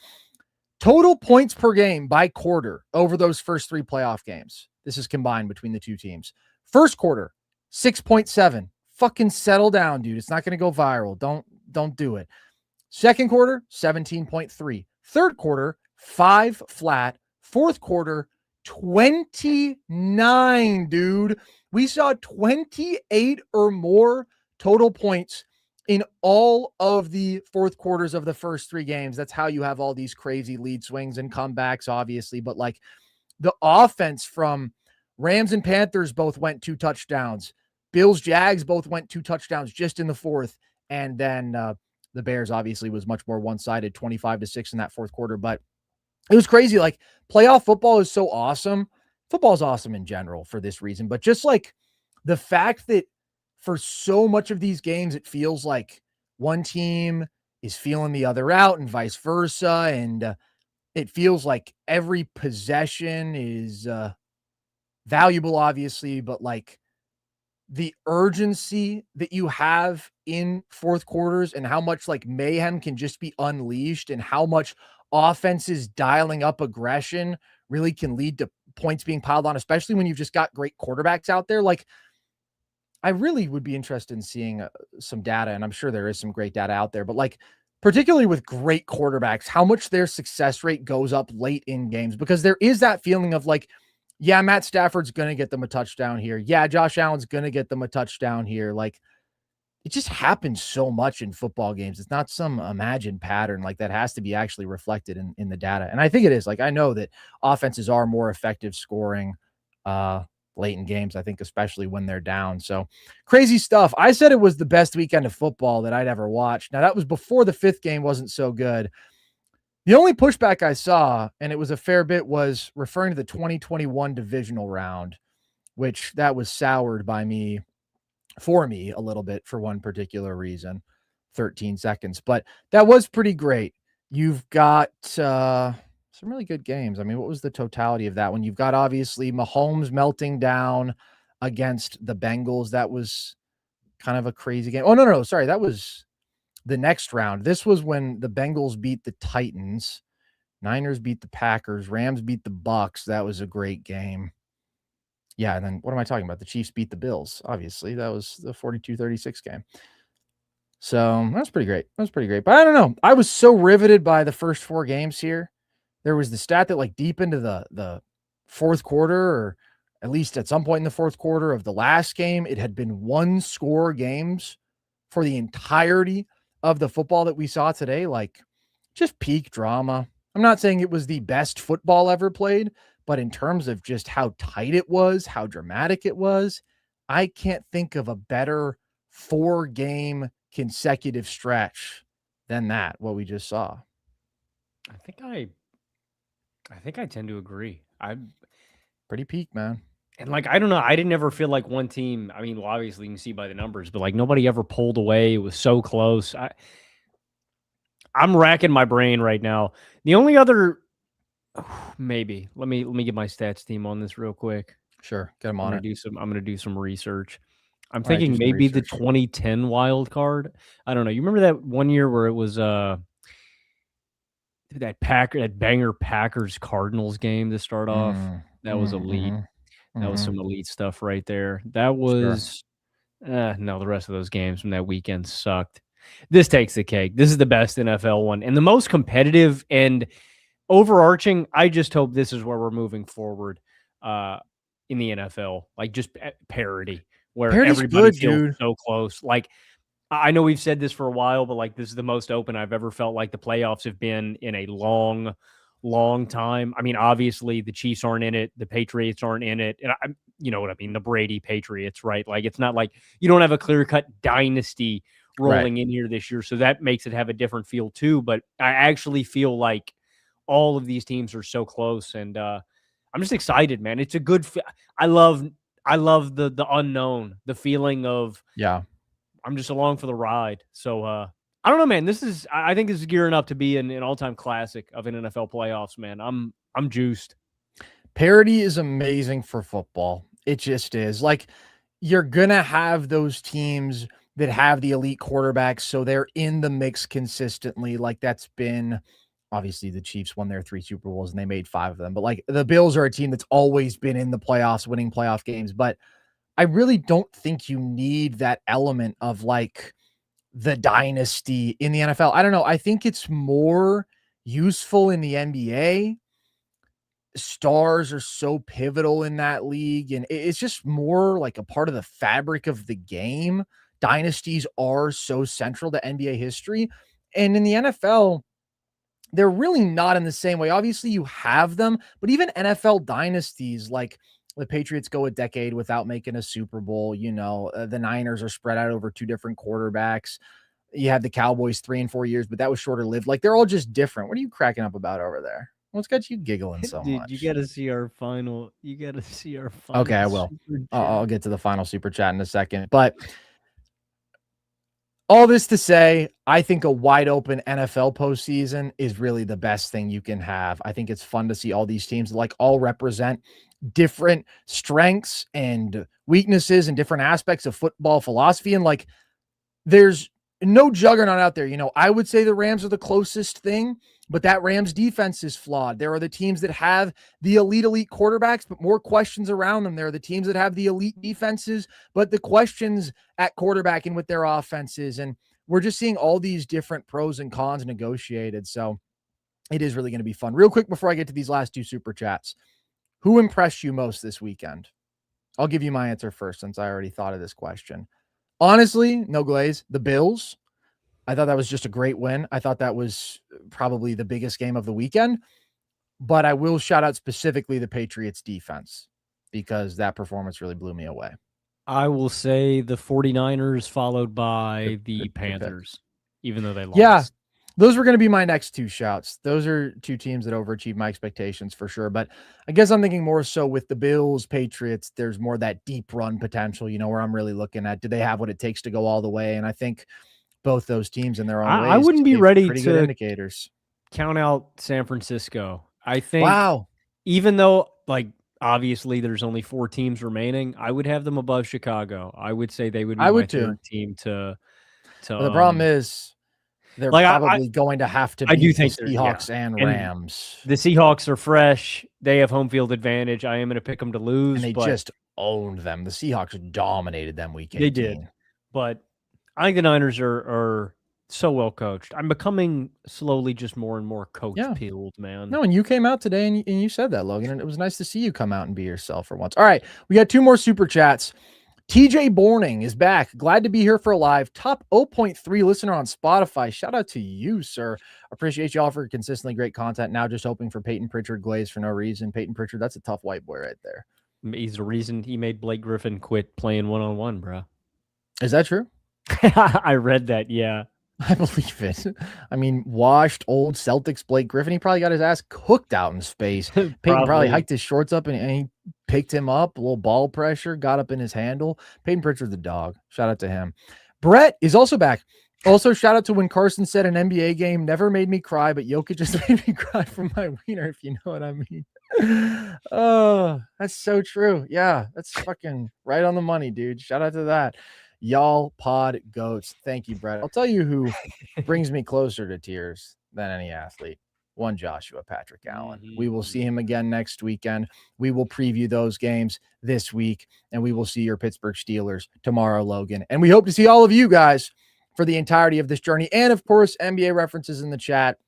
Total points per game by quarter over those first 3 playoff games. This is combined between the 2 teams. First quarter, 6.7. Fucking settle down, dude. It's not going to go viral. Don't do it. Second quarter, 17.3. Third quarter, 5 flat. Fourth quarter, 29, dude. We saw 28 or more total points in all of the fourth quarters of the first 3 games. That's how you have all these crazy lead swings and comebacks, obviously. But like the offense from Rams and Panthers both went 2 touchdowns. Bills, Jags both went 2 touchdowns just in the fourth. And then the Bears obviously was much more one-sided, 25-6 in that fourth quarter. But it was crazy. Like playoff football is so awesome. Football is awesome in general for this reason. But just like the fact that for so much of these games, it feels like one team is feeling the other out and vice versa. And it feels like every possession is valuable, obviously, but like the urgency that you have in fourth quarters and how much like mayhem can just be unleashed and how much offenses dialing up aggression really can lead to points being piled on, especially when you've just got great quarterbacks out there. Like, I really would be interested in seeing some data, and I'm sure there is some great data out there, but like, particularly with great quarterbacks, how much their success rate goes up late in games, because there is that feeling of like, yeah, Matt Stafford's going to get them a touchdown here. Yeah, Josh Allen's going to get them a touchdown here. Like, it just happens so much in football games. It's not some imagined pattern. Like, that has to be actually reflected in the data. And I think it is. Like, I know that offenses are more effective scoring late in games, I think, especially when they're down. So crazy stuff. I said it was the best weekend of football that I'd ever watched. Now, that was before the 5th game wasn't so good. The only pushback I saw, and it was a fair bit, was referring to the 2021 divisional round, which that was soured by me, for me, a little bit for one particular reason, 13 seconds. But that was pretty great. You've got some really good games. I mean, what was the totality of that one? You've got obviously Mahomes melting down against the Bengals. That was kind of a crazy game. Oh, no. Sorry. That was the next round. This was when the Bengals beat the Titans. Niners beat the Packers. Rams beat the Bucks. That was a great game. Yeah, and then what am I talking about? The Chiefs beat the Bills, obviously. That was the 42-36 game. So that's pretty great. That was pretty great. But I don't know. I was so riveted by the first 4 games here. There was the stat that like deep into the fourth quarter, or at least at some point in the fourth quarter of the last game, it had been 1-score games for the entirety of the football that we saw today. Like, just peak drama. I'm not saying it was the best football ever played, but in terms of just how tight it was, how dramatic it was, I can't think of a better 4-game consecutive stretch than that, what we just saw. I think I tend to agree. Pretty peak, man. And like, I don't know, I didn't ever feel like one team, I mean, well, obviously you can see by the numbers, but like nobody ever pulled away. It was so close. I'm racking my brain right now. The only other, maybe, let me get my stats team on this real quick. Sure, get them on it. I'm gonna do some research. I'm All right, thinking do some maybe the research. 2010 wild card. I don't know. You remember that one year where it was that banger Packers Cardinals game to start off? That was elite. That was some elite stuff right there. That Sure. was no, the rest of those games from that weekend sucked. This takes the cake. This is the best NFL one and the most competitive and overarching. I just hope this is where we're moving forward in the NFL, like just parity, where Parity's everybody good, feels dude. so close. Like, I know we've said this for a while, but like this is the most open I've ever felt like the playoffs have been in a long, long time. I mean, obviously the Chiefs aren't in it, the Patriots aren't in it, and you know what I mean, the Brady Patriots, right? Like it's not like you don't have a clear-cut dynasty rolling in here this year, so that makes it have a different feel too. But I actually feel like all of these teams are so close, and I'm just excited, man. It's a good. I love the unknown, the feeling of I'm just along for the ride. So I don't know, man. I think this is gearing up to be an all-time classic of an NFL playoffs, man. I'm juiced. Parity is amazing for football. It just is. Like, you're gonna have those teams that have the elite quarterbacks, so they're in the mix consistently. Like, that's been obviously the Chiefs won their 3 Super Bowls and they made 5 of them. But like the Bills are a team that's always been in the playoffs, winning playoff games. But I really don't think you need that element of like the dynasty in the NFL. I don't know. I think it's more useful in the NBA. Stars are so pivotal in that league, and it's just more like a part of the fabric of the game. Dynasties are so central to NBA history. And in the NFL, they're really not in the same way. Obviously, you have them, but even NFL dynasties, like the Patriots go a decade without making a Super Bowl. You know, the Niners are spread out over 2 different quarterbacks. You have the Cowboys 3 and 4 years, but that was shorter lived. Like, they're all just different. What are you cracking up about over there? What's got you giggling so Dude, much? you got to see our final. Okay, I will. I'll get to the final super chat in a second. But all this to say, I think a wide open NFL postseason is really the best thing you can have. I think it's fun to see all these teams like all represent different strengths and weaknesses and different aspects of football philosophy. And like, there's no juggernaut out there. You know, I would say the Rams are the closest thing, but that Rams defense is flawed. There are the teams that have the elite quarterbacks, but more questions around them. There are the teams that have the elite defenses, but the questions at quarterback and with their offenses. And we're just seeing all these different pros and cons negotiated. So it is really going to be fun. Real quick, before I get to these last 2 super chats, who impressed you most this weekend? I'll give you my answer first, since I already thought of this question. Honestly, no glaze, the Bills. I thought that was just a great win. I thought that was probably the biggest game of the weekend, but I will shout out specifically the Patriots defense because that performance really blew me away. I will say the 49ers followed by the Panthers, even though they lost. Yeah, those were going to be my next 2 shouts. Those are 2 teams that overachieved my expectations for sure. But I guess I'm thinking more so with the Bills, Patriots, there's more that deep run potential, you know, where I'm really looking at, do they have what it takes to go all the way? And I think both those teams in their own ways, I wouldn't be ready pretty to good indicators. Count out San Francisco. I think, wow, even though like obviously there's only 4 teams remaining, I would have them above Chicago. I would say they would be my third team to but the problem is they're like, probably going to have to beat the Seahawks and Rams. The Seahawks are fresh. They have home field advantage. I am going to pick them to lose. And they just owned them. The Seahawks dominated them week 18. They did. But I think the Niners are so well coached. I'm becoming slowly just more and more coach-peeled, man. No, and you came out today and you said that, Logan, and it was nice to see you come out and be yourself for once. All right, we got 2 more super chats. TJ Borning is back. Glad to be here for a live top 0.3 listener on Spotify. Shout out to you, sir. Appreciate y'all for consistently great content. Now just hoping for Peyton Pritchard glaze for no reason. Peyton Pritchard, that's a tough white boy right there. He's the reason he made Blake Griffin quit playing one-on-one, bro. Is that true? I read that, yeah. I believe it. I mean, washed old Celtics Blake Griffin. He probably got his ass cooked out in space. Peyton probably hiked his shorts up and he picked him up. A little ball pressure, got up in his handle. Peyton Pritchard, the dog. Shout out to him. Brett is also back. Also, shout out to when Carson said an NBA game never made me cry, but Jokic just made me cry from my wiener, if you know what I mean. Oh, that's so true. Yeah, that's fucking right on the money, dude. Shout out to that. Y'all pod goats. Thank you, Brett. I'll tell you who brings me closer to tears than any athlete. One Joshua Patrick Allen. We will see him again next weekend. We will preview those games this week, and we will see your Pittsburgh Steelers tomorrow, Logan. And we hope to see all of you guys for the entirety of this journey. And of course, NBA references in the chat.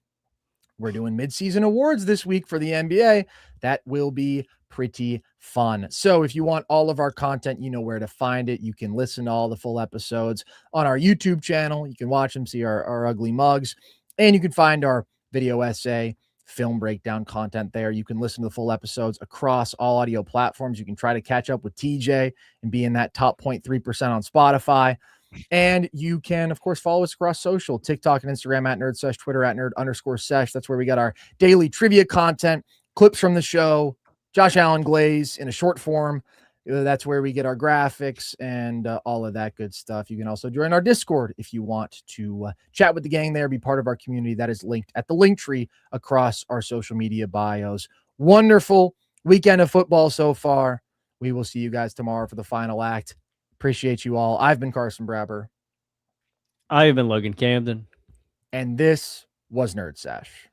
We're doing midseason awards this week for the NBA. That will be pretty fun. So if you want all of our content, you know where to find it. You can listen to all the full episodes on our YouTube channel. You can watch them, see our ugly mugs, and you can find our video essay, film breakdown content there. You can listen to the full episodes across all audio platforms. You can try to catch up with TJ and be in that top 0.3% on Spotify. And you can, of course, follow us across social, TikTok and Instagram at NerdSesh, Twitter at Nerd_Sesh. That's where we got our daily trivia content, clips from the show, Josh Allen Glaze in a short form. That's where we get our graphics and all of that good stuff. You can also join our Discord if you want to chat with the gang there, be part of our community. That is linked at the link tree across our social media bios. Wonderful weekend of football so far. We will see you guys tomorrow for the final act. Appreciate you all. I've been Carson Brabber. I've been Logan Camden. And this was Nerd Sesh.